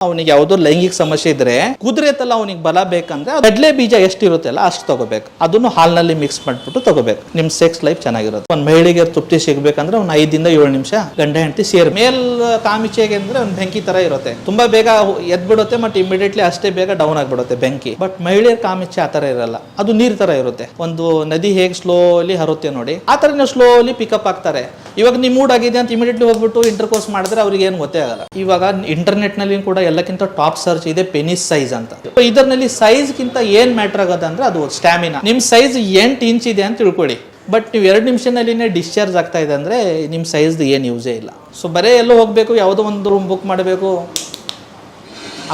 ಅವನಿಗೆ ಯಾವುದೋ ಲೈಂಗಿಕ ಸಮಸ್ಯೆ ಇದ್ರೆ ಕುದುರೆ ತಲ್ಲ ಅವನಿಗೆ ಬಲ ಬೇಕಂದ್ರೆ ಕಡ್ಲೆ ಬೀಜ ಎಷ್ಟಿರುತ್ತಲ್ಲ ಅಷ್ಟು ತಗೋಬೇಕು. ಅದನ್ನು ಹಾಲ್ನಲ್ಲಿ ಮಿಕ್ಸ್ ಮಾಡ್ಬಿಟ್ಟು ತಗೋಬೇಕು. ನಿಮ್ ಸೆಕ್ಸ್ ಲೈಫ್ ಚೆನ್ನಾಗಿರುತ್ತೆ. ಒಂದ್ ಮಹಿಳೆಗೆ ತೃಪ್ತಿ ಸಿಗ್ಬೇಕಂದ್ರೆ ಒಂದು 5 ದಿಂದ 7 ನಿಮಿಷ ಗಂಡ ಹೆಂಡತಿ ಸೇರ್ ಮೇಲ್ ಕಾಮಿಚೆಗೆ ಅಂದ್ರೆ ಒಂದು ಬೆಂಕಿ ತರ ಇರುತ್ತೆ. ತುಂಬಾ ಬೇಗ ಎದ್ಬಿಡುತ್ತೆ ಮತ್ತೆ ಇಮಿಡಿಯೇಟ್ಲಿ ಅಷ್ಟೇ ಬೇಗ ಡೌನ್ ಆಗ್ಬಿಡುತ್ತೆ ಬೆಂಕಿ. ಬಟ್ ಮಹಿಳೆಯರ ಕಾಮಿಚೆ ಆತರ ಇರಲ್ಲ. ಅದು ನೀರ್ ತರ ಇರುತ್ತೆ. ಒಂದು ನದಿ ಹೇಗೆ ಸ್ಲೋಲಿ ಹರುತ್ತೆ ನೋಡಿ, ಆ ತರ ಸ್ಲೋಲಿ ಪಿಕಪ್ ಆಗ್ತಾರೆ. ಇವಾಗ ನಿಮ್ ಮೂಡ್ ಆಗಿದೆ ಅಂತ ಇಮಿಡಿಯೇಟ್ಲಿ ಹೋಗ್ಬಿಟ್ಟು ಇಂಟರ್ಕೋರ್ಸ್ ಮಾಡಿದ್ರೆ ಅವ್ರಿಗೆ ಏನು ಗೊತ್ತೇ ಆಗಲ್ಲ. ಇವಾಗ ಇಂಟರ್ನೆಟ್ ನಲ್ಲಿ ಕೂಡ ಎಲ್ಲಕ್ಕಿಂತ ಟಾಪ್ ಸರ್ಚ್ ಇದೆ ಪೆನಿಸ್ ಸೈಜ್ ಅಂತ. ಇದರಲ್ಲಿ ಸೈಜ್ ಗಿಂತ ಏನ್ ಮ್ಯಾಟರ್ ಆಗೋದು ಅಂದ್ರೆ ಅದು ಸ್ಟಾಮಿನಾ. ನಿಮ್ ಸೈಜ್ 8 ಇಂಚ್ ಇದೆ ಅಂತ ತಿಳ್ಕೊಳ್ಳಿ, ಬಟ್ ನೀವು 2 ನಿಮಿಷನಲ್ಲಿನೇ ಡಿಸ್ಚಾರ್ಜ್ ಆಗ್ತಾ ಇದೆ ಅಂದ್ರೆ ನಿಮ್ ಸೈಜ್ ಏನು ಯೂಸೇ ಇಲ್ಲ. ಸೊ ಬರೇ ಎಲ್ಲೋ ಹೋಗ್ಬೇಕು, ಯಾವುದೋ ಒಂದು ರೂಮ್ ಬುಕ್ ಮಾಡಬೇಕು,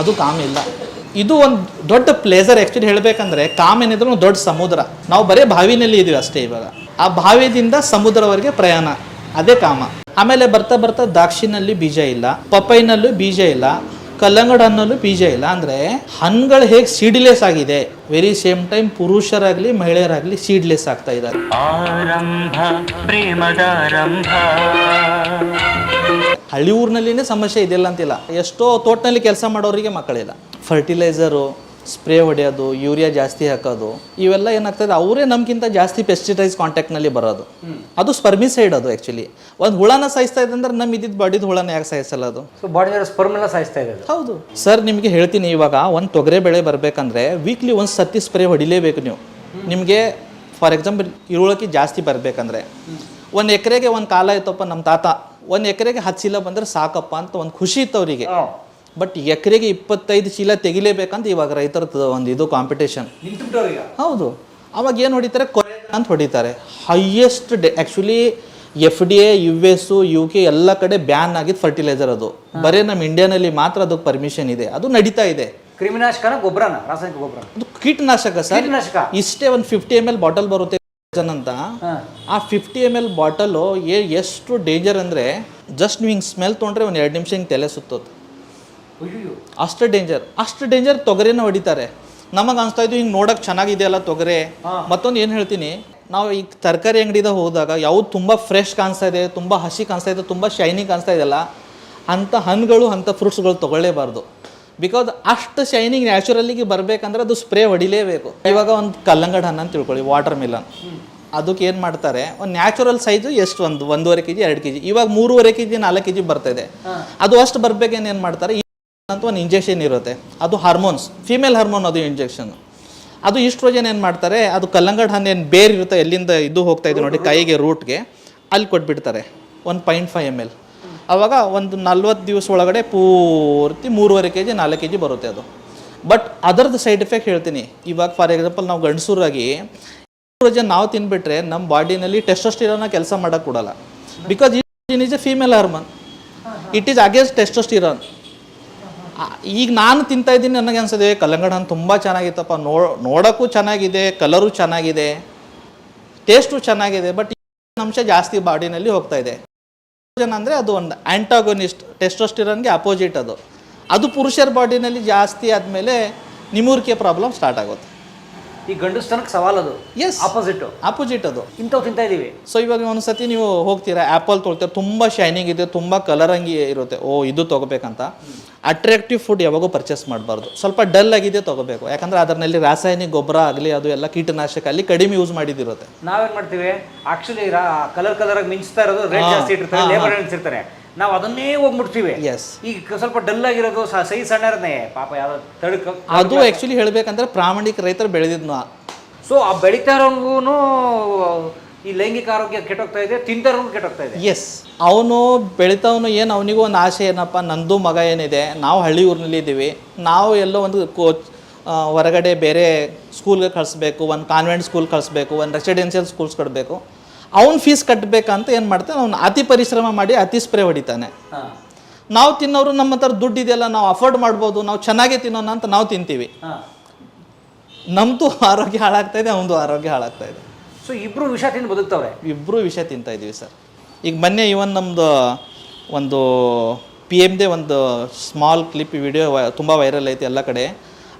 ಅದು ಕಾಮ್ ಇಲ್ಲ. ಇದು ಒಂದು ದೊಡ್ಡ ಪ್ಲೇಸರ್. ಆಕ್ಚುಲಿ ಹೇಳ್ಬೇಕಂದ್ರೆ ಕಾಮ್ ಏನಿದ್ರು ಒಂದು ದೊಡ್ಡ ಸಮುದ್ರ. ನಾವು ಬರೇ ಬಾವಿನಲ್ಲಿ ಇದೀವಿ ಅಷ್ಟೇ. ಇವಾಗ ಆ ಬಾವಿದಿಂದ ಸಮುದ್ರವರೆಗೆ ಪ್ರಯಾಣ, ಅದೇ ಕಾಮ. ಆಮೇಲೆ ಬರ್ತಾ ಬರ್ತಾ ದ್ರಾಕ್ಷಿನಲ್ಲಿ ಬೀಜ ಇಲ್ಲ, ಪಪೈನಲ್ಲೂ ಬೀಜ ಇಲ್ಲ, ಕಲ್ಲಂಗಡಿ ಹಣ್ಣಲ್ಲೂ ಬೀಜ ಇಲ್ಲ. ಅಂದ್ರೆ ಹಣ್ಣುಗಳು ಹೇಗೆ ಸೀಡ್ಲೆಸ್ ಆಗಿದೆ, ವೆರಿ ಸೇಮ್ ಟೈಮ್ ಪುರುಷರಾಗ್ಲಿ ಮಹಿಳೆಯರಾಗ್ಲಿ ಸೀಡ್ಲೆಸ್ ಆಗ್ತಾ ಇದ್ದಾರೆ. ಹಳ್ಳಿ ಊರಿನಲ್ಲಿನೇ ಸಮಸ್ಯೆ ಇದೆಲ್ಲ ಅಂತಿಲ್ಲ. ಎಷ್ಟೋ ತೋಟನಲ್ಲಿ ಕೆಲಸ ಮಾಡೋರಿಗೆ ಮಕ್ಕಳಿಲ್ಲ. ಫರ್ಟಿಲೈಸರು, ಸ್ಪ್ರೇ ಹೊಡೆಯೋದು, ಯೂರಿಯಾ ಜಾಸ್ತಿ ಹಾಕೋದು, ಇವೆಲ್ಲ ಏನಾಗ್ತದೆ, ಅವರೇ ನಮ್ಗಿಂತ ಜಾಸ್ತಿ ಪೆಸ್ಟಿಸೈಡ್ಸ್ ಕಾಂಟ್ಯಾಕ್ಟ್ನಲ್ಲಿ ಬರೋದು. ಅದು ಸ್ಪರ್ಮಿಸೈಡ್. ಅದು ಆ್ಯಕ್ಚುಲಿ ಒಂದು ಹುಳನ ಸಾಯಿಸ್ತಾ ಇದೆ ಅಂದ್ರೆ ನಮ್ಮ ಇದ್ದಿದ್ದು ಬಾಡಿದ ಹುಳನ ಯಾಕೆ ಸಾಯಿಸಲ್ಲ? ಅದು ಸ್ಪರ್ಮ್ ಎಲ್ಲ ಸಾಯಿಸ್ತಾ ಇದೆ. ಹೌದು ಸರ್, ನಿಮಗೆ ಹೇಳ್ತೀನಿ. ಇವಾಗ ಒಂದು ತೊಗರೆ ಬೆಳೆ ಬರಬೇಕಂದ್ರೆ ವೀಕ್ಲಿ ಒಂದು ಸರ್ತಿ ಸ್ಪ್ರೇ ಹೊಡಿಲೇಬೇಕು ನೀವು. ನಿಮಗೆ ಫಾರ್ ಎಕ್ಸಾಂಪಲ್ ಇರುಳಕಿ ಜಾಸ್ತಿ ಬರಬೇಕಂದ್ರೆ 1 ಎಕರೆಗೆ ಒಂದು ಕಾಲ ಇತ್ತಪ್ಪ ನಮ್ಮ ತಾತ, 1 ಎಕರೆಗೆ 10 ಚೀಲ ಬಂದರೆ ಸಾಕಪ್ಪ ಅಂತ ಒಂದು ಖುಷಿ ಇತ್ತು ಅವರಿಗೆ. ಬಟ್ ಎಕರೆಗೆ 25 ಚೀಲ ತೆಗಿಲೇಬೇಕಂತ ಇವಾಗ ರೈತರದ ಒಂದು ಇದು ಕಾಂಪಿಟೇಷನ್. ಹೌದು, ಅವಾಗ ಏನು ಹೊಡಿತಾರೆ, ಅಂತ ಹೊಡಿತಾರೆ. Highest actually FDA, US, UK ಎಲ್ಲ ಕಡೆ ಬ್ಯಾನ್ ಆಗಿದ್ದು ಫರ್ಟಿಲೈಸರ್. ಅದು ಬರೀ ನಮ್ಮ ಇಂಡಿಯಾನಲ್ಲಿ ಮಾತ್ರ ಅದಕ್ಕೆ ಪರ್ಮಿಷನ್ ಇದೆ. ಅದು ನಡೀತಾ ಇದೆ. ಕ್ರಿಮಿನಾಶಕನ ಗೊಬ್ಬರನ, ರಾಸಾಯನಿಕ ಗೊಬ್ಬರ, ಅದು ಕೀಟನಾಶಕ ಸರ್. ಇಷ್ಟೇ ಒಂದು 50 ml ಬಾಟಲ್ ಬರುತ್ತೆ ಅಂತ. ಆ 50 ml ಬಾಟಲು ಎಷ್ಟು ಡೇಂಜರ್ ಅಂದರೆ ಜಸ್ಟ್ ನೀವು ಹಿಂಗೆ ಸ್ಮೆಲ್ ತೊಗೊಂಡ್ರೆ ಒಂದು 2 ನಿಮಿಷ ಹಿಂಗೆ ತಲೆ ಸುತ್ತೋದು. ಅಷ್ಟು ಡೇಂಜರ್ ತೊಗರಿನ ಹೊಡಿತಾರೆ. ನಮಗೆ ಅನಿಸ್ತಾ ಇದ್ದು ಹಿಂಗೆ ನೋಡೋಕೆ ಚೆನ್ನಾಗಿದೆ ಅಲ್ಲ ತೊಗರೆ. ಮತ್ತೊಂದು ಏನು ಹೇಳ್ತೀನಿ, ನಾವು ಈಗ ತರಕಾರಿ ಅಂಗಡಿದಾಗ ಹೋದಾಗ ಯಾವ್ದು ತುಂಬ ಫ್ರೆಶ್ ಕಾಣಿಸ್ತಾ ಇದೆ, ತುಂಬ ಹಸಿ ಕಾಣಿಸ್ತಾ ಇದೆ, ತುಂಬ ಶೈನಿ ಕಾಣಿಸ್ತಾ ಇದೆಯಲ್ಲ, ಅಂಥ ಹಣ್ಣುಗಳು ಅಂಥ ಫ್ರೂಟ್ಸ್ಗಳು ತೊಗೊಳ್ಳೇಬಾರ್ದು. ಬಿಕಾಸ್ ಅಷ್ಟು ಶೈನಿಂಗ್ ನ್ಯಾಚುರಲ್ಲಿಗೆ ಬರಬೇಕಂದ್ರೆ ಅದು ಸ್ಪ್ರೇ ಹೊಡಿಲೇಬೇಕು. ಇವಾಗ ಒಂದು ಕಲ್ಲಂಗಡಿ ಹಣ್ಣು ಅಂತ ತಿಳ್ಕೊಳ್ಳಿ, ವಾಟರ್ ಮಿಲನ್. ಅದಕ್ಕೆ ಏನು ಮಾಡ್ತಾರೆ, ಒಂದು ನ್ಯಾಚುರಲ್ ಸೈಜು ಎಷ್ಟು, 1.5 kg 2 kg, ಇವಾಗ 3.5 kg 4 kg ಬರ್ತಾ ಇದೆ. ಅದು ಅಷ್ಟು ಬರ್ಬೇಕೇನು ಏನು ಮಾಡ್ತಾರೆ ಅಂತ ಒಂದು ಇಂಜೆಕ್ಷನ್ ಇರುತ್ತೆ. ಅದು ಹಾರ್ಮೋನ್ಸ್, ಫಿಮೇಲ್ ಹಾರ್ಮೋನ್. ಅದು ಇಂಜೆಕ್ಷನ್, ಅದು ಈಸ್ಟ್ರೋಜನ್ ಏನು ಮಾಡ್ತಾರೆ, ಅದು ಕಲ್ಲಂಗಡಿ ಹಣ್ಣು ಏನು ಬೇರೆ ಇರುತ್ತೆ, ಎಲ್ಲಿಂದ ಇದು ಹೋಗ್ತಾ ಇದೆ ನೋಡಿ ಕೈಗೆ, ರೂಟ್ಗೆ, ಅಲ್ಲಿ ಕೊಟ್ಬಿಡ್ತಾರೆ 1.5 ml. ಆವಾಗ ಒಂದು 40 ದಿವಸ ಒಳಗಡೆ ಪೂರ್ತಿ 3.5 kg 4 kg ಬರುತ್ತೆ ಅದು. ಬಟ್ ಅದರದ್ದು ಸೈಡ್ ಎಫೆಕ್ಟ್ ಹೇಳ್ತೀನಿ. ಇವಾಗ ಫಾರ್ ಎಕ್ಸಾಂಪಲ್ ನಾವು ಗಂಡಸೂರಾಗಿ ಈಸ್ಟ್ರೋಜನ್ ನಾವು ತಿನ್ಬಿಟ್ರೆ ನಮ್ಮ ಬಾಡಿನಲ್ಲಿ ಟೆಸ್ಟೋಸ್ಟಿರಾನ್ ಕೆಲಸ ಮಾಡೋಕ್ಕೆ ಕೊಡಲ್ಲ. Because oestrogen is A female hormone, it is against testosterone. ಈಗ ನಾನು ತಿಂತಾ ಇದ್ದೀನಿ, ನನಗೆ ಅನ್ಸದೆ ಕಲ್ಲಂಗಡಿ ಹಣ್ಣು ತುಂಬ ಚೆನ್ನಾಗಿತ್ತಪ್ಪ, ನೋಡೋಕ್ಕೂ ಚೆನ್ನಾಗಿದೆ, ಕಲರು ಚೆನ್ನಾಗಿದೆ, ಟೇಸ್ಟು ಚೆನ್ನಾಗಿದೆ, ಬಟ್ ಅಂಶ ಜಾಸ್ತಿ ಬಾಡಿನಲ್ಲಿ ಹೋಗ್ತಾ ಇದೆ. ಅಂದರೆ ಅದು ಒಂದು ಆ್ಯಂಟಾಗೋನಿಸ್ಟ್, ಟೆಸ್ಟೋಸ್ಟಿರಾನ್ಗೆ ಅಪೋಸಿಟ್. ಅದು ಪುರುಷರ ಬಾಡಿನಲ್ಲಿ ಜಾಸ್ತಿ ಆದಮೇಲೆ ನಿಮೂರಿಕೆ ಪ್ರಾಬ್ಲಮ್ ಸ್ಟಾರ್ಟ್ ಆಗುತ್ತೆ. ಈ ಗಂಡಸ್ತನಕ್ಕೆ ಸವಾಲು ಅದು. ಎಸ್, ಅಪೋಸಿಟ್ ಅದು. ಇಂಥವು ತಿಂತಾ ಇದೀವಿ. ಸೊ ಇವಾಗ ಒಂದ್ಸತಿ ನೀವು ಹೋಗ್ತೀರಾ, ಆ್ಯಪಲ್ ತೊಗೊಳ್ತೀರಾ, ತುಂಬ ಶೈನಿಂಗ್ ಇದೆ, ತುಂಬ ಕಲರಂಗಿ ಇರುತ್ತೆ, ಓ ಇದು ತೊಗೋಬೇಕಂತ. ಅಟ್ರಾಕ್ಟಿವ್ ಫುಡ್ ಯಾವಾಗೂ ಪರ್ಚೇಸ್ ಮಾಡಬಾರ್ದು. ಸ್ವಲ್ಪ ಡಲ್ ಆಗಿದೆ ತೊಗೋಬೇಕು, ಯಾಕಂದ್ರೆ ಅದರಲ್ಲಿ ರಾಸಾಯನಿಕ ಗೊಬ್ಬರ ಆಗಲಿ, ಅದು ಎಲ್ಲ ಕೀಟನಾಶಕ ಅಲ್ಲಿ ಕಡಿಮೆ ಯೂಸ್ ಮಾಡಿದಿರುತ್ತೆ. ನಾವೇನು ಮಾಡ್ತೀವಿ, ಆಕ್ಚುಲಿ ಕಲರ್ ಆಗಿ ಮಿಂಚ್ತಾ ಇರೋದು ರೇಟ್ ಜಾಸ್ತಿ ಇಟ್ಟಿರ್ತಾರೆ, ಲೇಬರ್ ಇರ್ತಾರೆ, ನಾವು ಅದನ್ನೇ ಹೋಗ್ಬಿಡ್ತೀವಿ. ಎಸ್, ಈಗ ಸ್ವಲ್ಪ ಡಲ್ ಆಗಿರೋದು ಸೈಜ್ ಸಣ್ಣ ಇರೋದೇ ಪಾಪ ಯಾವ್ದು ತಡಕ. ಅದು ಆ್ಯಕ್ಚುಲಿ ಹೇಳ್ಬೇಕಂದ್ರೆ ಪ್ರಾಮಾಣಿಕ ರೈತರು ಬೆಳೆದಿದ್ನು. ಸೊ ಆ ಬೆಳೀತಾ ಇರೋನ್ಗೂ ಈ ಲೈಂಗಿಕ ಆರೋಗ್ಯ ಕೆಟ್ಟೋಗ್ತಾ ಇದೆ, ತಿಂತಾರೋನು ಕೆಟ್ಟೋಗ್ತಾ ಇದೆ. ಎಸ್, ಅವನು ಬೆಳಿತಾವನು ಏನು, ಅವನಿಗೂ ಒಂದು ಆಸೆ ಏನಪ್ಪ, ನಂದು ಮಗ ಏನಿದೆ, ನಾವು ಹಳ್ಳಿ ಊರಿನಲ್ಲಿ ಇದ್ದೀವಿ, ನಾವು ಎಲ್ಲೋ ಒಂದು ಹೊರಗಡೆ ಬೇರೆ ಸ್ಕೂಲ್ಗೆ ಕಳಿಸ್ಬೇಕು, ಒಂದು ಕಾನ್ವೆಂಟ್ ಸ್ಕೂಲ್ ಕಳಿಸ್ಬೇಕು, ಒಂದು ರೆಸಿಡೆನ್ಷಿಯಲ್ ಸ್ಕೂಲ್ಸ್ ಕೊಡಬೇಕು, ಅವ್ನು ಫೀಸ್ ಕಟ್ಟಬೇಕಂತ ಏನು ಮಾಡ್ತಾನೆ, ಅವ್ನು ಅತಿ ಪರಿಶ್ರಮ ಮಾಡಿ ಅತಿ ಸ್ಪ್ರೇ ಹೊಡಿತಾನೆ. ನಾವು ತಿನ್ನೋರು ನಮ್ಮ ಹತ್ರ ದುಡ್ಡು ಇದೆಯಲ್ಲ, ನಾವು ಅಫೋರ್ಡ್ ಮಾಡ್ಬೋದು, ನಾವು ಚೆನ್ನಾಗೇ ತಿನ್ನೋಣ ಅಂತ ನಾವು ತಿಂತೀವಿ. ನಮ್ಮದು ಆರೋಗ್ಯ ಹಾಳಾಗ್ತಾ ಇದೆ, ಅವನದು ಆರೋಗ್ಯ ಹಾಳಾಗ್ತಾ ಇದೆ. ಸೊ ಇಬ್ಬರು ವಿಷ ತಿಂದು ಬದುಕ್ತವ್ರೆ. ಇಬ್ಬರು ವಿಷ ತಿಂತಾ ಇದ್ದೀವಿ ಸರ್. ಈಗ ಮೊನ್ನೆ ನಮ್ಮದು ಒಂದು PMದೇ ಒಂದು ಸ್ಮಾಲ್ ಕ್ಲಿಪ್ ವಿಡಿಯೋ ತುಂಬ ವೈರಲ್ ಐತೆ ಎಲ್ಲ ಕಡೆ.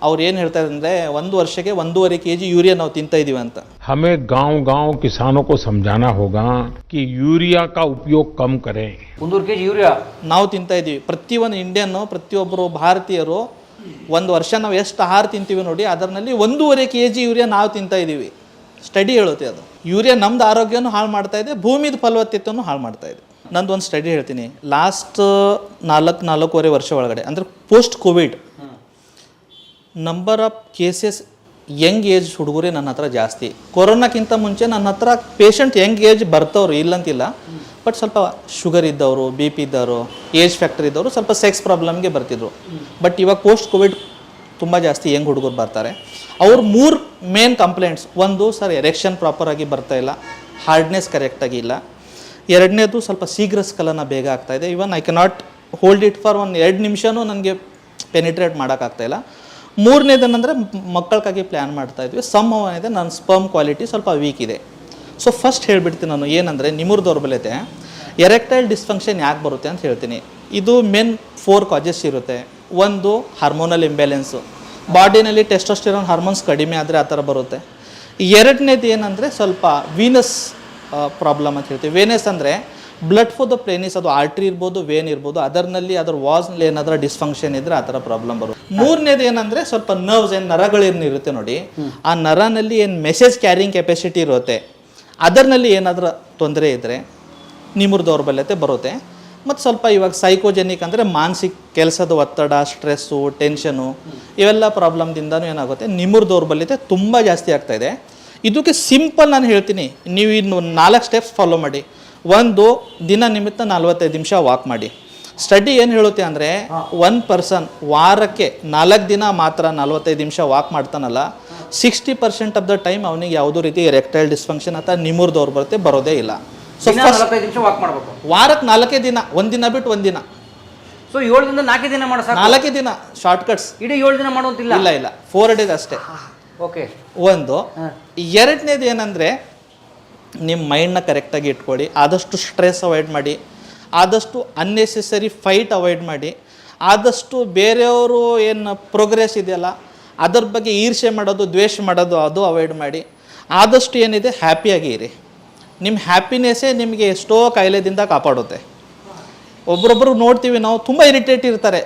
ಅವ್ರು ಏನು ಹೇಳ್ತಾರೆ ಅಂದರೆ 1 ವರ್ಷಕ್ಕೆ 1.5 kg ಯೂರಿಯಾ ನಾವು ತಿಂತಾ ಇದೀವಿ ಅಂತ. हमें गांव-गांव किसानों को समझाना होगा कि यूरिया का उपयोग कम करें. 100 kg ಯೂರಿಯಾ ನಾವು ತಿಂತಾ ಇದೀವಿ. ಪ್ರತಿಯೊಂದು ಇಂಡಿಯನ್ನು, ಪ್ರತಿಯೊಬ್ಬರು ಭಾರತೀಯರು 1 ವರ್ಷ ನಾವು ಎಷ್ಟು ಆಹಾರ ತಿಂತೀವಿ ನೋಡಿ, ಅದರಲ್ಲಿ 1.5 kg ಯೂರಿಯಾ ನಾವು ತಿಂತಾ ಇದ್ದೀವಿ. ಸ್ಟಡಿ ಹೇಳುತ್ತೆ ಅದು. ಯೂರಿಯಾ ನಮ್ದು ಆರೋಗ್ಯನೂ ಹಾಳು ಮಾಡ್ತಾ ಇದೆ, ಭೂಮಿದ ಫಲವತ್ತತೆಯನ್ನು ಹಾಳು ಮಾಡ್ತಾ ಇದೆ. ನಂದು ಒಂದು ಸ್ಟಡಿ ಹೇಳ್ತೀನಿ. ಲಾಸ್ಟ್ 4.5 ವರ್ಷ ಒಳಗಡೆ, ಅಂದರೆ post Covid, number of cases young age ಹುಡುಗರೇ ನನ್ನ ಹತ್ರ ಜಾಸ್ತಿ. ಕೊರೋನಾಕ್ಕಿಂತ ಮುಂಚೆ ನನ್ನ ಹತ್ರ ಪೇಷಂಟ್ ಯಂಗ್ ಏಜ್ ಬರ್ತವ್ರು, ಇಲ್ಲಂತಿಲ್ಲ. ಬಟ್ ಸ್ವಲ್ಪ ಶುಗರ್ ಇದ್ದವರು, BP ಇದ್ದವರು, ಏಜ್ ಫ್ಯಾಕ್ಟರ್ ಇದ್ದವರು ಸ್ವಲ್ಪ ಸೆಕ್ಸ್ ಪ್ರಾಬ್ಲಮ್ಗೆ ಬರ್ತಿದ್ರು. ಬಟ್ ಇವಾಗ ಪೋಸ್ಟ್ ಕೋವಿಡ್ ತುಂಬ ಜಾಸ್ತಿ ಯಂಗ್ ಹುಡುಗರು ಬರ್ತಾರೆ. ಅವ್ರು 3 ಮೇನ್ ಕಂಪ್ಲೇಂಟ್ಸ್. ಒಂದು, ಸರ್ ಎರೆಕ್ಷನ್ ಪ್ರಾಪರಾಗಿ ಬರ್ತಾಯಿಲ್ಲ, ಹಾರ್ಡ್ನೆಸ್ ಕರೆಕ್ಟಾಗಿ ಇಲ್ಲ. ಎರಡನೇದು, ಸ್ವಲ್ಪ ಶೀಘ್ರ ಸ್ಖಲನ ಬೇಗ ಆಗ್ತಾಯಿದೆ. Even I cannot hold it for 2 ನಿಮಿಷನೂ ನನಗೆ ಪೆನಿಟ್ರೇಟ್ ಮಾಡೋಕ್ಕಾಗ್ತಾಯಿಲ್ಲ. ಮೂರನೇದೇನೆಂದರೆ ಮಕ್ಕಳಿಗಾಗಿ ಪ್ಲ್ಯಾನ್ ಮಾಡ್ತಾಯಿದ್ವಿ. ಸಂಭವ ಇದೆ ನನ್ನ ಸ್ಪರ್ಮ್ ಕ್ವಾಲಿಟಿ ಸ್ವಲ್ಪ ವೀಕ್ ಇದೆ. ಸೊ ಫಸ್ಟ್ ಹೇಳಿಬಿಡ್ತೀನಿ ನಾನು, ಏನಂದರೆ ನಿಮ್ಮೂರು ದೌರ್ಬಲ್ಯತೆ ಎರೆಕ್ಟೈಲ್ ಡಿಸ್ಫಂಕ್ಷನ್ ಯಾಕೆ ಬರುತ್ತೆ ಅಂತ ಹೇಳ್ತೀನಿ. ಇದು ಮೇನ್ 4 ಕಾಜಸ್ ಇರುತ್ತೆ. ಒಂದು, ಹಾರ್ಮೋನಲ್ ಇಂಬ್ಯಾಲೆನ್ಸು, ಬಾಡಿನಲ್ಲಿ ಟೆಸ್ಟೋಸ್ಟೆರಾನ್ ಹಾರ್ಮೋನ್ಸ್ ಕಡಿಮೆ ಆದರೆ ಆ ಥರ ಬರುತ್ತೆ. ಎರಡನೇದು ಏನಂದರೆ ಸ್ವಲ್ಪ ವೀನಸ್ ಪ್ರಾಬ್ಲಮ್ ಅಂತ ಹೇಳ್ತೀವಿ. ವೇನಸ್ ಅಂದರೆ ಬ್ಲಡ್ ಫೋ ದ ಪ್ಲೇನಿಸ್, ಅದು ಆರ್ಟ್ರಿ ಇರ್ಬೋದು, ವೇನ್ ಇರ್ಬೋದು, ಅದರಲ್ಲಿ ಅದರ ವಾಲ್ಸ್ನಲ್ಲಿ ಏನಾದರೂ ಡಿಸ್ಫಂಕ್ಷನ್ ಇದ್ದರೆ ಆ ಥರ ಪ್ರಾಬ್ಲಮ್ ಬರುತ್ತೆ. ಮೂರನೇದು ಏನಂದರೆ ಸ್ವಲ್ಪ ನರ್ವ್ಸ್, ಏನು ನರಗಳೇನಿರುತ್ತೆ ನೋಡಿ, ಆ ನರನಲ್ಲಿ ಏನು ಮೆಸೇಜ್ ಕ್ಯಾರಿಂಗ್ ಕೆಪಾಸಿಟಿ ಇರುತ್ತೆ, ಅದರಲ್ಲಿ ಏನಾದರೂ ತೊಂದರೆ ಇದ್ದರೆ ನಿಮ್ಮೂರು ದೌರ್ಬಲ್ಯತೆ ಬರುತ್ತೆ. ಮತ್ತು ಸ್ವಲ್ಪ ಇವಾಗ ಸೈಕೋಜೆನಿಕ್ ಅಂದರೆ ಮಾನಸಿಕ ಕೆಲಸದ ಒತ್ತಡ, ಸ್ಟ್ರೆಸ್ಸು, ಟೆನ್ಷನು, ಇವೆಲ್ಲ ಪ್ರಾಬ್ಲಮ್ದಿಂದನೂ ಏನಾಗುತ್ತೆ ನಿಮ್ಮೂರು ದೌರ್ಬಲ್ಯತೆ ತುಂಬ ಜಾಸ್ತಿ ಆಗ್ತಾಯಿದೆ. ಇದಕ್ಕೆ ಸಿಂಪಲ್ ನಾನು ಹೇಳ್ತೀನಿ, ನೀವು ಇನ್ನು 4 ಸ್ಟೆಪ್ಸ್ ಫಾಲೋ ಮಾಡಿ. ಒಂದು, ದಿನ ನಿಮಿತ್ತ 45 ನಿಮಿಷ ವಾಕ್ ಮಾಡಿ. ಸ್ಟಡಿ ಏನು ಹೇಳುತ್ತೆ ಅಂದರೆ, 1 ಪರ್ಸನ್ ವಾರಕ್ಕೆ 4 ದಿನ ಮಾತ್ರ 45 ನಿಮಿಷ ವಾಕ್ ಮಾಡ್ತಾನಲ್ಲ, 60% ಆಫ್ ದ ಟೈಮ್ ಅವನಿಗೆ ಯಾವುದೋ ರೀತಿ ಎರೆಕ್ಟೈಲ್ ಡಿಸ್ಫಂಕ್ಷನ್ ಅಥವಾ ನಿಮ್ಮೂರು ದೌರ್ಬಲ್ಯತೆ ಬರೋದೇ ಇಲ್ಲ. ಸೊ 45 ನಿಮಿಷ ವಾಕ್ ಮಾಡಬೇಕು ವಾರಕ್ಕೆ 4 ದಿನ, 1 ದಿನ ಬಿಟ್ಟು 1 ದಿನ. ಸೊ 7 ದಿನ 4 ದಿನ ಮಾಡೋ ಸಾಕು. 4 ದಿನ ಶಾರ್ಟ್ಕಟ್ಸ್, ಇಡೀ 7 ದಿನ ಮಾಡುವಂತಿಲ್ಲ. ಇಲ್ಲ 4 ಡೇಸ್ ಅಷ್ಟೇ. ಓಕೆ. ಒಂದು. ಎರಡನೇದು ಏನಂದರೆ, ನಿಮ್ಮ ಮೈಂಡ್ನ ಕರೆಕ್ಟಾಗಿ ಇಟ್ಕೊಳ್ಳಿ. ಆದಷ್ಟು ಸ್ಟ್ರೆಸ್ ಅವಾಯ್ಡ್ ಮಾಡಿ, ಆದಷ್ಟು ಅನ್ನೆಸೆಸರಿ ಫೈಟ್ ಅವಾಯ್ಡ್ ಮಾಡಿ, ಆದಷ್ಟು ಬೇರೆಯವರು ಏನು ಪ್ರೋಗ್ರೆಸ್ ಇದೆಯಲ್ಲ ಅದರ ಬಗ್ಗೆ ಈರ್ಷೆ ಮಾಡೋದು, ದ್ವೇಷ ಮಾಡೋದು ಅದು ಅವಾಯ್ಡ್ ಮಾಡಿ. ಆದಷ್ಟು ಏನಿದೆ ಹ್ಯಾಪಿಯಾಗಿ ಇರಿ. ನಿಮ್ಮ ಹ್ಯಾಪಿನೆಸ್ಸೇ ನಿಮಗೆ ಎಷ್ಟೋ ಕಾಯಿಲೆದಿಂದ ಕಾಪಾಡುತ್ತೆ. ಒಬ್ರೊಬ್ರು ನೋಡ್ತೀವಿ ನಾವು, ತುಂಬ ಇರಿಟೇಟ್ ಇರ್ತಾರೆ,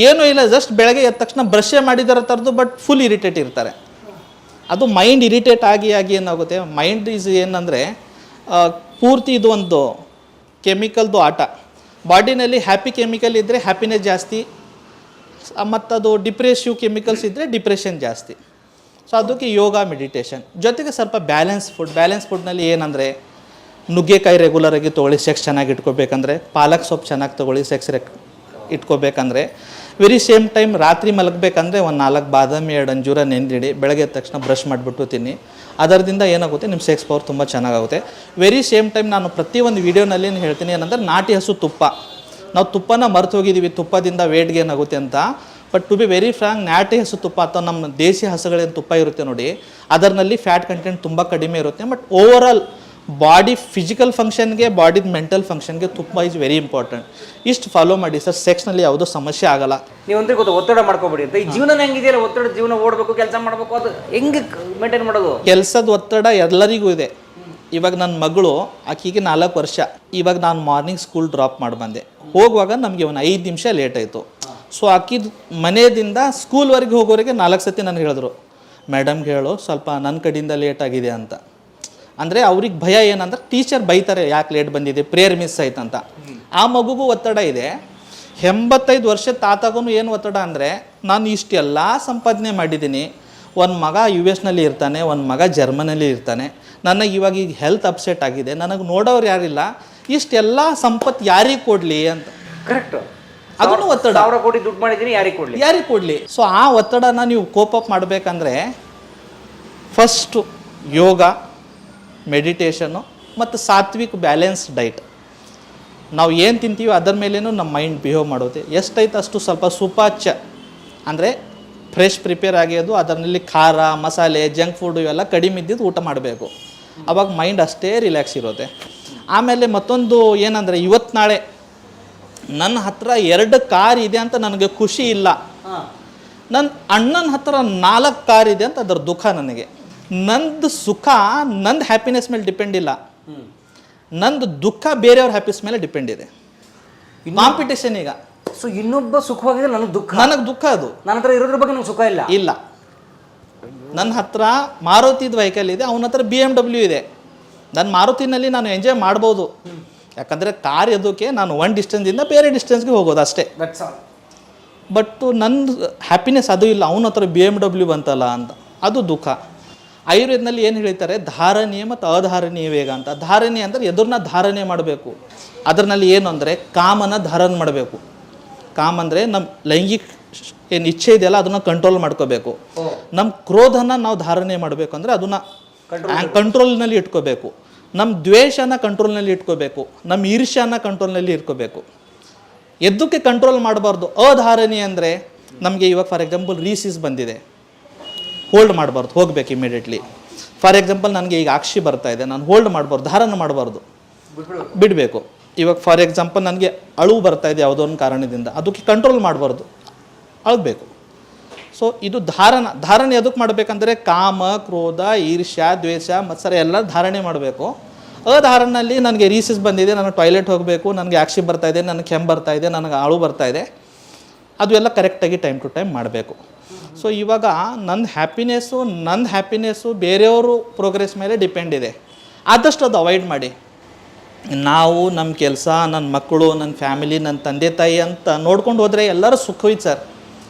ಏನೂ ಇಲ್ಲ, ಜಸ್ಟ್ ಬೆಳಗ್ಗೆ ಎದ್ದ ತಕ್ಷಣ ಬ್ರಷೇ ಮಾಡಿದಾರ ಥರದ್ದು, ಬಟ್ ಫುಲ್ ಇರಿಟೇಟ್ ಇರ್ತಾರೆ. ಅದು ಮೈಂಡ್ ಇರಿಟೇಟ್ ಆಗಿ ಏನಾಗುತ್ತೆ, ಮೈಂಡ್ ಈಸ್ ಏನಂದರೆ ಪೂರ್ತಿ ಇದು ಒಂದು ಕೆಮಿಕಲ್ದು ಆಟ. ಬಾಡಿನಲ್ಲಿ ಹ್ಯಾಪಿ ಕೆಮಿಕಲ್ ಇದ್ದರೆ ಹ್ಯಾಪಿನೆಸ್ ಜಾಸ್ತಿ, ಮತ್ತು ಅದು ಡಿಪ್ರೆಸಿವ್ ಕೆಮಿಕಲ್ಸ್ ಇದ್ದರೆ ಡಿಪ್ರೆಷನ್ ಜಾಸ್ತಿ. ಸೊ ಅದಕ್ಕೆ ಯೋಗ, ಮೆಡಿಟೇಷನ್ ಜೊತೆಗೆ ಸ್ವಲ್ಪ ಬ್ಯಾಲೆನ್ಸ್ ಫುಡ್ನಲ್ಲಿ ಏನಂದರೆ, ನುಗ್ಗೆಕಾಯಿ ರೆಗ್ಯುಲರಾಗಿ ತೊಗೊಳ್ಳಿ ಸೆಕ್ಸ್ ಚೆನ್ನಾಗಿ ಇಟ್ಕೋಬೇಕಂದ್ರೆ, ಪಾಲಕ್ ಸೊಪ್ಪು ಚೆನ್ನಾಗಿ ತೊಗೊಳ್ಳಿ ಸೆಕ್ಸ್ ಇಟ್ಕೋಬೇಕಂದ್ರೆ, ವೆರಿ ಸೇಮ್ ಟೈಮ್ ರಾತ್ರಿ ಮಲಗಬೇಕಂದ್ರೆ ಒಂದು 4 ಬಾದಾಮಿ, 2 ಅಂಜೂರ ನೆಂದಿಡಿ, ಬೆಳಗ್ಗೆ ಎದ್ದ ತಕ್ಷಣ ಬ್ರಷ್ ಮಾಡಿಬಿಟ್ಟು ತಿನ್ನಿ. ಅದರಿಂದ ಏನಾಗುತ್ತೆ, ನಿಮ್ಮ ಸೆಕ್ಸ್ ಪವರ್ ತುಂಬ ಚೆನ್ನಾಗಾಗುತ್ತೆ. ವೆರಿ ಸೇಮ್ ಟೈಮ್ ನಾನು ಪ್ರತಿಯೊಂದು ವೀಡಿಯೋನಲ್ಲಿ ಏನು ಹೇಳ್ತೀನಿ ಏನಂದರೆ, ನಾಟಿ ಹಸು ತುಪ್ಪ, ನಾವು ತುಪ್ಪನ ಮರೆತು ಹೋಗಿದ್ದೀವಿ, ತುಪ್ಪದಿಂದ ವೇಟ್ ಗೇನ್ ಆಗುತ್ತೆ ಅಂತ. But to be very frank, ನಾಟಿ ಹಸು ತುಪ್ಪ ಅಥವಾ ನಮ್ಮ ದೇಸಿ ಹಸುಗಳೇನು ತುಪ್ಪ ಇರುತ್ತೆ ನೋಡಿ, ಅದರಲ್ಲಿ ಫ್ಯಾಟ್ ಕಂಟೆಂಟ್ ತುಂಬ ಕಡಿಮೆ ಇರುತ್ತೆ. ಬಟ್ ಓವರಾಲ್ ಬಾಡಿ ಫಿಸಿಕಲ್ ಫಂಕ್ಷನ್ಗೆ, ಬಾಡಿದ ಮೆಂಟಲ್ ಫಂಕ್ಷನ್ಗೆ ತುಪ್ಪ ಈಸ್ ವೆರಿ ಇಂಪಾರ್ಟೆಂಟ್. ಇಷ್ಟು ಫಾಲೋ ಮಾಡಿ ಸರ್, ಸೆಕ್ಸ್ನಲ್ಲಿ ಯಾವುದೋ ಸಮಸ್ಯೆ ಆಗಲ್ಲ. ನೀವು ಅಂದ್ರೆ ಗೊತ್ತು, ಒತ್ತಡ ಮಾಡ್ಕೋಬೇಡಿ ಅಂತ. ಈ ಜೀವನ ಹೆಂಗಿದೆಯಲ್ಲ, ಒತ್ತಡ ಜೀವನ ಓಡಬೇಕು, ಕೆಲಸ ಮಾಡಬೇಕು, ಅದು ಹೆಂಗೆ ಮೇಂಟೈನ್ ಮಾಡೋದು? ಕೆಲಸದ ಒತ್ತಡ ಎಲ್ಲರಿಗೂ ಇದೆ. ಇವಾಗ ನನ್ನ ಮಗಳು, ಆಕೆಗೆ 4 ವರ್ಷ. ಇವಾಗ ನಾನು ಮಾರ್ನಿಂಗ್ ಸ್ಕೂಲ್ ಡ್ರಾಪ್ ಮಾಡಿ ಬಂದೆ. ಹೋಗುವಾಗ ನಮಗೆ ಒಂದು 5 ನಿಮಿಷ ಲೇಟ್ ಆಯಿತು. ಸೊ ಆಕಿದು ಮನೆಯಿಂದ ಸ್ಕೂಲ್ವರೆಗೆ ಹೋಗೋರಿಗೆ 4 ಸತಿ ನನಗೆ ಹೇಳಿದ್ರು, ಮೇಡಮ್ಗೆ ಹೇಳು ಸ್ವಲ್ಪ ನನ್ನ ಕಡೆಯಿಂದ ಲೇಟ್ ಆಗಿದೆ ಅಂತ. ಅಂದರೆ ಅವ್ರಿಗೆ ಭಯ ಏನಂದ್ರೆ, ಟೀಚರ್ ಬೈತಾರೆ ಯಾಕೆ ಲೇಟ್ ಬಂದಿದೆ, ಪ್ರೇಯರ್ ಮಿಸ್ ಆಯ್ತು ಅಂತ. ಆ ಮಗುಗೂ ಒತ್ತಡ ಇದೆ. 85 ವರ್ಷದ ತಾತಗೂ ಏನು ಒತ್ತಡ ಅಂದರೆ, ನಾನು ಇಷ್ಟೆಲ್ಲ ಸಂಪಾದನೆ ಮಾಡಿದ್ದೀನಿ, ಒಂದು ಮಗ US ನಲ್ಲಿ ಇರ್ತಾನೆ, ಒಂದು ಮಗ ಜರ್ಮನಲ್ಲಿ ಇರ್ತಾನೆ, ನನಗೆ ಇವಾಗ ಈಗ ಹೆಲ್ತ್ ಅಪ್ಸೆಟ್ ಆಗಿದೆ, ನನಗೆ ನೋಡೋರು ಯಾರಿಲ್ಲ, ಇಷ್ಟೆಲ್ಲ ಸಂಪತ್ತು ಯಾರಿಗೆ ಕೊಡಲಿ ಅಂತ. ಕರೆಕ್ಟ್. ಅದನ್ನು ಒತ್ತಡ. 1000 ಕೋಟಿ ದುಡ್ಡು ಮಾಡಿದ್ದೀನಿ, ಯಾರಿಗೆ ಕೊಡಲಿ. ಸೊ ಆ ಒತ್ತಡನ ನೀವು ಕೋಪ್ ಅಪ್ ಮಾಡಬೇಕಂದ್ರೆ, ಫಸ್ಟು ಯೋಗ, ಮೆಡಿಟೇಷನ್ನು ಮತ್ತು ಸಾತ್ವಿಕ್ ಬ್ಯಾಲೆನ್ಸ್ ಡೈಟ್. ನಾವು ಏನು ತಿಂತೀವಿ ಅದರ ಮೇಲೇನು ನಮ್ಮ ಮೈಂಡ್ ಬಿಹೇವ್ ಮಾಡೋದು. ಎಷ್ಟೈತೆ ಅಷ್ಟು ಸ್ವಲ್ಪ ಸುಪಾಚ ಅಂದರೆ ಫ್ರೆಶ್ ಪ್ರಿಪೇರ್ ಆಗ್ಯೋದು, ಅದರಲ್ಲಿ ಖಾರ, ಮಸಾಲೆ, ಜಂಕ್ ಫುಡ್ ಇವೆಲ್ಲ ಕಡಿಮೆ ಇದ್ದಿದ್ದು ಊಟ ಮಾಡಬೇಕು. ಅವಾಗ ಮೈಂಡ್ ಅಷ್ಟೇ ರಿಲ್ಯಾಕ್ಸ್ ಇರುತ್ತೆ. ಆಮೇಲೆ ಮತ್ತೊಂದು ಏನಂದರೆ, ಇವತ್ತು ನಾಳೆ ನನ್ನ ಹತ್ರ 2 ಕಾರ್ ಇದೆ ಅಂತ ನನಗೆ ಖುಷಿ ಇಲ್ಲ. ನನ್ನ ಅಣ್ಣನ ಹತ್ರ 4 ಕಾರ್ ಇದೆ ಅಂತ ಅದ್ರ ದುಃಖ ನನಗೆ. ನಂದು ಸುಖ ನಂದು ಹ್ಯಾಪಿನೆಸ್ ಮೇಲೆ ಡಿಪೆಂಡ್ ಇಲ್ಲ, ನಂದು ದುಃಖ ಬೇರೆಯವ್ರ ಹ್ಯಾಪಿನೆಸ್ ಮೇಲೆ ಡಿಪೆಂಡ್ ಇದೆ. ಕಾಂಪಿಟೇಷನ್ ಈಗ. ಸೊ ಇನ್ನೊಬ್ಬ ಸುಖವಾಗಿದೆ, ನನಗೆ ದುಃಖ ಅದು. ನನ್ನ ಹತ್ರ ಇರೋದ್ರ ಬಗ್ಗೆ ನಂಗೆ ಸುಖ ಇಲ್ಲ. ನನ್ನ ಹತ್ರ ಮಾರುತಿದು ವೆಹಿಕಲ್ ಇದೆ, ಅವನ ಹತ್ರ BMW ಇದೆ. ನನ್ನ ಮಾರುತಿನಲ್ಲಿ ನಾನು ಎಂಜಾಯ್ ಮಾಡ್ಬೋದು, ಯಾಕಂದರೆ ಕಾರ್ ಎದಕ್ಕೆ ನಾನು ಒಂದು ಡಿಸ್ಟೆನ್ಸಿಂದ ಬೇರೆ ಡಿಸ್ಟೆನ್ಸ್ಗೆ ಹೋಗೋದು ಅಷ್ಟೇ. ಬಟ್ ನನ್ನ ಹ್ಯಾಪಿನೆಸ್ ಅದು ಇಲ್ಲ, ಅವನ ಹತ್ರ BMW ಬಂತಲ್ಲ ಅಂತ, ಅದು ದುಃಖ. ಆಯುರ್ವೇದನಲ್ಲಿ ಏನು ಹೇಳ್ತಾರೆ, ಧಾರಣೀಯ ಮತ್ತು ಅಧಾರಣೀಯ ವೇಗ ಅಂತ. ಧಾರಣೀಯ ಅಂದರೆ ಎದುರನ್ನ ಧಾರಣೆ ಮಾಡಬೇಕು. ಅದರಲ್ಲಿ ಏನು ಅಂದರೆ ಕಾಮನ ಧಾರಣ ಮಾಡಬೇಕು. ಕಾಮ ಅಂದರೆ ನಮ್ಮ ಲೈಂಗಿಕ ಏನು ಇಚ್ಛೆ ಇದೆಯಲ್ಲ ಅದನ್ನು ಕಂಟ್ರೋಲ್ ಮಾಡ್ಕೋಬೇಕು. ನಮ್ಮ ಕ್ರೋಧನ ನಾವು ಧಾರಣೆ ಮಾಡಬೇಕು ಅಂದರೆ ಅದನ್ನು ಕಂಟ್ರೋಲ್ನಲ್ಲಿ ಇಟ್ಕೋಬೇಕು. ನಮ್ಮ ದ್ವೇಷನ ಕಂಟ್ರೋಲ್ನಲ್ಲಿ ಇಟ್ಕೋಬೇಕು. ನಮ್ಮ ಈರ್ಷ್ಯನ ಕಂಟ್ರೋಲ್ನಲ್ಲಿ ಇಟ್ಕೋಬೇಕು. ಎದ್ದಕ್ಕೆ ಕಂಟ್ರೋಲ್ ಮಾಡಬಾರ್ದು. ಅಧಾರಣೀಯ ಅಂದರೆ ನಮಗೆ ಇವಾಗ ಫಾರ್ ಎಕ್ಸಾಂಪಲ್ ರೀಸಿಸ್ ಬಂದಿದೆ, ಹೋಲ್ಡ್ ಮಾಡಬಾರ್ದು, ಹೋಗ್ಬೇಕು ಇಮಿಡಿಯೇಟ್ಲಿ. ಫಾರ್ ಎಕ್ಸಾಂಪಲ್ ನನಗೆ ಈಗ ಆಕ್ಷಿ ಬರ್ತಾ ಇದೆ, ನಾನು ಹೋಲ್ಡ್ ಮಾಡಬಾರ್ದು, ಧಾರಣ ಮಾಡಬಾರ್ದು, ಬಿಡಬೇಕು. ಇವಾಗ ಫಾರ್ ಎಕ್ಸಾಂಪಲ್ ನನಗೆ ಅಳುವು ಬರ್ತಾ ಇದೆ ಯಾವುದೋ ಒಂದು ಕಾರಣದಿಂದ, ಅದಕ್ಕೆ ಕಂಟ್ರೋಲ್ ಮಾಡಬಾರ್ದು, ಅಳಬೇಕು. ಸೊ ಇದು ಧಾರಣೆ ಎದಕ್ಕೆ ಮಾಡಬೇಕಂದ್ರೆ ಕಾಮ, ಕ್ರೋಧ, ಈರ್ಷ್ಯ, ದ್ವೇಷ, ಮತ್ಸರ ಎಲ್ಲ ಧಾರಣೆ ಮಾಡಬೇಕು. ಅಧಾರಣೆಯಲ್ಲಿ ನನಗೆ ರೀಸಿಸ್ ಬಂದಿದೆ, ನನಗೆ ಟಾಯ್ಲೆಟ್ ಹೋಗಬೇಕು, ನನಗೆ ಆಕ್ಷಿ ಬರ್ತಾ ಇದೆ, ನನಗೆ ಕೆಮ್ಮು ಬರ್ತಾ ಇದೆ, ನನಗೆ ಅಳು ಬರ್ತಾ ಇದೆ, ಅದು ಎಲ್ಲ ಕರೆಕ್ಟಾಗಿ ಟೈಮ್ ಟು ಟೈಮ್ ಮಾಡಬೇಕು. ಸೊ ಇವಾಗ ನನ್ನ ಹ್ಯಾಪಿನೆಸ್ಸು ಬೇರೆಯವರು ಪ್ರೋಗ್ರೆಸ್ ಮೇಲೆ ಡಿಪೆಂಡ್ ಇದೆ. ಆದಷ್ಟು ಅದು ಅವಾಯ್ಡ್ ಮಾಡಿ. ನಾವು ನಮ್ಮ ಕೆಲಸ, ನನ್ನ ಮಕ್ಕಳು, ನನ್ನ ಫ್ಯಾಮಿಲಿ, ನನ್ನ ತಂದೆ ತಾಯಿ ಅಂತ ನೋಡ್ಕೊಂಡು ಹೋದರೆ ಎಲ್ಲರೂ ಸುಖವಿತ್ತು ಸರ್.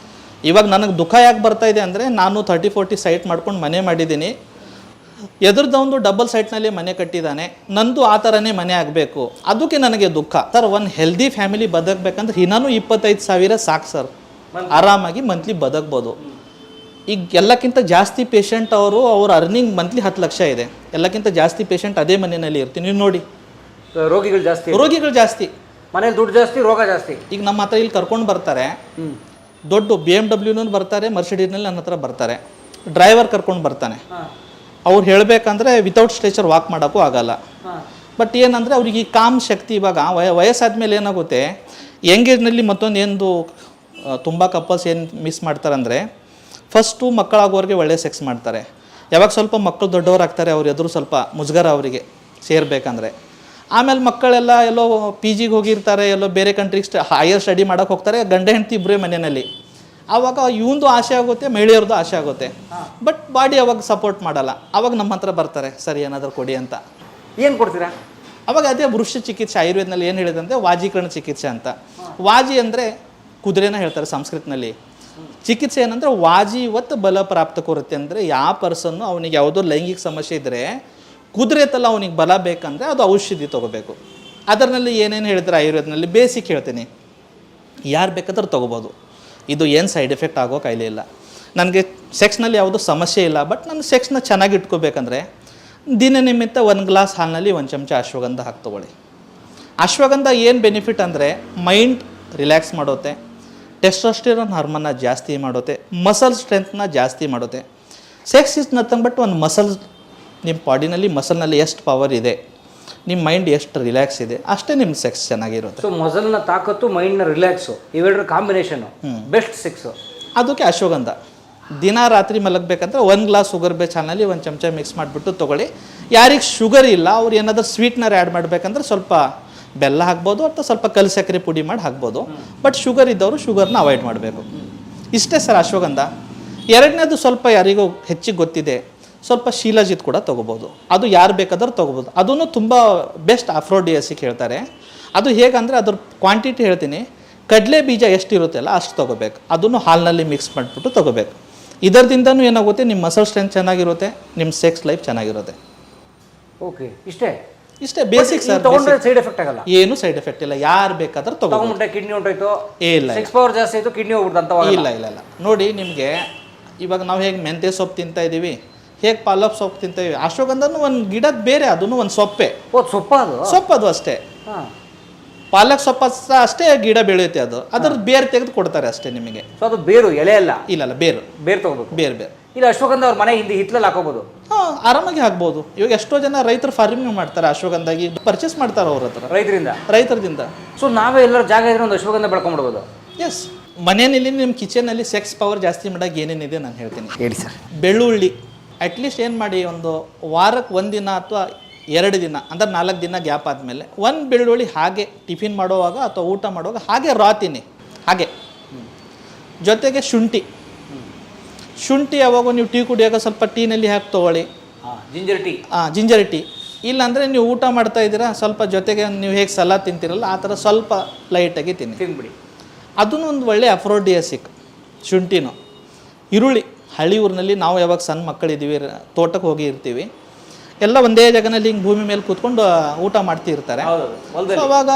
ಇವಾಗ ನನಗೆ ದುಃಖ ಯಾಕೆ ಬರ್ತಾ ಇದೆ ಅಂದರೆ, ನಾನು 30-40 ಸೈಟ್ ಮಾಡ್ಕೊಂಡು ಮನೆ ಮಾಡಿದ್ದೀನಿ, ಎದುರ್ದವನು ಡಬಲ್ ಸೈಟ್ನಲ್ಲಿ ಮನೆ ಕಟ್ಟಿದ್ದಾನೆ, ನಂದು ಆ ಥರನೇ ಮನೆ ಆಗಬೇಕು, ಅದಕ್ಕೆ ನನಗೆ ದುಃಖ. ಸರ್ ಒಂದು ಹೆಲ್ದಿ ಫ್ಯಾಮಿಲಿ ಬದುಕಬೇಕಂದ್ರೆ ಇನ್ನೂ 25,000 ಸಾಕು ಸರ್, ಆರಾಮಾಗಿ ಮಂತ್ಲಿ ಬದುಕ್ಬೋದು. ಈಗ ಎಲ್ಲಕ್ಕಿಂತ ಜಾಸ್ತಿ ಪೇಷಂಟ್ ಅವ್ರ ಅರ್ನಿಂಗ್ ಮಂತ್ಲಿ 10 ಲಕ್ಷ ಇದೆ. ಎಲ್ಲಕ್ಕಿಂತ ಜಾಸ್ತಿ ಪೇಷಂಟ್ ಅದೇ ಮನೆಯಲ್ಲಿ ಇರ್ತೀನಿ. ನೀವು ನೋಡಿ, ರೋಗಿಗಳು ಜಾಸ್ತಿ, ಮನೇಲಿ ದುಡ್ಡು ಜಾಸ್ತಿ, ರೋಗ ಜಾಸ್ತಿ. ಈಗ ನಮ್ಮ ಹತ್ರ ಇಲ್ಲಿ ಕರ್ಕೊಂಡು ಬರ್ತಾರೆ, ದೊಡ್ಡ BMW ಬರ್ತಾರೆ, ಮರ್ಸಿಡೀಸ್ನಲ್ಲಿ ನನ್ನ ಹತ್ರ ಬರ್ತಾರೆ, ಡ್ರೈವರ್ ಕರ್ಕೊಂಡು ಬರ್ತಾನೆ. ಅವ್ರು ಹೇಳಬೇಕಂದ್ರೆ ವಿತೌಟ್ ಸ್ಟ್ರೆಚರ್ ವಾಕ್ ಮಾಡೋಕ್ಕೂ ಆಗಲ್ಲ. ಬಟ್ ಏನಂದರೆ ಅವ್ರಿಗೆ ಈ ಕಾಮ್ ಶಕ್ತಿ ಇವಾಗ ವಯಸ್ಸಾದ್ಮೇಲೆ ಏನಾಗುತ್ತೆ, ಯಂಗೇಜ್ನಲ್ಲಿ ಮತ್ತೊಂದು ಏನು ತುಂಬ ಕಪಲ್ಸ್ ಏನು ಮಿಸ್ ಮಾಡ್ತಾರಂದರೆ, ಫಸ್ಟು ಮಕ್ಕಳಾಗೋರಿಗೆ ಒಳ್ಳೆ ಸೆಕ್ಸ್ ಮಾಡ್ತಾರೆ. ಯಾವಾಗ ಸ್ವಲ್ಪ ಮಕ್ಕಳು ದೊಡ್ಡವರಾಗ್ತಾರೆ, ಅವ್ರ ಎದುರು ಸ್ವಲ್ಪ ಮುಜುಗರ ಅವರಿಗೆ ಸೇರಬೇಕಂದ್ರೆ. ಆಮೇಲೆ ಮಕ್ಕಳೆಲ್ಲ ಎಲ್ಲೋ PGಗೆ ಹೋಗಿರ್ತಾರೆ, ಎಲ್ಲೋ ಬೇರೆ ಕಂಟ್ರಿಗೆ ಹೈಯರ್ ಸ್ಟಡಿ ಮಾಡೋಕ್ಕೆ ಹೋಗ್ತಾರೆ, ಗಂಡ ಹೆಂಡತಿ ಇಬ್ಬರೇ ಮನೆಯಲ್ಲಿ. ಆವಾಗ ಇವಂದು ಆಸೆ ಆಗುತ್ತೆ, ಮಹಿಳೆಯರದು ಆಸೆ ಆಗುತ್ತೆ. ಬಟ್ ಬಾಡಿ ಅವಾಗ ಸಪೋರ್ಟ್ ಮಾಡಲ್ಲ. ಆವಾಗ ನಮ್ಮ ಹತ್ರ ಬರ್ತಾರೆ, ಸರಿ ಏನಾದರೂ ಕೊಡಿ ಅಂತ. ಏನು ಕೊಡ್ತೀರಾ? ಅವಾಗ ಅದೇ ವೃಕ್ಷ ಚಿಕಿತ್ಸೆ, ಆಯುರ್ವೇದನಲ್ಲಿ ಏನು ಹೇಳಿದಂತೆ ವಾಜೀಕರಣ ಚಿಕಿತ್ಸೆ ಅಂತ. ವಾಜಿ ಅಂದರೆ ಕುದುರೆನ ಹೇಳ್ತಾರೆ ಸಂಸ್ಕೃತನಲ್ಲಿ. ಚಿಕಿತ್ಸೆ ಏನಂದರೆ ವಾಜಿವತ್ ಬಲ ಪ್ರಾಪ್ತ ಕೊರುತ್ತೆ. ಅಂದರೆ ಯಾವ ಪರ್ಸನ್ನು ಅವನಿಗೆ ಯಾವುದೋ ಲೈಂಗಿಕ ಸಮಸ್ಯೆ ಇದ್ದರೆ ಕುದುರೆ ತಲ್ಲ ಅವನಿಗೆ ಬಲ ಬೇಕಂದರೆ ಅದು ಔಷಧಿ ತೊಗೋಬೇಕು. ಅದರಲ್ಲಿ ಏನೇನು ಹೇಳಿದ್ರೆ ಆಯುರ್ವೇದನಲ್ಲಿ ಬೇಸಿಕ್ ಹೇಳ್ತೀನಿ, ಯಾರು ಬೇಕಾದ್ರೂ ತೊಗೋಬೋದು. ಇದು ಏನು ಸೈಡ್ ಎಫೆಕ್ಟ್ ಆಗೋ ಕಾಯಿಲೆ ಇಲ್ಲ. ನನಗೆ ಸೆಕ್ಸ್ನಲ್ಲಿ ಯಾವುದೂ ಸಮಸ್ಯೆ ಇಲ್ಲ, ಬಟ್ ನಾನು ಸೆಕ್ಸ್ನ ಚೆನ್ನಾಗಿ ಇಟ್ಕೋಬೇಕಂದ್ರೆ ದಿನನಿಮಿತ್ತ 1 ಗ್ಲಾಸ್ ಹಾಲಿನಲ್ಲಿ 1 ಚಮಚ ಅಶ್ವಗಂಧ ಹಾಕಿ ತೊಗೊಳ್ಳಿ. ಅಶ್ವಗಂಧ ಏನು ಬೆನಿಫಿಟ್ ಅಂದರೆ ಮೈಂಡ್ ರಿಲ್ಯಾಕ್ಸ್ ಮಾಡುತ್ತೆ, ಟೆಸ್ಟೋಸ್ಟೆರಾನ್ ಹಾರ್ಮೋನ್ನ ಜಾಸ್ತಿ ಮಾಡುತ್ತೆ, ಮಸಲ್ ಸ್ಟ್ರೆಂತ್ನ ಜಾಸ್ತಿ ಮಾಡುತ್ತೆ. ಸೆಕ್ಸ್ ಇಸ್ ನಥಿಂಗ್ ಬಟ್ ಒಂದು ಮಸಲ್. ನಿಮ್ಮ ಬಾಡಿನಲ್ಲಿ ಮಸಲ್ನಲ್ಲಿ ಎಷ್ಟು ಪವರ್ ಇದೆ, ನಿಮ್ಮ ಮೈಂಡ್ ಎಷ್ಟು ರಿಲ್ಯಾಕ್ಸ್ ಇದೆ, ಅಷ್ಟೇ ನಿಮ್ಮ ಸೆಕ್ಸ್ ಚೆನ್ನಾಗಿರುತ್ತೆ. ಸೊ ಮಸಲ್ನ ತಾಕತ್ತು, ಮೈಂಡ್ನ ರಿಲ್ಯಾಕ್ಸು, ಇವೆರಡರ ಕಾಂಬಿನೇಷನು ಬೆಸ್ಟ್ ಸೆಕ್ಸು. ಅದಕ್ಕೆ ಅಶ್ವಗಂಧ ದಿನ ರಾತ್ರಿ ಮಲಗಬೇಕಂದ್ರೆ 1 ಗ್ಲಾಸ್ ಶುಗರ್ ಬೇಸ್ ಹಾಲಿನಲ್ಲಿ 1 ಚಮಚ ಮಿಕ್ಸ್ ಮಾಡಿಬಿಟ್ಟು ತೊಗೊಳ್ಳಿ. ಯಾರಿಗೆ ಶುಗರ್ ಇಲ್ಲ ಅವ್ರು ಏನಾದರೂ ಸ್ವೀಟ್ನರ್ ಆ್ಯಡ್ ಮಾಡಬೇಕಂದ್ರೆ ಸ್ವಲ್ಪ ಬೆಲ್ಲ ಹಾಕ್ಬೋದು, ಅಥವಾ ಸ್ವಲ್ಪ ಕಲ್ಲು ಸಕ್ಕರೆ ಪುಡಿ ಮಾಡಿ ಹಾಕ್ಬೋದು. ಬಟ್ ಶುಗರ್ ಇದ್ದವರು ಶುಗರ್ನ ಅವಾಯ್ಡ್ ಮಾಡಬೇಕು. ಇಷ್ಟೇ ಸರ್ ಅಶ್ವಗಂಧ. ಎರಡನೇದು ಸ್ವಲ್ಪ ಯಾರಿಗೂ ಹೆಚ್ಚಿಗೆ ಗೊತ್ತಿದೆ, ಸ್ವಲ್ಪ ಶೀಲಾಜಿತ್ ಕೂಡ ತೊಗೋಬೋದು. ಅದು ಯಾರು ಬೇಕಾದ್ರೂ ತೊಗೋಬೋದು. ಅದನ್ನು ತುಂಬ ಬೆಸ್ಟ್ ಅಫ್ರೋಡಿಯಾಸಿಕ್ ಹೇಳ್ತಾರೆ. ಅದು ಹೇಗಂದರೆ ಅದ್ರ ಕ್ವಾಂಟಿಟಿ ಹೇಳ್ತೀನಿ, ಕಡಲೆ ಬೀಜ ಎಷ್ಟಿರುತ್ತಲ್ಲ ಅಷ್ಟು ತೊಗೋಬೇಕು. ಅದನ್ನು ಹಾಲಿನಲ್ಲಿ ಮಿಕ್ಸ್ ಮಾಡಿಬಿಟ್ಟು ತೊಗೋಬೇಕು. ಇದರದಿಂದನೂ ಏನಾಗುತ್ತೆ, ನಿಮ್ಮ ಮಸಲ್ ಸ್ಟ್ರೆಂತ್ ಚೆನ್ನಾಗಿರುತ್ತೆ, ನಿಮ್ಮ ಸೆಕ್ಸ್ ಲೈಫ್ ಚೆನ್ನಾಗಿರುತ್ತೆ. ಓಕೆ, ಇಷ್ಟೇ ಬೇಸಿಕ್ ಸರ್. ತಗೊಂಡ್ರೆ ಸೈಡ್ ಎಫೆಕ್ಟ್ ಆಗಲ್ಲ, ಏನು ಸೈಡ್ ಎಫೆಕ್ಟ್ ಇಲ್ಲ, ಯಾರು ಬೇಕಾದ್ರೂ ತಗೊಂಡ್ರೆ. ಕಿಡ್ನಿ ಹೊಂಟೋಯ್ತು, ಇಲ್ಲ ಸೆಕ್ಸ್ ಪವರ್ ಜಾಸ್ತಿ ಆಯಿತು, ಕಿಡ್ನಿ ಹೋಗ್ಬಿಡ್ತು ಅಂತ ಇಲ್ಲ. ನೋಡಿ, ನಿಮಗೆ ಇವಾಗ ನಾವು ಹೇಗೆ ಮೆಂತ್ಯ ಸೊಪ್ಪು ತಿಂತಾ ಇದ್ದೀವಿ, ಹೇಗೆ ಪಾಲಕ್ ಸೊಪ್ಪು ತಿಂತೀವಿ, ಅಶ್ವಗಂಧನೂ ಒಂದು ಗಿಡದ ಬೇರೆ, ಅದನ್ನು ಒಂದು ಸೊಪ್ಪೆ. ಸೊಪ್ಪು ಅದು ಅಷ್ಟೇ. ಪಾಲಕ್ ಸೊಪ್ಪು ಅಷ್ಟೇ ಗಿಡ ಬೆಳೆಯುತ್ತೆ, ಅದ್ರ ಬೇರೆ ತೆಗೆದು ಕೊಡ್ತಾರೆ ಅಷ್ಟೇ ನಿಮಗೆ. ಸೊ ಅದು ಬೇರು, ಎಲೆ ಅಲ್ಲ. ಇಲ್ಲ, ಬೇರೆ ತಗೋಬೇಕು. ಬೇರೆ ಇಲ್ಲ ಅಶ್ವಗಂಧ ಅವ್ರ ಮನೆ ಹಿತ್ತಲಲ್ಲಿ ಹಾಕೋಬಹುದು. ಆರಾಮಾಗಿ ಹಾಕ್ಬೋದು. ಇವಾಗ ಎಷ್ಟೋ ಜನ ರೈತರು ಫಾರ್ಮಿಂಗ್ ಮಾಡ್ತಾರೆ, ಅಶ್ವಗಂಧಾಗಿ ಪರ್ಚೇಸ್ ಮಾಡ್ತಾರೆ ಅವ್ರ ಹತ್ರ, ರೈತರಿಂದ. ಸೊ ನಾವೇ ಎಲ್ಲರೂ ಜಾಗ ಇದ್ರೆ ಒಂದು ಅಶ್ವಗಂಧ ಬೆಳ್ಕೊಂಡ್ಬಿಡ್ಬೋದು. ಎಸ್, ಮನೆಯಲ್ಲಿ ನಿಮ್ಮ ಕಿಚನಲ್ಲಿ ಸೆಕ್ಸ್ ಪವರ್ ಜಾಸ್ತಿ ಮಾಡೋಕೆ ಏನೇನಿದೆ ನಾನು ಹೇಳ್ತೀನಿ. ಹೇಳಿ ಸರ್. ಬೆಳ್ಳುಳ್ಳಿ ಅಟ್ಲೀಸ್ಟ್ ಏನು ಮಾಡಿ, ಒಂದು ವಾರಕ್ಕೆ 1 ದಿನ ಅಥವಾ 2 ದಿನ ಅಂದ್ರೆ 4 ದಿನ ಗ್ಯಾಪ್ ಆದಮೇಲೆ ಒಂದು ಬೆಳ್ಳುಳ್ಳಿ ಹಾಗೆ ಟಿಫಿನ್ ಮಾಡುವಾಗ ಅಥವಾ ಊಟ ಮಾಡುವಾಗ ಹಾಗೆ ತಿನ್ನಿ ಹಾಗೆ. ಜೊತೆಗೆ ಶುಂಠಿ ಯಾವಾಗ ನೀವು ಟೀ ಕುಡಿಯೋಕೆ ಸ್ವಲ್ಪ ಟೀನಲ್ಲಿ ಹಾಕಿ ತೊಗೊಳ್ಳಿ. Ginger tea. ಇಲ್ಲಾಂದರೆ ನೀವು ಊಟ ಮಾಡ್ತಾ ಇದ್ದೀರಾ, ಸ್ವಲ್ಪ ಜೊತೆಗೆ ನೀವು ಹೇಗೆ ಸಲಾಡ್ ತಿಂತೀರಲ್ಲ ಆ ಥರ ಸ್ವಲ್ಪ ಲೈಟಾಗಿ ತಿನ್ನಿಬಿಡಿ. ಅದೂ ಒಂದು ಒಳ್ಳೆ ಅಫ್ರೋಡಿಯಾಸಿಕ್. ಶುಂಠಿನೂ. ಈರುಳ್ಳಿ, ಹಳ್ಳಿ ಊರಿನಲ್ಲಿ ನಾವು ಯಾವಾಗ ಸಣ್ಣ ಮಕ್ಕಳಿದ್ದೀವಿ, ತೋಟಕ್ಕೆ ಹೋಗಿ ಇರ್ತೀವಿ, ಎಲ್ಲ ಒಂದೇ ಜಾಗನಲ್ಲಿ ಹಿಂಗೆ ಭೂಮಿ ಮೇಲೆ ಕೂತ್ಕೊಂಡು ಊಟ ಮಾಡ್ತಿರ್ತಾರೆ. ಸೊ ಅವಾಗ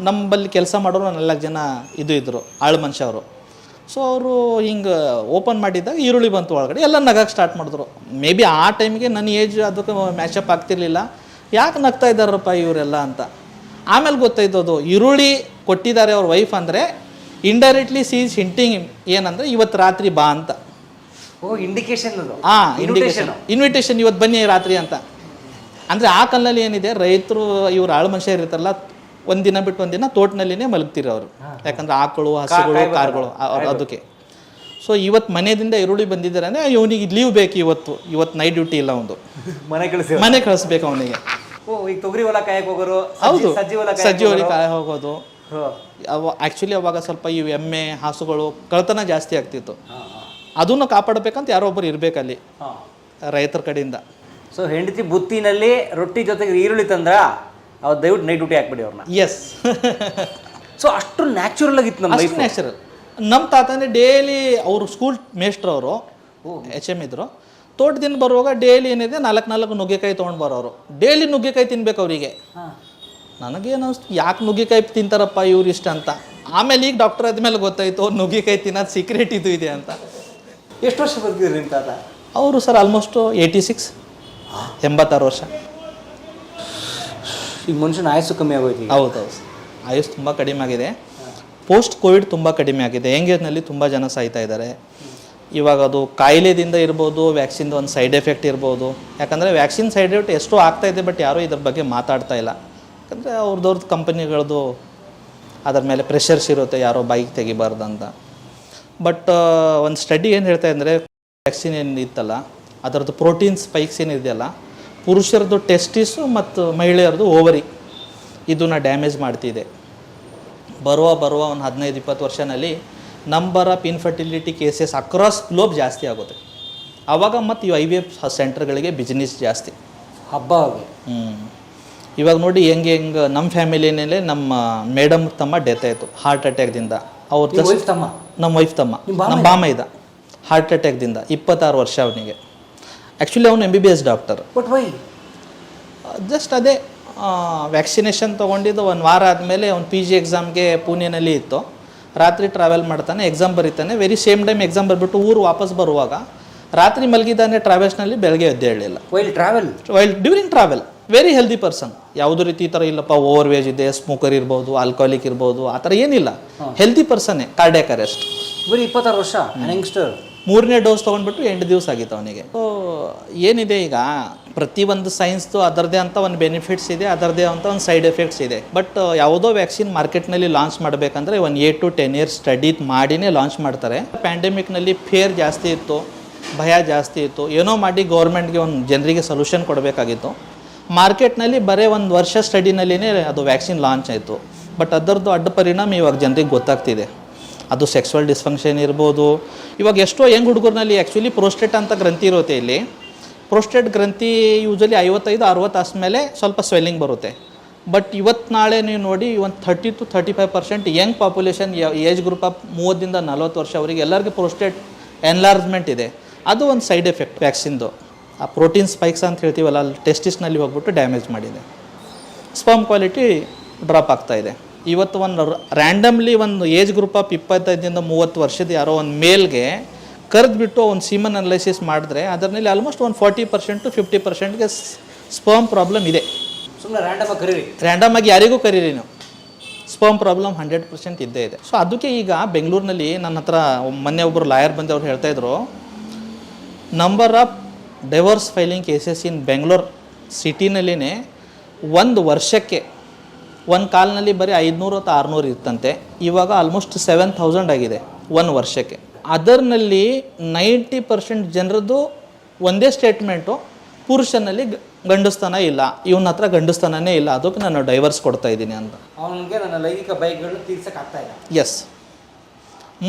ನಮ್ಮಲ್ಲಿ ಕೆಲಸ ಮಾಡೋರು 4 ಜನ ಇದ್ದರು, ಆಳು ಮನುಷ್ಯ ಅವರು. ಸೊ ಅವರು ಹಿಂಗೆ ಓಪನ್ ಮಾಡಿದ್ದಾಗ ಈರುಳ್ಳಿ ಬಂತು ಒಳಗಡೆ, ಎಲ್ಲ ನಗಕ್ಕೆ ಸ್ಟಾರ್ಟ್ ಮಾಡಿದ್ರು. ಮೇ ಬಿ ಆ ಟೈಮಿಗೆ ನನ್ನ ಏಜ್ ಅದಕ್ಕೆ ಮ್ಯಾಚಪ್ ಆಗ್ತಿರ್ಲಿಲ್ಲ, ಯಾಕೆ ನಗ್ತಾ ಇದ್ದಾರಪ್ಪ ಇವರೆಲ್ಲ ಅಂತ. ಆಮೇಲೆ ಗೊತ್ತಾಯ್ತದು ಈರುಳ್ಳಿ ಕೊಟ್ಟಿದ್ದಾರೆ ಅವ್ರ ವೈಫ್ ಅಂದರೆ ಇಂಡೈರೆಕ್ಟ್ಲಿ ಸೀಸ್ ಹಿಂಟಿಂಗ್ ಏನಂದರೆ ಇವತ್ತು ರಾತ್ರಿ ಬಾ ಅಂತ. ಇಂಡಿಕೇಶನ್. ಇನ್ವಿಟೇಷನ್ ಇವತ್ತು ಬನ್ನಿ ರಾತ್ರಿ ಅಂತ. ಅಂದರೆ ಆ ಕಾಲದಲ್ಲಿ ಏನಿದೆ, ರೈತರು ಇವ್ರು ಆಳು ಮನುಷ್ಯ ಇರ್ತಾರಲ್ಲ, ಒಂದಿನ ಬಿಟ್ಟು ಒಂದಿನ ತೋಟನಲ್ಲಿನೇ ಮಲಗ್ತೀರಿ ಅವರು, ಯಾಕಂದ್ರೆ ಆಕಳು, ಹಸುಗಳು, ಕಾರುಗಳು ಅದಕ್ಕೆ. ಸೊ ಇವತ್ತು ಮನೆಯಿಂದ ಈರುಳ್ಳಿ ಬಂದಿದ್ದಾರೆ ಅಂದರೆ ಇವನಿಗೆ ಲೀವ್ ಬೇಕು, ಇವತ್ತು ನೈಟ್ ಡ್ಯೂಟಿ ಇಲ್ಲ, ಒಂದು ಮನೆ ಕಳಿಸ್ಬೇಕು ಅವನಿಗೆ. ತೊಗರಿ ಹೊಲ ಕಾಯಕ್ಕೆ ಹೋಗೋರು, ಹೌದು, ಸಜ್ಜಿ ಹೊಲ ಕಾಯ ಹೋಗೋದು. ಆ್ಯಕ್ಚುಲಿ ಅವಾಗ ಸ್ವಲ್ಪ ಈ ಎಮ್ಮೆ ಹಸುಗಳು ಕಳ್ತನ ಜಾಸ್ತಿ ಆಗ್ತಿತ್ತು, ಅದನ್ನು ಕಾಪಾಡಬೇಕಂತ ಯಾರೋ ಒಬ್ಬರು ಇರಬೇಕಲ್ಲಿ ರೈತರ ಕಡೆಯಿಂದ. ಸೊ ಹೆಂಡತಿ ಬುತ್ತಿನಲ್ಲಿ ರೊಟ್ಟಿ ಜೊತೆಗೆ ಈರುಳ್ಳಿ ತಂದ್ರ ಅವ್ರು ದಯವಿಟ್ಟು ನೈಟ್ ಡ್ಯೂಟಿ ಹಾಕ್ಬಿಡಿ ಅವ್ರನ್ನ. ಎಸ್. ಸೊ ಅಷ್ಟು ನ್ಯಾಚುರಲ್ ಆಗಿತ್ತು ನಮ್ಮ ಲೈಫ್. ನ್ಯಾಚುರಲ್. ನಮ್ಮ ತಾತನೇ ಡೈಲಿ ಅವರು ಸ್ಕೂಲ್ ಮೇಸ್ಟ್ರು, ಅವರು HM ಇದ್ರು. ತೋಟದಿಂದ ಬರುವಾಗ ಡೈಲಿ ಏನಿದೆ 4 ನುಗ್ಗೆಕಾಯಿ ತೊಗೊಂಡು ಬರೋರು. ಡೈಲಿ ನುಗ್ಗೆಕಾಯಿ ತಿನ್ಬೇಕು ಅವರಿಗೆ. ನನಗೇನು ಅನಿಸ್ತು, ಯಾಕೆ ನುಗ್ಗೆಕಾಯಿ ತಿಂತಾರಪ್ಪ ಇವ್ರು ಇಷ್ಟ ಅಂತ. ಆಮೇಲೆ ಈಗ ಡಾಕ್ಟರ್ ಆದಮೇಲೆ ಗೊತ್ತಾಯ್ತು ನುಗ್ಗೆಕಾಯಿ ತಿನ್ನೋದು ಸೀಕ್ರೆಟ್ ಇದು ಇದೆ ಅಂತ. ಎಷ್ಟು ವರ್ಷ ಬರ್ತಿದ್ರಿ ನಿಮ್ಮ ತಾತ? ಅವರು ಸರ್ ಆಲ್ಮೋಸ್ಟ್ 86, 86 ವರ್ಷ. ಈಗ ಮನುಷ್ಯನ ಆಯುಸ್ಸು ಕಮ್ಮಿ ಆಗೋಯ್ತು. ಹೌದು, ಆಯುಸ್ ತುಂಬ ಕಡಿಮೆ ಆಗಿದೆ. ಪೋಸ್ಟ್ ಕೋವಿಡ್ ತುಂಬ ಕಡಿಮೆ ಆಗಿದೆ. ಯಂಗೇಜ್ನಲ್ಲಿ ತುಂಬ ಜನ ಸಾಯ್ತಾ ಇದ್ದಾರೆ. ಇವಾಗ ಅದು ಕಾಯಿಲೆದಿಂದ ಇರ್ಬೋದು, ವ್ಯಾಕ್ಸಿನ್ದು ಒಂದು ಸೈಡ್ ಎಫೆಕ್ಟ್ ಇರ್ಬೋದು. ಯಾಕಂದರೆ ವ್ಯಾಕ್ಸಿನ್ ಸೈಡ್ ಎಫೆಕ್ಟ್ ಎಷ್ಟೋ ಆಗ್ತಾಯಿದೆ, ಬಟ್ ಯಾರೂ ಇದ್ರ ಬಗ್ಗೆ ಮಾತಾಡ್ತಾ ಇಲ್ಲ. ಯಾಕಂದರೆ ಅವ್ರದ್ದು ಕಂಪನಿಗಳದ್ದು ಅದ್ರ ಮೇಲೆ ಪ್ರೆಷರ್ಸ್ ಇರುತ್ತೆ, ಯಾರೋ ಬೈಕ್ ತೆಗಿಬಾರ್ದು ಅಂತ. ಬಟ್ ಒಂದು ಸ್ಟಡಿ ಏನು ಹೇಳ್ತಾ ಅಂದರೆ, ವ್ಯಾಕ್ಸಿನ್ ಏನು ಇತ್ತಲ್ಲ ಅದರದ್ದು ಪ್ರೋಟೀನ್ ಸ್ಪೈಕ್ಸ್ ಏನಿದೆಯಲ್ಲ, ಪುರುಷರದ್ದು ಟೆಸ್ಟಿಸು ಮತ್ತು ಮಹಿಳೆಯರದು ಓವರಿ ಇದನ್ನು ಡ್ಯಾಮೇಜ್ ಮಾಡ್ತಿದೆ. ಬರುವ ಒಂದು 15-20 ವರ್ಷನಲ್ಲಿ number of infertility cases across globe ಜಾಸ್ತಿ ಆಗುತ್ತೆ. ಆವಾಗ ಮತ್ತು ಈ IVF ಸೆಂಟರ್ಗಳಿಗೆ ಬಿಸ್ನೆಸ್ ಜಾಸ್ತಿ ಹಬ್ಬ ಆಗಿ. ಇವಾಗ ನೋಡಿ ಹೆಂಗೆ ನಮ್ಮ ಫ್ಯಾಮಿಲಿನಲ್ಲೇ ನಮ್ಮ ಮೇಡಮ್ ತಮ್ಮ ಡೆತ್ ಆಯಿತು ಹಾರ್ಟ್ ಅಟ್ಯಾಕ್ದಿಂದ. ಅವ್ರ ನಮ್ಮ ವೈಫ್ ತಮ್ಮ, ನಮ್ಮ ಬಾಮ ಇದ್ದ ಹಾರ್ಟ್ ಅಟ್ಯಾಕ್ದಿಂದ. 26 ವರ್ಷ ಅವನಿಗೆ. ಆ್ಯಕ್ಚುಲಿ ಅವನು MBBS ಡಾಕ್ಟರ್. ಜಸ್ಟ್ ಅದೇ ವ್ಯಾಕ್ಸಿನೇಷನ್ ತೊಗೊಂಡಿದ್ದು 1 ವಾರ ಆದಮೇಲೆ ಅವ್ನು PG ಎಕ್ಸಾಮ್ಗೆ ಪುಣೆನಲ್ಲಿ ಇತ್ತು. ರಾತ್ರಿ ಟ್ರಾವೆಲ್ ಮಾಡ್ತಾನೆ, ಎಕ್ಸಾಮ್ ಬರೀತಾನೆ. ವೆರಿ ಸೇಮ್ ಟೈಮ್ ಎಕ್ಸಾಮ್ ಬರೆದ್ಬಿಟ್ಟು ಊರು ವಾಪಸ್ ಬರುವಾಗ ರಾತ್ರಿ ಮಲಗಿದ್ದಾನೆ ಟ್ರಾವೆಲ್ಸ್ನಲ್ಲಿ, ಬೆಳಗ್ಗೆ ಎದ್ದೇಳಲಿಲ್ಲ. During travel very healthy person. ಯಾವುದೇ ರೀತಿ ಈ ಥರ ಇಲ್ಲಪ್ಪ ಓವರ್ ವೇಜ್ ಇದೆ, ಸ್ಮೋಕರ್ ಇರ್ಬೋದು, ಆಲ್ಕೋಹಾಲಿಕ್ ಇರ್ಬೋದು, ಆ ಥರ ಏನಿಲ್ಲ. ಹೆಲ್ದಿ ಪರ್ಸನ್ನೇ. Cardiac arrest. ಬರೀ 26 ವರ್ಷ ಯಂಗ್ಸ್ಟರ್. 3ನೇ ಡೋಸ್ ತೊಗೊಂಡ್ಬಿಟ್ಟು 8 ದಿವಸ ಆಗಿತ್ತು ಅವನಿಗೆ. ಸೊ ಏನಿದೆ ಈಗ, ಪ್ರತಿಯೊಂದು ಸೈನ್ಸ್ದು ಅದರದೇ ಅಂತ ಒಂದು ಬೆನಿಫಿಟ್ಸ್ ಇದೆ, ಅದರದೇ ಅಂತ ಒಂದು ಸೈಡ್ ಎಫೆಕ್ಟ್ಸ್ ಇದೆ. ಬಟ್ ಯಾವುದೋ ವ್ಯಾಕ್ಸಿನ್ ಮಾರ್ಕೆಟ್ನಲ್ಲಿ ಲಾಂಚ್ ಮಾಡಬೇಕಂದ್ರೆ 1 8 to 10 years ಸ್ಟಡಿ ಮಾಡಿನೇ ಲಾಂಚ್ ಮಾಡ್ತಾರೆ. ಪ್ಯಾಂಡಮಿಕ್ನಲ್ಲಿ ಫೇರ್ ಜಾಸ್ತಿ ಇತ್ತು, ಭಯ ಜಾಸ್ತಿ ಇತ್ತು. ಏನೋ ಮಾಡಿ ಗೌರ್ಮೆಂಟ್ಗೆ ಒಂದು ಜನರಿಗೆ ಸೊಲ್ಯೂಷನ್ ಕೊಡಬೇಕಾಗಿತ್ತು. ಮಾರ್ಕೆಟ್ನಲ್ಲಿ ಬರೀ 1 ವರ್ಷ ಸ್ಟಡಿನಲ್ಲಿನೇ ಅದು ವ್ಯಾಕ್ಸಿನ್ ಲಾಂಚ್ ಆಯಿತು. ಬಟ್ ಅದರದ್ದು ಅಡ್ಡ ಪರಿಣಾಮ ಇವಾಗ ಜನರಿಗೆ ಗೊತ್ತಾಗ್ತಿದೆ. ಅದು ಸೆಕ್ಸುವಲ್ ಡಿಸ್ಫಂಕ್ಷನ್ ಇರ್ಬೋದು. ಇವಾಗ ಎಷ್ಟೋ ಯಂಗ್ ಹುಡುಗರಲ್ಲಿ ಆ್ಯಕ್ಚುಲಿ ಪ್ರೋಸ್ಟೇಟ್ ಅಂತ ಗ್ರಂಥಿ ಇರುತ್ತೆ. ಇಲ್ಲಿ ಪ್ರೋಸ್ಟೇಟ್ ಗ್ರಂಥಿ ಯೂಶಲಿ 55-60 ಆದಮೇಲೆ ಸ್ವಲ್ಪ ಸ್ವೆಲ್ಲಿಂಗ್ ಬರುತ್ತೆ. ಬಟ್ ಇವತ್ತು ನಾಳೆ ನೀವು ನೋಡಿ, ಒಂದು 30 to 35% Young population, age group of 30 to 40 ವರ್ಷ ಅವರಿಗೆ ಎಲ್ಲರಿಗೂ ಪ್ರೋಸ್ಟೇಟ್ ಎನ್ಲಾರ್ಜ್ಮೆಂಟ್ ಇದೆ. ಅದು ಒಂದು ಸೈಡ್ ಎಫೆಕ್ಟ್ ವ್ಯಾಕ್ಸಿನ್ದು. ಆ ಪ್ರೋಟೀನ್ ಸ್ಪೈಕ್ಸ್ ಅಂತ ಹೇಳ್ತೀವಲ್ಲ, ಅಲ್ಲಿ ಟೆಸ್ಟಿಸ್ನಲ್ಲಿ ಹೋಗ್ಬಿಟ್ಟು ಡ್ಯಾಮೇಜ್ ಮಾಡಿದೆ. ಸ್ಪರ್ಮ್ ಕ್ವಾಲಿಟಿ ಡ್ರಾಪ್ ಆಗ್ತಾಯಿದೆ. ಇವತ್ತು ಒಂದು ರ್ಯಾಂಡಮ್ಲಿ ಒಂದು ಏಜ್ ಗ್ರೂಪ್ ಆಫ್ 25 to 30 ವರ್ಷದ ಯಾರೋ ಒಂದು ಮೇಲ್ಗೆ ಕರೆದ್ಬಿಟ್ಟು ಒಂದು ಸೀಮನ್ ಅನಲೈಸಿಸ್ ಮಾಡಿದ್ರೆ ಅದರಲ್ಲಿ ಆಲ್ಮೋಸ್ಟ್ ಒಂದು 40% to 50%ಗೆ ಸ್ಪರ್ಮ್ ಪ್ರಾಬ್ಲಮ್ ಇದೆ. ಸುಮ್ಮನೆ ರ್ಯಾಂಡಮ್ ಆಗಿ ಯಾರಿಗೂ ಕರೀರಿ ನೀವು, ಸ್ಪರ್ಮ್ ಪ್ರಾಬ್ಲಮ್ 100% ಇದ್ದೇ ಇದೆ. ಸೊ ಅದಕ್ಕೆ ಈಗ ಬೆಂಗಳೂರಿನಲ್ಲಿ ನನ್ನ ಹತ್ರ ಮೊನ್ನೆ ಒಬ್ಬರು ಲಾಯರ್ ಬಂದು ಅವ್ರು ಹೇಳ್ತಾಯಿದ್ರು, number of divorce filing cases in Bengaluru ಸಿಟಿನಲ್ಲಿನೇ 1 ವರ್ಷಕ್ಕೆ ಒಂದು ಕಾಲ್ನಲ್ಲಿ ಬರೀ 500 ಅಥವಾ 600 ಇತ್ತಂತೆ, ಇವಾಗ ಆಲ್ಮೋಸ್ಟ್ 7000 ಆಗಿದೆ 1 ವರ್ಷಕ್ಕೆ. ಅದರಲ್ಲಿ 90% ಜನರದ್ದು ಒಂದೇ ಸ್ಟೇಟ್ಮೆಂಟು, ಪುರುಷನಲ್ಲಿ ಗಂಡಸ್ತನ ಇಲ್ಲ, ಇವನ ಹತ್ರ ಗಂಡಸ್ತನೇ ಇಲ್ಲ, ಅದಕ್ಕೆ ನಾನು ಡೈವರ್ಸ್ ಕೊಡ್ತಾ ಇದ್ದೀನಿ ಅಂತ. ಅವನಿಗೆ ನನ್ನ ಲೈಂಗಿಕ ಬಯಕೆಗಳನ್ನ ತೀರ್ಸೋಕ್ಕಾಗ್ತಾ ಇಲ್ಲ. ಎಸ್.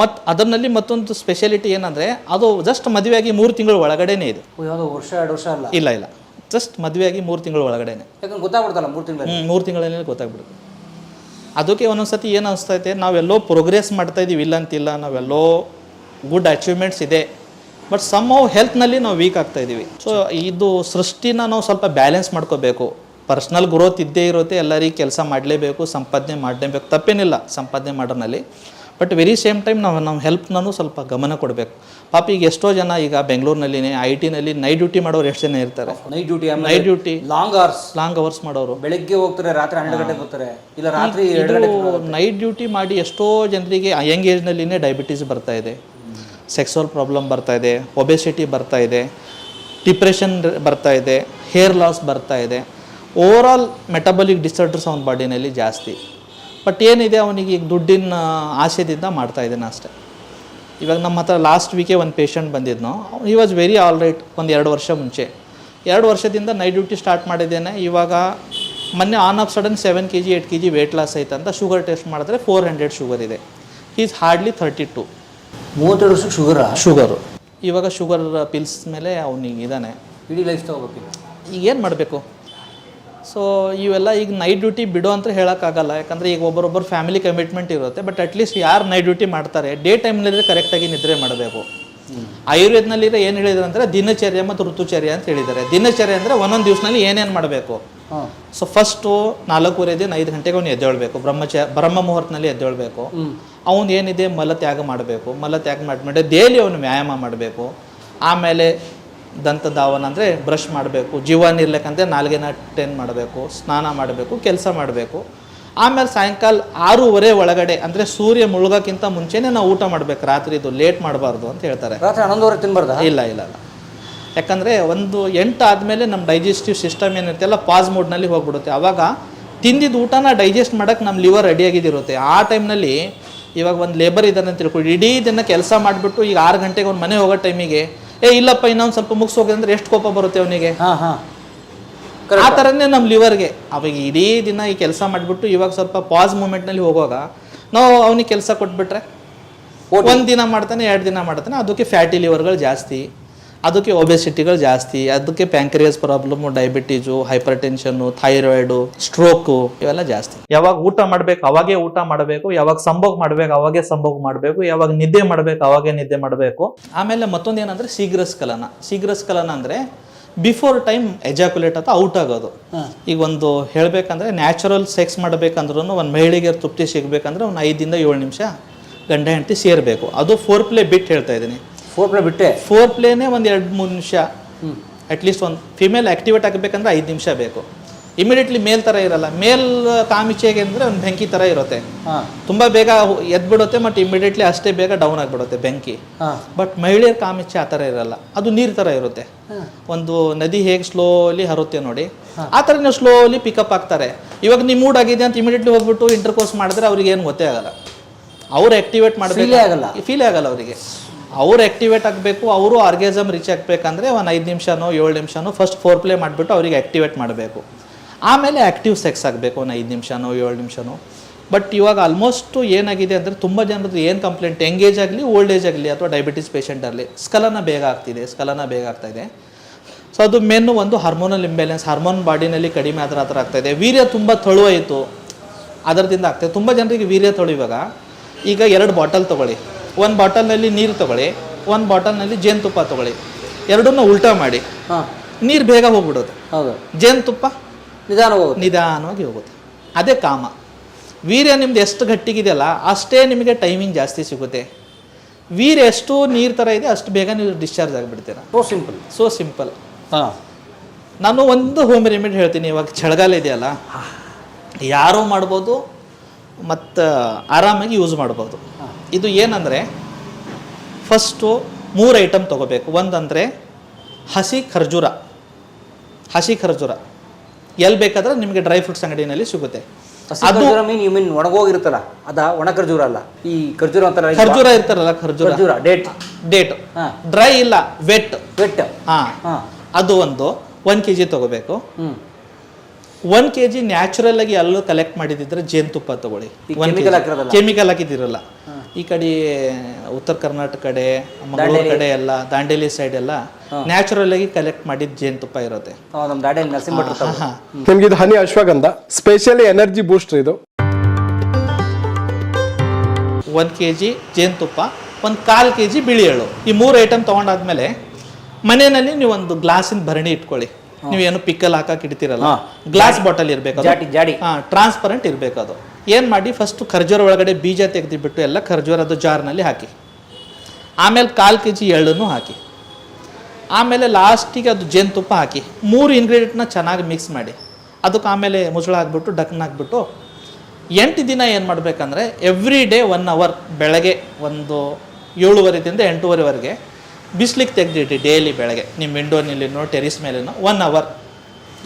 ಮತ್ತು ಅದರಲ್ಲಿ ಮತ್ತೊಂದು ಸ್ಪೆಷಾಲಿಟಿ ಏನಂದರೆ, ಅದು ಜಸ್ಟ್ ಮದುವೆಯಾಗಿ 3 ತಿಂಗಳ ಒಳಗಡೆನೇ ಇದೆ. ಯಾವುದೋ ವರ್ಷ 2 ವರ್ಷ ಅಲ್ಲ. ಇಲ್ಲ, ಜಸ್ಟ್ ಮದುವೆಯಾಗಿ 3 ತಿಂಗಳ ಒಳಗಡೆನೆ. ಯಾಕಂದ್ರೆ ಗೊತ್ತಾಗ್ಬಿಡ್ತಲ್ಲ 3 ತಿಂಗಳು. 3 ತಿಂಗಳಲ್ಲಿ ಗೊತ್ತಾಗ್ಬಿಡುತ್ತೆ. ಅದಕ್ಕೆ ಒಂದೊಂದು ಸತಿ ಏನು ಅನಿಸ್ತೈತೆ, ನಾವೆಲ್ಲೋ ಪ್ರೋಗ್ರೆಸ್ ಮಾಡ್ತಾ ಇದ್ದೀವಿ, ಇಲ್ಲ ಅಂತಿಲ್ಲ, ನಾವೆಲ್ಲೋ ಗುಡ್ ಅಚೀವ್ಮೆಂಟ್ಸ್ ಇದೆ, ಬಟ್ ಸಮ್ ಹೌ ಹೆಲ್ತ್ನಲ್ಲಿ ನಾವು ವೀಕ್ ಆಗ್ತಾ ಇದ್ದೀವಿ. ಸೊ ಇದು ಸೃಷ್ಟಿನ ನಾವು ಸ್ವಲ್ಪ ಬ್ಯಾಲೆನ್ಸ್ ಮಾಡ್ಕೋಬೇಕು. ಪರ್ಸ್ನಲ್ ಗ್ರೋತ್ ಇದ್ದೇ ಇರುತ್ತೆ, ಎಲ್ಲರಿಗೆ ಕೆಲಸ ಮಾಡಲೇಬೇಕು, ಸಂಪಾದನೆ ಮಾಡಲೇಬೇಕು, ತಪ್ಪೇನಿಲ್ಲ ಸಂಪಾದನೆ ಮಾಡೋನಲ್ಲಿ. ಬಟ್ ವೆರಿ ಸೇಮ್ ಟೈಮ್ ನಾವು ಹೆಲ್ಪ್ನೂ ಸ್ವಲ್ಪ ಗಮನ ಕೊಡಬೇಕು. ಪಾಪ ಈಗ ಎಷ್ಟೋ ಜನ ಈಗ ಬೆಂಗಳೂರಿನಲ್ಲಿನೇ IT-ನಲ್ಲಿ ನೈಟ್ ಡ್ಯೂಟಿ ಮಾಡೋರು ಎಷ್ಟು ಜನ ಇರ್ತಾರೆ. ನೈಟ್ ಡ್ಯೂಟಿ ಲಾಂಗ್ ಅವರ್ಸ್ ಮಾಡೋರು, ಬೆಳಗ್ಗೆ ಹೋಗ್ತಾರೆ, ರಾತ್ರಿ 12 ಗಂಟೆಗೆ ಬರ್ತಾರೆ, ಇಲ್ಲ ರಾತ್ರಿ 2 ಗಂಟೆಗೆ. ನೈಟ್ ಡ್ಯೂಟಿ ಮಾಡಿ ಎಷ್ಟೋ ಜನರಿಗೆ ಯಂಗ್ ಏಜ್ನಲ್ಲಿನೇ ಡಯಾಬಿಟೀಸ್ ಬರ್ತಾ ಇದೆ, ಸೆಕ್ಸುವಲ್ ಪ್ರಾಬ್ಲಮ್ ಬರ್ತಾ ಇದೆ, ಒಬೆಸಿಟಿ ಬರ್ತಾ ಇದೆ, ಡಿಪ್ರೆಷನ್ ಬರ್ತಾ ಇದೆ, ಹೇರ್ ಲಾಸ್ ಬರ್ತಾ ಇದೆ, ಓವರಾಲ್ ಮೆಟಬಾಲಿಕ್ ಡಿಸಾರ್ಡರ್ಸ್ ಅವನ ಬಾಡಿನಲ್ಲಿ ಜಾಸ್ತಿ. ಬಟ್ ಏನಿದೆ, ಅವನಿಗೆ ಈಗ ದುಡ್ಡಿನ ಆಸೆದಿಂದ ಮಾಡ್ತಾ ಇದ್ದಾನೆ ಅಷ್ಟೇ. ಇವಾಗ ನಮ್ಮ ಹತ್ರ ಲಾಸ್ಟ್ ವೀಕೆ ಒಂದು ಪೇಷಂಟ್ ಬಂದಿದ್ನು, he was very all right. ಒಂದು 2 ವರ್ಷ ಮುಂಚೆ, 2 ವರ್ಷದಿಂದ ನೈಟ್ ಡ್ಯೂಟಿ ಸ್ಟಾರ್ಟ್ ಮಾಡಿದ್ದೇನೆ. ಇವಾಗ ಮೊನ್ನೆ on of sudden 7 kg 8 kg weight loss ಆಯ್ತು ಅಂತ ಶುಗರ್ ಟೆಸ್ಟ್ ಮಾಡಿದ್ರೆ 400 ಶುಗರ್ ಇದೆ. Is hardly 32. 32 ವರ್ಷಕ್ಕೆ ಶುಗರು. ಇವಾಗ ಶುಗರ್ ಪಿಲ್ಸ್ ಮೇಲೆ ಅವನಿಗೆ ಇದ್ದಾನೆ. ಇಡೀ ಲೈಫ್ ತಗೋಬೇಕು. ಈಗ ಏನು ಮಾಡಬೇಕು? ಸೊ ಇವೆಲ್ಲ ಈಗ ನೈಟ್ ಡ್ಯೂಟಿ ಬಿಡೋ ಅಂತ ಹೇಳೋಕ್ಕಾಗಲ್ಲ, ಯಾಕಂದರೆ ಈಗ ಒಬ್ಬರೊಬ್ಬರು ಫ್ಯಾಮಿಲಿ ಕಮಿಟ್ಮೆಂಟ್ ಇರುತ್ತೆ. ಬಟ್ ಅಟ್ಲೀಸ್ಟ್ ಯಾರು ನೈಟ್ ಡ್ಯೂಟಿ ಮಾಡ್ತಾರೆ, ಡೇ ಟೈಮ್ನಲ್ಲಿದ್ರೆ ಕರೆಕ್ಟಾಗಿ ನಿದ್ರೆ ಮಾಡಬೇಕು. ಆಯುರ್ವೇದನಲ್ಲಿರೋ ಏನು ಹೇಳಿದ್ರು ಅಂದರೆ ದಿನಚರ್ಯ ಮತ್ತು ಋತುಚರ್ಯ ಅಂತ ಹೇಳಿದ್ದಾರೆ. ದಿನಚರ್ಯ ಅಂದರೆ ಒಂದೊಂದು ದಿವಸನಲ್ಲಿ ಏನೇನು ಮಾಡಬೇಕು. ಸೊ ಫಸ್ಟು 4:30 5 ಗಂಟೆಗೆ ಅವ್ನು ಎದ್ದೇಳಬೇಕು, ಬ್ರಹ್ಮ ಮುಹೂರ್ತನಲ್ಲಿ ಎದ್ದೇಳಬೇಕು. ಅವನು ಏನಿದೆ ಮಲತ್ಯಾಗ ಮಾಡಬೇಕು, ಮಲತ್ಯಾಗ ಮಾಡಿಬಿಟ್ಟು ಡೈಲಿ ಅವನು ವ್ಯಾಯಾಮ ಮಾಡಬೇಕು. ಆಮೇಲೆ ದಂತಧಾವನ ಅಂದರೆ ಬ್ರಷ್ ಮಾಡಬೇಕು, ಜೀವನ ಇರ್ಲಿಕ್ಕಂದರೆ ನಾಲ್ಗೆನ ಟೆನ್ ಮಾಡಬೇಕು, ಸ್ನಾನ ಮಾಡಬೇಕು, ಕೆಲಸ ಮಾಡಬೇಕು. ಆಮೇಲೆ ಸಾಯಂಕಾಲ 6:30 ಒಳಗಡೆ ಅಂದರೆ ಸೂರ್ಯ ಮುಳುಗೋಕ್ಕಿಂತ ಮುಂಚೆನೇ ನಾವು ಊಟ ಮಾಡಬೇಕು. ರಾತ್ರಿದು ಲೇಟ್ ಮಾಡಬಾರ್ದು ಅಂತ ಹೇಳ್ತಾರೆ. ರಾತ್ರಿ 11:30 ತಿನ್ಬಾರ್ದು? ಇಲ್ಲ, ಯಾಕಂದರೆ ಒಂದು 8 ಆದಮೇಲೆ ನಮ್ಮ ಡೈಜೆಸ್ಟಿವ್ ಸಿಸ್ಟಮ್ ಏನಿರುತ್ತೆಲ್ಲ ಪಾಸ್ ಮೋಡ್ನಲ್ಲಿ ಹೋಗ್ಬಿಡುತ್ತೆ. ಆವಾಗ ತಿಂದಿದ್ದು ಊಟನ ಡೈಜೆಸ್ಟ್ ಮಾಡೋಕ್ಕೆ ನಮ್ಮ ಲಿವರ್ ರೆಡಿಯಾಗಿದ್ದಿರುತ್ತೆ. ಆ ಟೈಮ್ನಲ್ಲಿ ಇವಾಗ ಒಂದು ಲೇಬರ್ ಇದ್ದಾನೆ ಅಂತ ತಿಳ್ಕೊಳ್ಳಿ, ಇಡೀ ದಿನ ಕೆಲಸ ಮಾಡಿಬಿಟ್ಟು ಈಗ 6 ಗಂಟೆಗೆ ಅವ್ನು ಮನೆ ಹೋಗೋ ಟೈಮಿಗೆ ಇಲ್ಲಪ್ಪ ಇನ್ನೊಂದು ಸ್ವಲ್ಪ ಮುಗಿಸೋಗಿ ಎಷ್ಟು ಕೋಪ ಬರುತ್ತೆ ಅವನಿಗೆ. ಆ ಥರನೇ ನಮ್ಮ ಲಿವರ್ಗೆ. ಅವಾಗ ಇಡೀ ದಿನ ಈ ಕೆಲಸ ಮಾಡಿಬಿಟ್ಟು ಇವಾಗ ಸ್ವಲ್ಪ ಪಾಸ್ ಮೂಮೆಂಟ್ನಲ್ಲಿ ಹೋಗುವಾಗ ನಾವು ಅವನಿಗೆ ಕೆಲಸ ಕೊಟ್ಬಿಟ್ರೆ 1 ದಿನ ಮಾಡ್ತಾನೆ, 2 ದಿನ ಮಾಡ್ತಾನೆ, ಅದಕ್ಕೆ ಫ್ಯಾಟಿ ಲಿವರ್ಗಳು ಜಾಸ್ತಿ, ಅದಕ್ಕೆ ಒಬೆಸಿಟಿಗಳು ಜಾಸ್ತಿ, ಅದಕ್ಕೆ pancreas problem, diabetes, hypertension, thyroid, stroke ಇವೆಲ್ಲ ಜಾಸ್ತಿ. ಯಾವಾಗ ಊಟ ಮಾಡಬೇಕು ಅವಾಗೇ ಊಟ ಮಾಡಬೇಕು, ಯಾವಾಗ ಸಂಭೋಗ ಮಾಡಬೇಕು ಅವಾಗೇ ಸಂಭೋಗ ಮಾಡಬೇಕು, ಯಾವಾಗ ನಿದ್ದೆ ಮಾಡಬೇಕು ಅವಾಗೇ ನಿದ್ದೆ ಮಾಡಬೇಕು. ಆಮೇಲೆ ಮತ್ತೊಂದು ಏನಂದರೆ ಶೀಘ್ರಸ್ಖಲನ ಅಂದರೆ ಬಿಫೋರ್ ಟೈಮ್ ಎಜಾಕ್ಯುಲೇಟ್ ಅಥವಾ ಔಟ್ ಆಗೋದು. ಈಗ ಒಂದು ಹೇಳಬೇಕಂದ್ರೆ ನ್ಯಾಚುರಲ್ ಸೆಕ್ಸ್ ಮಾಡಬೇಕಂದ್ರೂ ಒಂದು ಮಹಿಳೆಗೆ ತೃಪ್ತಿ ಸಿಗಬೇಕಂದ್ರೆ ಒಂದು 5 ರಿಂದ 7 ನಿಮಿಷ ಗಂಡ ಹೆಂಡತಿ ಸೇರಬೇಕು. ಅದು 4 ಪ್ಲೇ ಬಿಟ್ಟು ಹೇಳ್ತಾ ಇದ್ದೀನಿ. 4 ಪ್ಲೇ ಬಿಟ್ಟೆ? 4 ಪ್ಲೇನೇ ಒಂದು 2-3 ನಿಮಿಷ. ಅಟ್ಲೀಸ್ಟ್ ಒಂದು ಫಿಮೇಲ್ ಆ್ಯಕ್ಟಿವೇಟ್ ಆಗಬೇಕಂದ್ರೆ 5 ನಿಮಿಷ ಬೇಕು. ಇಮಿಡಿಯೇಟ್ಲಿ ಮೇಲ್ ಥರ ಇರಲ್ಲ. ಮೇಲ್ ಕಾಮಿಚೆಗೆ ಅಂದರೆ ಒಂದು ಬೆಂಕಿ ಥರ ಇರುತ್ತೆ, ತುಂಬ ಬೇಗ ಎದ್ಬಿಡುತ್ತೆ, ಮತ್ತು ಇಮಿಡಿಯೇಟ್ಲಿ ಅಷ್ಟೇ ಬೇಗ ಡೌನ್ ಆಗಿಬಿಡುತ್ತೆ ಬೆಂಕಿ. ಬಟ್ ಮಹಿಳೆಯರ ಕಾಮಿಚೆ ಆ ಥರ ಇರಲ್ಲ, ಅದು ನೀರು ಥರ ಇರುತ್ತೆ. ಒಂದು ನದಿ ಹೇಗೆ ಸ್ಲೋಲಿ ಹರುತ್ತೆ ನೋಡಿ, ಆ ಥರ ನೀವು ಸ್ಲೋಲಿ ಪಿಕಪ್ ಆಗ್ತಾರೆ. ಇವಾಗ ನೀವು ಮೂಡ್ ಆಗಿದೆ ಅಂತ ಇಮಿಡಿಯೇಟ್ಲಿ ಹೋಗ್ಬಿಟ್ಟು ಇಂಟರ್ಕೋರ್ಸ್ ಮಾಡಿದ್ರೆ ಅವ್ರಿಗೆ ಏನು ಗೊತ್ತೇ ಆಗಲ್ಲ. ಅವ್ರು ಆ್ಯಕ್ಟಿವೇಟ್ ಮಾಡಬೇಕು, ಫೀಲೇ ಆಗಲ್ಲ ಅವರಿಗೆ. ಅವ್ರು ಆ್ಯಕ್ಟಿವೇಟ್ ಆಗಬೇಕು, ಅವರು ಆರ್ಗ್ಯಾಸಮ್ ರೀಚ್ ಆಗಬೇಕಂದ್ರೆ ಒಂದು 5 ನಿಮಿಷನೋ 7 ನಿಮಿಷನೋ ಫಸ್ಟ್ 4 ಪ್ಲೇ ಮಾಡಿಬಿಟ್ಟು ಅವ್ರಿಗೆ ಆ್ಯಕ್ಟಿವೇಟ್ ಮಾಡಬೇಕು. ಆಮೇಲೆ ಆ್ಯಕ್ಟಿವ್ ಸೆಕ್ಸ್ ಆಗಬೇಕು ಒಂದು 5 ನಿಮಿಷನೋ 7 ನಿಮಿಷನೋ. ಬಟ್ ಇವಾಗ ಆಲ್ಮೋಸ್ಟ್ ಏನಾಗಿದೆ ಅಂದರೆ ತುಂಬ ಜನರದ್ದು ಏನು ಕಂಪ್ಲೇಂಟ್, ಯಂಗ್ ಏಜ್ ಆಗಲಿ ಓಲ್ಡ್ ಏಜ್ ಆಗಲಿ ಅಥವಾ ಡಯಾಬಿಟಿಸ್ ಪೇಷಂಟ್ ಆಗಲಿ ಸ್ಖಲನ ಬೇಗ ಆಗ್ತಾಯಿದೆ. ಸೊ ಅದು ಮೇನು ಒಂದು ಹಾರ್ಮೋನಲ್ ಇಂಬ್ಯಾಲೆನ್ಸ್, ಹಾರ್ಮೋನ್ ಬಾಡಿನಲ್ಲಿ ಕಡಿಮೆ ಆದ್ರೆ ಆ ಥರ ಆಗ್ತಾಯಿದೆ. ವೀರ್ಯ ತುಂಬ ತಳುವಾಯಿತು, ಅದರದಿಂದ ಆಗ್ತಾಯಿದೆ. ತುಂಬ ಜನರಿಗೆ ವೀರ್ಯ ತಳು. ಇವಾಗ ಈಗ 2 ಬಾಟಲ್ ತೊಗೊಳ್ಳಿ, 1 ಬಾಟಲ್ನಲ್ಲಿ ನೀರು ತೊಗೊಳ್ಳಿ, 1 ಬಾಟಲ್ನಲ್ಲಿ ಜೇನುತುಪ್ಪ ತೊಗೊಳ್ಳಿ, ಎರಡನ್ನೂ ಉಲ್ಟಾ ಮಾಡಿ. ನೀರು ಬೇಗ ಹೋಗ್ಬಿಡೋದು, ಜೇನುತುಪ್ಪ ನಿಧಾನವಾಗಿ ಹೋಗುತ್ತೆ. ಅದೇ ಕಾಮ. ವೀರ್ಯ ನಿಮ್ದು ಎಷ್ಟು ಗಟ್ಟಿಗಿದೆಯಲ್ಲ ಅಷ್ಟೇ ನಿಮಗೆ ಟೈಮಿಂಗ್ ಜಾಸ್ತಿ ಸಿಗುತ್ತೆ. ವೀರ್ಯ ಎಷ್ಟು ನೀರು ಥರ ಇದೆ ಅಷ್ಟು ಬೇಗ ನೀವು ಡಿಸ್ಚಾರ್ಜ್ ಆಗಿಬಿಡ್ತೀರ. So simple. ನಾನು ಒಂದು ಹೋಮ್ ರೆಮಿಡಿ ಹೇಳ್ತೀನಿ. ಇವಾಗ ಚಳಿಗಾಲ ಇದೆಯಲ್ಲ, ಯಾರೂ ಮಾಡ್ಬೋದು ಮತ್ತು ಆರಾಮಾಗಿ ಯೂಸ್ ಮಾಡ್ಬೋದು. ಇದು ಏನಂದರೆ ಫಸ್ಟು 3 ಐಟಮ್ ತೊಗೋಬೇಕು. ಒಂದಂದರೆ ಹಸಿ ಖರ್ಜೂರ. ಎಲ್ಲಿ ಬೇಕಾದ್ರೆ ನಿಮಗೆ ಡ್ರೈ ಫ್ರೂಟ್ಸ್ ಅಂಗಡಿನಲ್ಲಿ ಸಿಗುತ್ತೆ. ಖರ್ಜೂರ ಮೀನ್ ಯು ಮೀನ್ ಒಣಗೋಗಿರುತ್ತಲ್ಲ ಅದ ಒಣ ಖರ್ಜೂರ ಅಲ್ಲ, ಈ ಖರ್ಜೂರ ಅಂತಾರ ಖರ್ಜೂರ ಇರ್ತಾರಲ್ಲ, ಖರ್ಜೂರ ಡೇಟ್ ಡ್ರೈ ಇಲ್ಲ, ವೆಟ್. ಅದು ಒಂದು 1 kg ತಗೋಬೇಕು. 1 kg ನ್ಯಾಚುರಲ್ ಆಗಿ ಎಲ್ಲೂ ಕಲೆಕ್ಟ್ ಮಾಡಿದಿದ್ರೆ ಜೇನುತುಪ್ಪ ತಗೊಳ್ಳಿ. ಕೆಮಿಕಲ್ ಹಾಕಿದಿರಲ್ಲ. ಈ ಕಡೆ ಉತ್ತರ ಕರ್ನಾಟಕ ಕಡೆ, ಮಂಗಳೂರು ಕಡೆ ಎಲ್ಲ, ದಾಂಡೇಲಿ ಸೈಡ್ ಎಲ್ಲ ನ್ಯಾಚುರಲ್ ಆಗಿ ಕಲೆಕ್ಟ್ ಮಾಡಿದ ಜೇನುತುಪ್ಪ ಇರುತ್ತೆ. ನಿಮ್ಗೆ ಇದು ಹನಿ ಅಶ್ವಗಂಧ ಸ್ಪೆಷಲಿ ಎನರ್ಜಿ ಬೂಸ್ಟರ್. ಇದು 1 kg ಜೇನುತುಪ್ಪ, 1/4 kg ಬಿಳಿ ಎಳ್ಳು, ಈ 3 ಐಟಮ್ ತಗೊಂಡಾದ್ಮೇಲೆ ಮನೆಯಲ್ಲಿ ನೀವು ಒಂದು ಗ್ಲಾಸಿನ ಭರಣಿ ಇಟ್ಕೊಳ್ಳಿ. ನೀವೇನು ಪಿಕ್ಕಲ್ ಹಾಕಕ್ಕೆ ಇಡ್ತೀರಲ್ಲ, ಗ್ಲಾಸ್ ಬಾಟಲ್ ಇರಬೇಕು, ಟ್ರಾನ್ಸ್ಪರೆಂಟ್ ಇರಬೇಕು. ಅದು ಏನು ಮಾಡಿ, ಫಸ್ಟ್ ಖರ್ಜೂರ ಒಳಗಡೆ ಬೀಜ ತೆಗೆದುಬಿಟ್ಟು ಎಲ್ಲ ಖರ್ಜೂರದ ಜಾರ್ನಲ್ಲಿ ಹಾಕಿ, ಆಮೇಲೆ 1/4 kg ಎಳ್ಳನ್ನು ಹಾಕಿ, ಆಮೇಲೆ ಲಾಸ್ಟಿಗೆ ಅದು ಜೇನುತುಪ್ಪ ಹಾಕಿ, 3 ಇಂಗ್ರೀಡಿಯೆಂಟ್ನ ಚೆನ್ನಾಗಿ ಮಿಕ್ಸ್ ಮಾಡಿ, ಅದಕ್ಕೆ ಆಮೇಲೆ ಮುಚ್ಚಳ ಹಾಕ್ಬಿಟ್ಟು ಡಕ್ಕನ್ ಹಾಕ್ಬಿಟ್ಟು 8 ದಿನ ಏನು ಮಾಡಬೇಕಂದ್ರೆ ಎವ್ರಿ ಡೇ 1 hour ಬೆಳಗ್ಗೆ ಒಂದು 7:30ದಿಂದ 8:30ವರೆಗೆ ಬಿಸ್ಲಿಗೆ ತೆಗೆದಿಟ್ಟು ಡೈಲಿ ಬೆಳಗ್ಗೆ ನಿಮ್ಮ ವಿಂಡೋನಲ್ಲಿನೋ ಟೆರಿಸ್ ಮೇಲೇನೋ 1 hour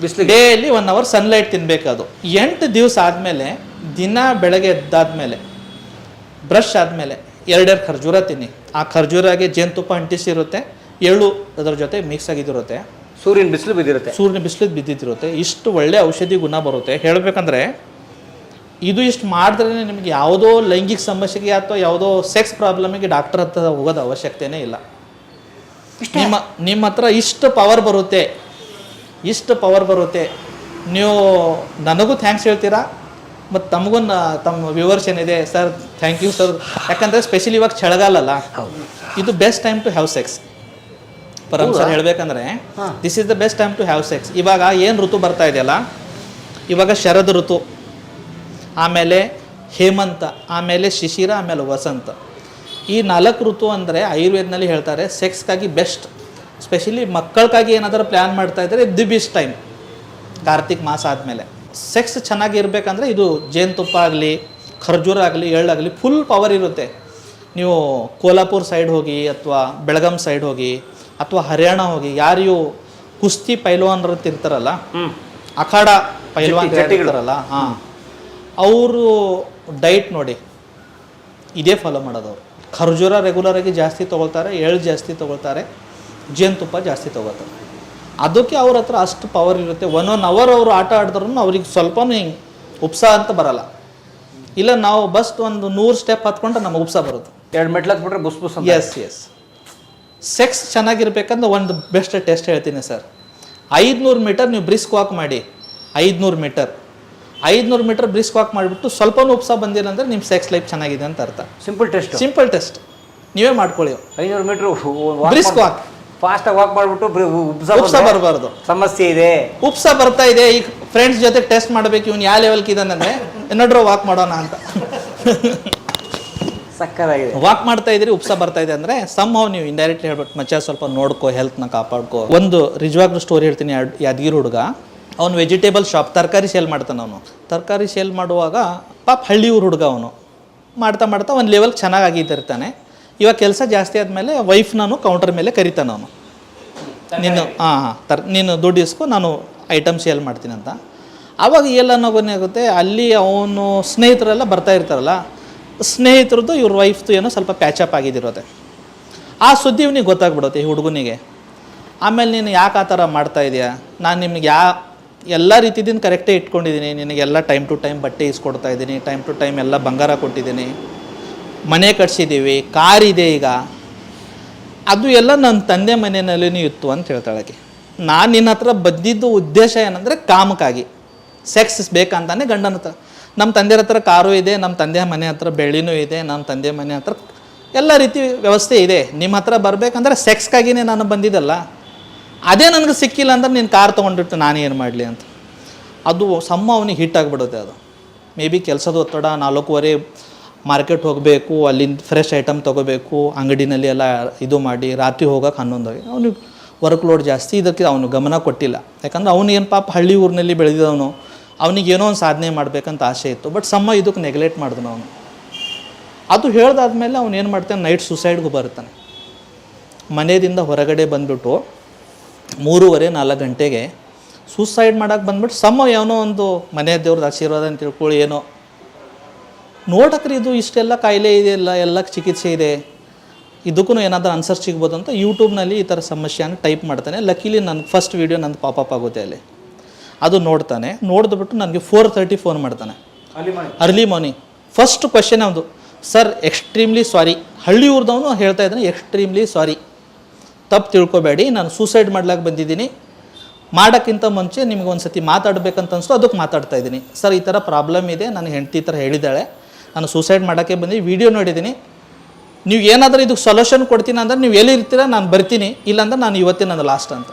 ಬಿಸಿಲಿಗೆ ಡೈಲಿ 1 hour ಸನ್ಲೈಟ್ ತಿನ್ಬೇಕು. ಅದು 8 ದಿವಸ ಆದಮೇಲೆ ದಿನ ಬೆಳಗ್ಗೆ ಎದ್ದಾದ್ಮೇಲೆ ಬ್ರಷ್ ಆದಮೇಲೆ 2 ಖರ್ಜೂರ ತಿನ್ನಿ. ಆ ಖರ್ಜೂರಾಗೆ ಜೇನುತುಪ್ಪ ಅಂಟಿಸಿರುತ್ತೆ, ಎಳ್ಳು ಅದರ ಜೊತೆ ಮಿಕ್ಸ್ ಆಗಿದಿರುತ್ತೆ, ಸೂರ್ಯನ ಬಿಸಿಲು ಬಿದ್ದಿರುತ್ತೆ. ಇಷ್ಟು ಒಳ್ಳೆ ಔಷಧಿ ಗುಣ ಬರುತ್ತೆ. ಹೇಳಬೇಕಂದ್ರೆ ಇದು ಇಷ್ಟು ಮಾಡಿದ್ರೆ ನಿಮಗೆ ಯಾವುದೋ ಲೈಂಗಿಕ ಸಮಸ್ಯೆಗೆ ಅಥವಾ ಯಾವುದೋ ಸೆಕ್ಸ್ ಪ್ರಾಬ್ಲಮಿಗೆ ಡಾಕ್ಟರ್ ಹತ್ರ ಹೋಗೋದು ಅವಶ್ಯಕತೆನೇ ಇಲ್ಲ. ನಿಮ್ಮ ಹತ್ರ ಇಷ್ಟು ಪವರ್ ಬರುತ್ತೆ. ನೀವು ನನಗೂ ಥ್ಯಾಂಕ್ಸ್ ಹೇಳ್ತೀರಾ, ಮತ್ತು ತಮಗೂ ತಮ್ಮ ವ್ಯೂವರ್ಸ್ ಏನಿದೆ ಸರ್, ಥ್ಯಾಂಕ್ ಯು ಸರ್. ಯಾಕಂದರೆ ಸ್ಪೆಷಲಿ ಇವಾಗ ಚಳಿಗಾಲ ಅಲ್ಲ, ಇದು best time to have sex. Param sir ಹೇಳಬೇಕಂದ್ರೆ this is the best time to have sex. ಇವಾಗ ಏನು ಋತು ಬರ್ತಾ ಇದೆಯಲ್ಲ, ಇವಾಗ ಶರದ್ ಋತು, ಆಮೇಲೆ ಹೇಮಂತ, ಆಮೇಲೆ ಶಿಶಿರ, ಆಮೇಲೆ ವಸಂತ. ಈ 4 ಋತು ಅಂದರೆ ಆಯುರ್ವೇದನಲ್ಲಿ ಹೇಳ್ತಾರೆ ಸೆಕ್ಸ್ಗಾಗಿ ಬೆಸ್ಟ್. ಸ್ಪೆಷಲಿ ಮಕ್ಕಳಿಗಾಗಿ ಏನಾದರೂ ಪ್ಲ್ಯಾನ್ ಮಾಡ್ತಾ ಇದ್ದರೆ ದಿ ಬೆಸ್ಟ್ ಟೈಮ್ ಕಾರ್ತಿಕ್ ಮಾಸ ಆದಮೇಲೆ. ಸೆಕ್ಸ್ ಚೆನ್ನಾಗಿರ್ಬೇಕಂದ್ರೆ ಇದು ಜೇನುತುಪ್ಪ ಆಗಲಿ, ಖರ್ಜೂರ ಆಗಲಿ, ಎಳ್ಳಾಗಲಿ ಫುಲ್ ಪವರ್ ಇರುತ್ತೆ. ನೀವು ಕೋಲ್ಹಾಪುರ್ ಸೈಡ್ ಹೋಗಿ, ಅಥವಾ ಬೆಳಗಾಂ ಸೈಡ್ ಹೋಗಿ, ಅಥವಾ ಹರಿಯಾಣ ಹೋಗಿ, ಯಾರು ಕುಸ್ತಿ ಪೈಲ್ವಾನ್ರು ಇರ್ತಾರಲ್ಲ, ಅಖಾಡ ಪೈಲ್ವಾನ್ ಇರ್ತಾರಲ್ಲ, ಅವರು ಡೈಟ್ ನೋಡಿ ಇದೇ ಫಾಲೋ ಮಾಡೋದು. ಅವರು ಖರ್ಜೂರ ರೆಗ್ಯುಲರಾಗಿ ಜಾಸ್ತಿ ತೊಗೊಳ್ತಾರೆ, ಎಳ್ಳು ಜಾಸ್ತಿ ತೊಗೊಳ್ತಾರೆ, ಜೇನುತುಪ್ಪ ಜಾಸ್ತಿ ತೊಗೊಳ್ತಾರೆ. ಅದಕ್ಕೆ ಅವ್ರ ಹತ್ರ ಅಷ್ಟು ಪವರ್ ಇರುತ್ತೆ. 1 hour ಅವರು ಆಟ ಆಡಿದ್ರೂ ಅವ್ರಿಗೆ ಸ್ವಲ್ಪನೂ ಹಿಂಗೆ ಉಪ್ಸ ಅಂತ ಬರಲ್ಲ. ಇಲ್ಲ ನಾವು ಬಸ್ ಒಂದು 100 ಸ್ಟೆಪ್ ಹತ್ಕೊಂಡ್ರೆ ನಮಗೆ ಉಪ್ಸ ಬರುತ್ತೆ. 2 ಮೆಟ್ಲು ಹತ್ಬಿಟ್ರೆ ಬುಸ್. ಎಸ್ ಸೆಕ್ಸ್ ಚೆನ್ನಾಗಿರ್ಬೇಕಂದ್ರೆ ಒಂದು ಬೆಸ್ಟ್ ಟೆಸ್ಟ್ ಹೇಳ್ತೀನಿ ಸರ್. 500 ಮೀಟರ್ ನೀವು ಬ್ರಿಸ್ಕ್ ವಾಕ್ ಮಾಡಿ. 500 ಮೀಟರ್ ಬ್ರಿಸ್ಕ್ ವಾಕ್ ಮಾಡಿಬಿಟ್ಟು ಸ್ವಲ್ಪನೂ ಉಪ್ಸ ಬಂದಿಲ್ಲ ಅಂದರೆ ನಿಮ್ಮ ಸೆಕ್ಸ್ ಲೈಫ್ ಚೆನ್ನಾಗಿದೆ ಅಂತ ಅರ್ಥ. ಸಿಂಪಲ್ ಟೆಸ್ಟ್ ನೀವೇ ಮಾಡ್ಕೊಳ್ಳಿ. 500 ಮೀಟರ್ ಬ್ರಿಸ್ಕ್ ವಾಕ್ ಫಾಸ್ಟಾಗಿ ವಾಕ್ ಮಾಡಿಬಿಟ್ಟು ಉಪ್ಸ ಬರಬಾರ್ದು. ಸಮಸ್ಯೆ ಇದೆ, ಉಪ್ಸ ಬರ್ತಾ ಇದೆ, ಈಗ ಫ್ರೆಂಡ್ಸ್ ಜೊತೆ ಟೆಸ್ಟ್ ಮಾಡಬೇಕು ಇವ್ನು ಯಾವ ಲೆವೆಲ್ಗೆ ಇದ್ದಾನಂದ್ರೆ ಏನಾದ್ರೂ ವಾಕ್ ಮಾಡೋಣ ಅಂತ ಸಕ್ಕತ್ತಾಗಿದೆ. ವಾಕ್ ಮಾಡ್ತಾ ಇದ್ರಿ, ಉಪ್ಸ ಬರ್ತಾ ಇದೆ ಅಂದರೆ ಸಮ್ಹಾವ್ ನೀವು ಇಂಡೈರೆಕ್ಟ್ಲಿ ಹೇಳ್ಬಿಟ್ಟು ಮಚ್ಚ ಸ್ವಲ್ಪ ನೋಡ್ಕೋ, ಹೆಲ್ತ್ನ ಕಾಪಾಡ್ಕೋ. ಒಂದು ನಿಜವಾಗ್ಲೂ ಸ್ಟೋರಿ ಹೇಳ್ತೀನಿ. ಯಾದಗಿರಿ ಹುಡುಗ, ಅವನು ವೆಜಿಟೇಬಲ್ ಶಾಪ್, ತರಕಾರಿ ಸೇಲ್ ಮಾಡ್ತಾನೆ. ಅವನು ತರಕಾರಿ ಸೇಲ್ ಮಾಡುವಾಗ ಪಾಪ ಹಳ್ಳಿ ಊರು ಹುಡುಗ, ಅವನು ಮಾಡ್ತಾ ಒಂದು ಲೆವೆಲ್ ಚೆನ್ನಾಗಿ ಆಗಿರ್ತಾನೆ. ಇವಾಗ ಕೆಲಸ ಜಾಸ್ತಿ ಆದಮೇಲೆ ವೈಫ್ನೂ ಕೌಂಟರ್ ಮೇಲೆ ಕರಿತಾನೆ ಅವನು, ನೀನು ದುಡ್ಡು ಇಸ್ಕೊ, ನಾನು ಐಟಮ್ ಸೇಲ್ ಮಾಡ್ತೀನಿ ಅಂತ. ಆವಾಗ ಎಲ್ಲ ಆಗುತ್ತೆ, ಅಲ್ಲಿ ಅವನು ಸ್ನೇಹಿತರೆಲ್ಲ ಬರ್ತಾ ಇರ್ತಾರಲ್ಲ, ಸ್ನೇಹಿತರದ್ದು ಇವ್ರ ವೈಫ್ದು ಏನೋ ಸ್ವಲ್ಪ ಪ್ಯಾಚಪ್ ಆಗಿದಿರೋದೆ. ಆ ಸುದ್ದಿ ಇವನಿಗೆ ಗೊತ್ತಾಗ್ಬಿಡುತ್ತೆ ಈ ಹುಡುಗನಿಗೆ. ಆಮೇಲೆ ನೀನು ಯಾಕೆ ಆ ಥರ ಮಾಡ್ತಾ ಇದೆಯಾ, ನಾನು ನಿಮಗೆ ಎಲ್ಲ ರೀತಿದಿಂದ ಕರೆಕ್ಟೇ ಇಟ್ಕೊಂಡಿದ್ದೀನಿ, ನಿನಗೆಲ್ಲ ಟೈಮ್ ಟು ಟೈಮ್ ಬಟ್ಟೆ ಇಸ್ಕೊಡ್ತಾ ಇದ್ದೀನಿ, ಟೈಮ್ ಟು ಟೈಮ್ ಎಲ್ಲ ಬಂಗಾರ ಕೊಟ್ಟಿದ್ದೀನಿ, ಮನೆ ಕಟ್ಸಿದ್ದೀವಿ, ಕಾರ್ ಇದೆ ಈಗ, ಅದು ಎಲ್ಲ ನನ್ನ ತಂದೆ ಮನೆಯಲ್ಲೂ ಇತ್ತು ಅಂತ ಹೇಳ್ತಾಳೆ. ನಾನು ನಿನ್ನ ಹತ್ರ ಬಂದಿದ್ದು ಉದ್ದೇಶ ಏನಂದರೆ ಕಾಮಕ್ಕಾಗಿ, ಸೆಕ್ಸ್ ಬೇಕಂತಾನೆ ಗಂಡನ ಹತ್ರ. ನಮ್ಮ ತಂದೆಯ ಹತ್ರ ಕಾರು ಇದೆ, ನಮ್ಮ ತಂದೆಯ ಮನೆ ಹತ್ರ ಬೆಳ್ಳಿನೂ ಇದೆ, ನಮ್ಮ ತಂದೆ ಮನೆ ಹತ್ರ ಎಲ್ಲ ರೀತಿ ವ್ಯವಸ್ಥೆ ಇದೆ. ನಿಮ್ಮ ಹತ್ರ ಬರಬೇಕಂದ್ರೆ ಸೆಕ್ಸ್ಗಾಗಿನೇ ನಾನು ಬಂದಿದ್ದಲ್ಲ, ಅದೇ ನನಗೆ ಸಿಕ್ಕಿಲ್ಲ ಅಂದ್ರೆ ನೀನು ಕಾರ್ ತೊಗೊಂಡಿರ್ತು ನಾನು ಏನು ಮಾಡಲಿ ಅಂತ. ಅದು ಅವನಿಗೆ ಹಿಟ್ ಆಗಿಬಿಡುತ್ತೆ. ಅದು ಮೇ ಬಿ ಕೆಲಸದ ಒತ್ತಡ, 4:15 ಮಾರ್ಕೆಟ್ ಹೋಗಬೇಕು, ಅಲ್ಲಿಂದ ಫ್ರೆಶ್ ಐಟಮ್ ತೊಗೋಬೇಕು, ಅಂಗಡಿನಲ್ಲಿ ಎಲ್ಲ ಇದು ಮಾಡಿ ರಾತ್ರಿ ಹೋಗೋಕೆ 11 ಅವನಿಗೆ ವರ್ಕ್ ಲೋಡ್ ಜಾಸ್ತಿ. ಇದಕ್ಕೆ ಅವನು ಗಮನ ಕೊಟ್ಟಿಲ್ಲ. ಯಾಕಂದ್ರೆ ಅವನು ಏನು ಪಾಪ ಹಳ್ಳಿ ಊರಿನಲ್ಲಿ ಬೆಳೆದಿದ್ದವನು, ಅವನಿಗೆ ಏನೋ ಒಂದು ಸಾಧನೆ ಮಾಡಬೇಕಂತ ಆಸೆ ಇತ್ತು. ಬಟ್ ಇದಕ್ಕೆ ನೆಗ್ಲೆಕ್ಟ್ ಮಾಡಿದನು ಅವನು. ಅದು ಹೇಳ್ದಾದ್ಮೇಲೆ ಅವನು ಏನು ಮಾಡ್ತಾನೆ, ನೈಟ್ ಸುಸೈಡ್ಗೂ ಬರ್ತಾನೆ. ಮನೆಯಿಂದ ಹೊರಗಡೆ ಬಂದುಬಿಟ್ಟು 3:30-4 ಗಂಟೆಗೆ ಸೂಸೈಡ್ ಮಾಡೋಕೆ ಬಂದ್ಬಿಟ್ಟು ಏನೋ ಒಂದು ಮನೆ ದೇವ್ರದ್ದು ಆಶೀರ್ವಾದ ಅಂತ ತಿಳ್ಕೊಳ್ಳಿ, ಏನೋ ನೋಡಕ್ರಿ ಇದು ಇಷ್ಟೆಲ್ಲ ಕಾಯಿಲೆ ಇದೆ, ಎಲ್ಲ ಚಿಕಿತ್ಸೆ ಇದೆ, ಇದಕ್ಕೂ ಏನಾದರೂ ಆನ್ಸರ್ ಸಿಗ್ಬೋದು ಅಂತ ಯೂಟ್ಯೂಬ್ನಲ್ಲಿ ಈ ಥರ ಸಮಸ್ಯೆಯನ್ನು ಟೈಪ್ ಮಾಡ್ತಾನೆ. ಲಕ್ಕಿಲಿ ನನ್ನ ಫಸ್ಟ್ ವೀಡಿಯೋ ನಂದು ಪಾಪಪ್ ಆಗುತ್ತೆ ಅಲ್ಲಿ, ಅದು ನೋಡ್ತಾನೆ. ನೋಡಿದ್ಬಿಟ್ಟು ನನಗೆ 4:30 ಫೋನ್ ಮಾಡ್ತಾನೆ, ಅರ್ಲಿ ಮಾರ್ನಿಂಗ್. ಫಸ್ಟ್ ಕ್ವಶನ್ ಅವನು, ಸರ್ ಎಕ್ಸ್ಟ್ರೀಮ್ಲಿ ಸಾರಿ, ಹಳ್ಳಿ ಊರ್ದವನು ಹೇಳ್ತಾ ಇದ್ದಾನೆ, ಎಕ್ಸ್ಟ್ರೀಮ್ಲಿ ಸಾರಿ, ತಪ್ಪು ತಿಳ್ಕೊಬೇಡಿ, ನಾನು ಸೂಸೈಡ್ ಮಾಡ್ಲಿಕ್ಕೆ ಬಂದಿದ್ದೀನಿ, ಮಾಡೋಕ್ಕಿಂತ ಮುಂಚೆ ನಿಮ್ಗೆ ಒಂದು ಸತಿ ಮಾತಾಡ್ಬೇಕಂತ ಅನಿಸ್ತು, ಅದಕ್ಕೆ ಮಾತಾಡ್ತಾ ಇದ್ದೀನಿ. ಸರ್ ಈ ಥರ ಪ್ರಾಬ್ಲಮ್ ಇದೆ, ನನ್ನ ಹೆಂಡತಿ ಈ ಥರ ಹೇಳಿದ್ದಾಳೆ, ನಾನು ಸೂಸೈಡ್ ಮಾಡೋಕ್ಕೆ ಬಂದು ವಿಡಿಯೋ ನೋಡಿದ್ದೀನಿ, ನೀವು ಏನಾದರೂ ಇದಕ್ಕೆ ಸೊಲ್ಯೂಷನ್ ಕೊಡ್ತೀನಿ ಅಂದ್ರೆ ನೀವು ಎಲ್ಲಿ ಇರ್ತೀರ ನಾನು ಬರ್ತೀನಿ, ಇಲ್ಲಾಂದ್ರೆ ನಾನು ಇವತ್ತೇ ನನ್ನ ಲಾಸ್ಟ್ ಅಂತ.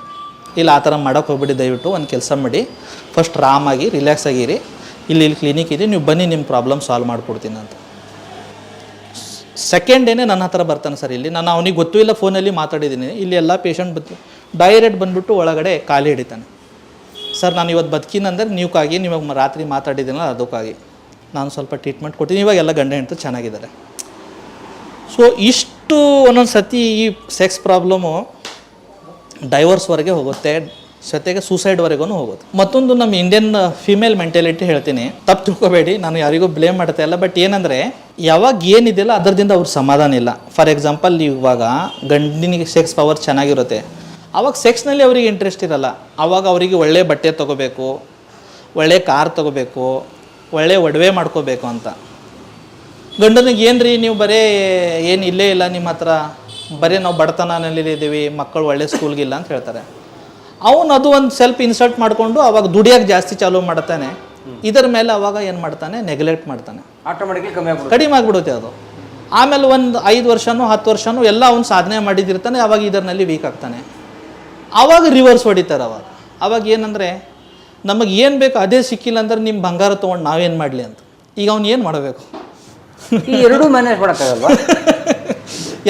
ಇಲ್ಲ ಆ ಥರ ಮಾಡೋಕ್ಕೆ ಹೋಗ್ಬಿಡಿ, ದಯವಿಟ್ಟು ಒಂದು ಕೆಲಸ ಮಾಡಿ, ಫಸ್ಟ್ ಆರಾಮಾಗಿ ರಿಲ್ಯಾಕ್ಸ್ ಆಗಿರಿ, ಇಲ್ಲಿ ಕ್ಲಿನಿಕ್ ಇದೆ, ನೀವು ಬನ್ನಿ, ನಿಮ್ಮ ಪ್ರಾಬ್ಲಮ್ ಸಾಲ್ವ್ ಮಾಡಿಕೊಡ್ತೀನಿ ಅಂತ. ಸೆಕೆಂಡ್ ಡೇನೇ ನನ್ನ ಹತ್ರ ಬರ್ತಾನೆ ಸರ್. ಇಲ್ಲಿ ನಾನು ಅವನಿಗೆ ಗೊತ್ತೂ ಇಲ್ಲ, ಫೋನಲ್ಲಿ ಮಾತಾಡಿದ್ದೀನಿ, ಇಲ್ಲಿ ಎಲ್ಲ ಪೇಷಂಟ್ ಬಂದು ಡೈರೆಕ್ಟ್ ಬಂದುಬಿಟ್ಟು ಒಳಗಡೆ ಖಾಲಿ ಹಿಡಿತಾನೆ. ಸರ್ ನಾನು ಇವತ್ತು ಬದುಕಿನಂದ್ರೆ ನೀವ್ಕಾಗಿ, ನಿಮಗೆ ರಾತ್ರಿ ಮಾತಾಡಿದ್ದೀನಲ್ಲ ಅದಕ್ಕಾಗಿ ನಾನು ಸ್ವಲ್ಪ ಟ್ರೀಟ್ಮೆಂಟ್ ಕೊಡ್ತೀನಿ, ಇವಾಗೆಲ್ಲ ಗಂಡ ಹೆಂಡತಿ ಚೆನ್ನಾಗಿದ್ದಾರೆ. ಸೊ ಇಷ್ಟು ಒಂದೊಂದು ಸತಿ ಈ ಸೆಕ್ಸ್ ಪ್ರಾಬ್ಲಮ್ಮು ಡೈವರ್ಸ್ವರೆಗೆ ಹೋಗುತ್ತೆ, ಜೊತೆಗೆ ಸೂಸೈಡ್ವರೆಗೂ ಹೋಗುತ್ತೆ. ಮತ್ತೊಂದು ನಮ್ಮ ಇಂಡಿಯನ್ ಫಿಮೇಲ್ ಮೆಂಟಾಲಿಟಿ ಹೇಳ್ತೀನಿ, ತಪ್ಪು ತಿಳ್ಕೊಬೇಡಿ, ನಾನು ಯಾರಿಗೂ ಬ್ಲೇಮ್ ಮಾಡ್ತಾ ಇಲ್ಲ, ಬಟ್ ಏನಂದರೆ ಯಾವಾಗ ಏನಿದೆಯಲ್ಲ ಅದರದಿಂದ ಅವ್ರ ಸಮಾಧಾನ ಇಲ್ಲ. ಫಾರ್ ಎಕ್ಸಾಂಪಲ್ ಇವಾಗ ಗಂಡಿನಿಗೆ ಸೆಕ್ಸ್ ಪವರ್ ಚೆನ್ನಾಗಿರುತ್ತೆ, ಆವಾಗ ಸೆಕ್ಸ್ನಲ್ಲಿ ಅವರಿಗೆ ಇಂಟ್ರೆಸ್ಟ್ ಇರಲ್ಲ, ಆವಾಗ ಅವರಿಗೆ ಒಳ್ಳೆ ಬಟ್ಟೆ ತೊಗೋಬೇಕು, ಒಳ್ಳೆ ಕಾರ್ ತೊಗೋಬೇಕು, ಒಳ್ಳೆ ಒಡವೆ ಮಾಡ್ಕೋಬೇಕು ಅಂತ. ಗಂಡನಿಗೆ ಏನು ರೀ ನೀವು ಬರೀ ಏನು ಇಲ್ಲೇ ಇಲ್ಲ ನಿಮ್ಮ ಹತ್ರ, ಬರೀ ನಾವು ಬಡತನದಲ್ಲಿದ್ದೀವಿ, ಮಕ್ಕಳು ಒಳ್ಳೆ ಸ್ಕೂಲ್ಗಿಲ್ಲ ಅಂತ ಹೇಳ್ತಾರೆ. ಅವನು ಅದು ಒಂದು ಸ್ವಲ್ಪ ಇನ್ಸಲ್ಟ್ ಮಾಡಿಕೊಂಡು ಅವಾಗ ದುಡಿಯೋಕ್ಕೆ ಜಾಸ್ತಿ ಚಾಲೂ ಮಾಡ್ತಾನೆ. ಇದರ ಮೇಲೆ ಅವಾಗ ಏನು ಮಾಡ್ತಾನೆ, ನೆಗ್ಲೆಕ್ಟ್ ಮಾಡ್ತಾನೆ, ಆಟೋಮೆಟಿಕ್ಲಿ ಕಡಿಮೆ ಆಗಿಬಿಡುತ್ತೆ ಅದು. ಆಮೇಲೆ ಒಂದು 5 ವರ್ಷನೋ 10 ವರ್ಷನೋ ಎಲ್ಲ ಅವ್ನು ಸಾಧನೆ ಮಾಡಿದಿರ್ತಾನೆ, ಅವಾಗ ಇದರಲ್ಲಿ ವೀಕ್ ಆಗ್ತಾನೆ. ಆವಾಗ ರಿವರ್ಸ್ ಹೊಡಿತಾರೆ. ಅವಾಗ ಏನಂದರೆ ನಮಗೆ ಏನು ಬೇಕು ಅದೇ ಸಿಕ್ಕಿಲ್ಲ ಅಂದ್ರೆ ನಿಮ್ಮ ಬಂಗಾರ ತೊಗೊಂಡು ನಾವೇನು ಮಾಡಲಿ ಅಂತ. ಈಗ ಅವ್ನು ಏನು ಮಾಡಬೇಕು? ಎರಡೂ ಮ್ಯಾನೇಜ್ ಮಾಡೋಕ್ಕಾಗಲ್ವಾ?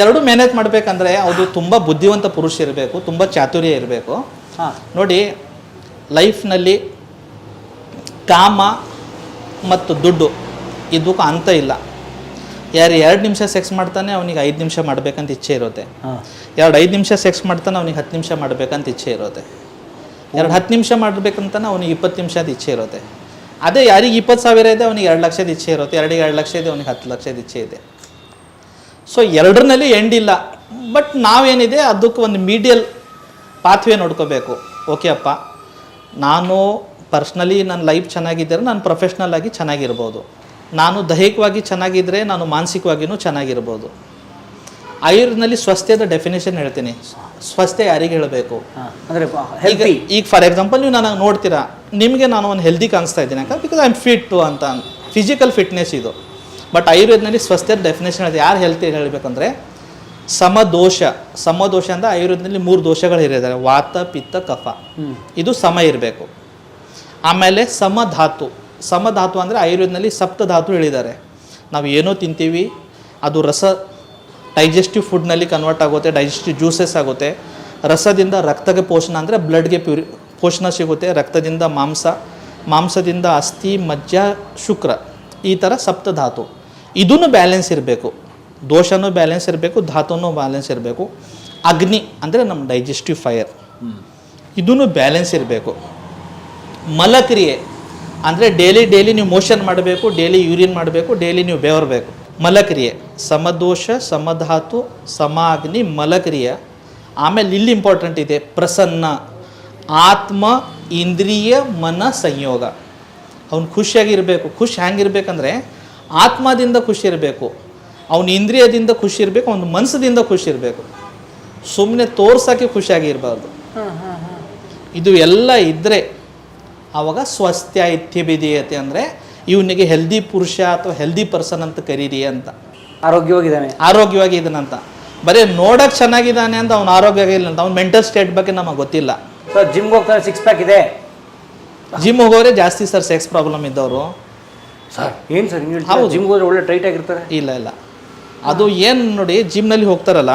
ಎರಡೂ ಮ್ಯಾನೇಜ್ ಮಾಡಬೇಕಂದ್ರೆ ಅದು ತುಂಬ ಬುದ್ಧಿವಂತ ಪುರುಷ ಇರಬೇಕು, ತುಂಬ ಚಾತುರ್ಯ ಇರಬೇಕು. ನೋಡಿ, ಲೈಫ್ನಲ್ಲಿ ಕಾಮ ಮತ್ತು ದುಡ್ಡು ಇದಕ್ಕೂ ಅಂತ ಇಲ್ಲ. ಯಾರು 2 ನಿಮಿಷ ಸೆಕ್ಸ್ ಮಾಡ್ತಾನೆ ಅವನಿಗೆ 5 ನಿಮಿಷ ಮಾಡಬೇಕಂತ ಇಚ್ಛೆ ಇರುತ್ತೆ. 5 ನಿಮಿಷ ಸೆಕ್ಸ್ ಮಾಡ್ತಾನೆ ಅವನಿಗೆ 10 ನಿಮಿಷ ಮಾಡಬೇಕಂತ ಇಚ್ಛೆ ಇರುತ್ತೆ. 10 ನಿಮಿಷ ಮಾಡಬೇಕಂತಾನೆ ಅವನಿಗೆ 20 ನಿಮಿಷದ ಇಚ್ಛೆ ಇರುತ್ತೆ. ಅದೇ ಯಾರಿಗೆ 20,000 ಇದೆ ಅವನಿಗೆ 2 ಲಕ್ಷದ ಇಚ್ಛೆ ಇರುತ್ತೆ, ಯಾರಿಗೆ 2 ಲಕ್ಷ ಇದೆ ಅವನಿಗೆ 10 ಲಕ್ಷದ ಇಚ್ಛೆ ಇದೆ. ಸೊ ಎರಡರಲ್ಲಿ ಎಂಡ್ ಇಲ್ಲ. ಬಟ್ ನಾವೇನಿದೆ ಅದಕ್ಕೆ ಒಂದು ಮೀಡಿಯಲ್ ಪಾತ್ವೇ ನೋಡ್ಕೋಬೇಕು. ಓಕೆ ಅಪ್ಪ, ನಾನು ಪರ್ಸ್ನಲಿ ನನ್ನ ಲೈಫ್ ಚೆನ್ನಾಗಿದ್ದರೆ ನಾನು ಪ್ರೊಫೆಷ್ನಲ್ ಆಗಿ ಚೆನ್ನಾಗಿರ್ಬೋದು, ನಾನು ದೈಹಿಕವಾಗಿ ಚೆನ್ನಾಗಿದ್ದರೆ ನಾನು ಮಾನಸಿಕವಾಗಿಯೂ ಚೆನ್ನಾಗಿರ್ಬೋದು. ಆಯುರ್ವೇದದಲ್ಲಿ ಸ್ವಸ್ಥ್ಯದ ಡೆಫಿನೇಷನ್ ಹೇಳ್ತೀನಿ. ಸ್ವಸ್ಥ್ಯ ಯಾರಿಗೆ ಹೇಳಬೇಕು ಅಂದರೆ ಈಗ ಫಾರ್ ಎಕ್ಸಾಂಪಲ್ ನೀವು ನನಗೆ ನೋಡ್ತೀರಾ, ನಿಮಗೆ ನಾನು ಒಂದು ಹೆಲ್ದಿ ಕಾಣಿಸ್ತಾ ಇದ್ದೀನಿ ಯಾಕೆ, ಬಿಕಾಸ್ ಐ ಆಮ್ ಫಿಟ್ ಅಂತ, ಫಿಸಿಕಲ್ ಫಿಟ್ನೆಸ್ ಇದು. ಬಟ್ ಆಯುರ್ವೇದದಲ್ಲಿ ಸ್ವಸ್ಥ್ಯದ ಡೆಫಿನೇಷನ್ ಇದೆ. ಯಾರು ಹೆಲ್ತಿ ಹೇಳಬೇಕಂದ್ರೆ ಸಮದೋಷ. ಸಮದೋಷ ಅಂದರೆ ಆಯುರ್ವೇದದಲ್ಲಿ 3 ದೋಷಗಳು ಇರಿದ್ದಾರೆ, ವಾತ ಪಿತ್ತ ಕಫ, ಇದು ಸಮ ಇರಬೇಕು. ಆಮೇಲೆ ಸಮಧಾತು. ಸಮಧಾತು ಅಂದರೆ ಆಯುರ್ವೇದದಲ್ಲಿ ಸಪ್ತಧಾತು ಹೇಳಿದ್ದಾರೆ. ನಾವು ಏನೋ ತಿಂತೀವಿ ಅದು ರಸ ಡೈಜೆಸ್ಟಿವ್ ಫುಡ್ನಲ್ಲಿ ಕನ್ವರ್ಟ್ ಆಗುತ್ತೆ, ಡೈಜೆಸ್ಟಿವ್ ಜ್ಯೂಸಸ್ ಆಗುತ್ತೆ. ರಸದಿಂದ ರಕ್ತಕ್ಕೆ ಪೋಷಣ ಅಂದರೆ ಬ್ಲಡ್ಗೆ ಪೋಷಣ ಸಿಗುತ್ತೆ, ರಕ್ತದಿಂದ ಮಾಂಸ, ಮಾಂಸದಿಂದ ಅಸ್ಥಿ, ಮಜ್ಜ, ಶುಕ್ರ, ಈ ಥರ ಸಪ್ತಧಾತು. ಇದೂ ಬ್ಯಾಲೆನ್ಸ್ ಇರಬೇಕು, ದೋಷನೂ ಬ್ಯಾಲೆನ್ಸ್ ಇರಬೇಕು, ಧಾತುನೂ ಬ್ಯಾಲೆನ್ಸ್ ಇರಬೇಕು. ಅಗ್ನಿ ಅಂದರೆ ನಮ್ಮ ಡೈಜೆಸ್ಟಿವ್ ಫೈರ್, ಇದೂ ಬ್ಯಾಲೆನ್ಸ್ ಇರಬೇಕು. ಮಲಕ್ರಿಯೆ ಅಂದರೆ ಡೈಲಿ ನೀವು ಮೋಷನ್ ಮಾಡಬೇಕು, ಡೈಲಿ ಯೂರಿನ್ ಮಾಡಬೇಕು, ಡೈಲಿ ನೀವು ಬೆವರಬೇಕು. ಮಲಕ್ರಿಯೆ ಸಮದೋಷ, ಸಮಧಾತು, ಸಮಾಗ್ನಿ, ಮಲಕ್ರಿಯೆ. ಆಮೇಲೆ ಇಲ್ಲಿ ಇಂಪಾರ್ಟೆಂಟ್ ಇದೆ ಪ್ರಸನ್ನ, ಆತ್ಮ ಇಂದ್ರಿಯ ಮನ ಸಂಯೋಗ. ಅವ್ನು ಖುಷಿಯಾಗಿರಬೇಕು. ಖುಷಿ ಹೆಂಗಿರ್ಬೇಕಂದ್ರೆ ಆತ್ಮದಿಂದ ಖುಷಿ ಇರಬೇಕು, ಅವನ ಇಂದ್ರಿಯದಿಂದ ಖುಷಿ ಇರಬೇಕು, ಅವನ ಮನಸ್ಸದಿಂದ ಖುಷಿ ಇರಬೇಕು. ಸುಮ್ಮನೆ ತೋರ್ಸೋಕ್ಕೆ ಖುಷಿಯಾಗಿರಬಾರ್ದು. ಇದು ಎಲ್ಲ ಇದ್ದರೆ ಆವಾಗ ಸ್ವಸ್ಥ್ಯ ಇತ್ಯಭಿಧೀಯತೆ ಅಂದರೆ ಇವನಿಗೆ ಹೆಲ್ದಿ ಪುರುಷ ಅಥವಾ ಹೆಲ್ದಿ ಪರ್ಸನ್ ಅಂತ ಕರೀರಿ ಅಂತ. ಆರೋಗ್ಯವಾಗಿದ್ದಾನಂತ. ಬರೀ ನೋಡೋಕೆ ಚೆನ್ನಾಗಿದ್ದಾನೆ ಅಂತ ಅವ್ನು ಆರೋಗ್ಯವಾಗಿಲ್ಲ ಅಂತ, ಅವ್ನ ಮೆಂಟಲ್ ಸ್ಟೇಟ್ ಬಗ್ಗೆ ನಮಗೆ ಗೊತ್ತಿಲ್ಲ. ಸರ್ ಜಿಮ್ಗೆ ಹೋಗ್ತಾನೆ, 6 ಪ್ಯಾಕ್ ಇದೆ. ಜಿಮ್ ಹೋಗೋರೆ ಜಾಸ್ತಿ ಸರ್ ಸೆಕ್ಸ್ ಪ್ರಾಬ್ಲಮ್ ಇದ್ದವರು. ಸರ್ ಏನು ಸರ್ ಹೌದು, ಜಿಮ್ಗೆ ಹೋದ್ರೆ ಒಳ್ಳೆ ಟೈಟ್ ಆಗಿರ್ತಾರೆ. ಇಲ್ಲ ಅದು ಏನು ನೋಡಿ, ಜಿಮ್ನಲ್ಲಿ ಹೋಗ್ತಾರಲ್ಲ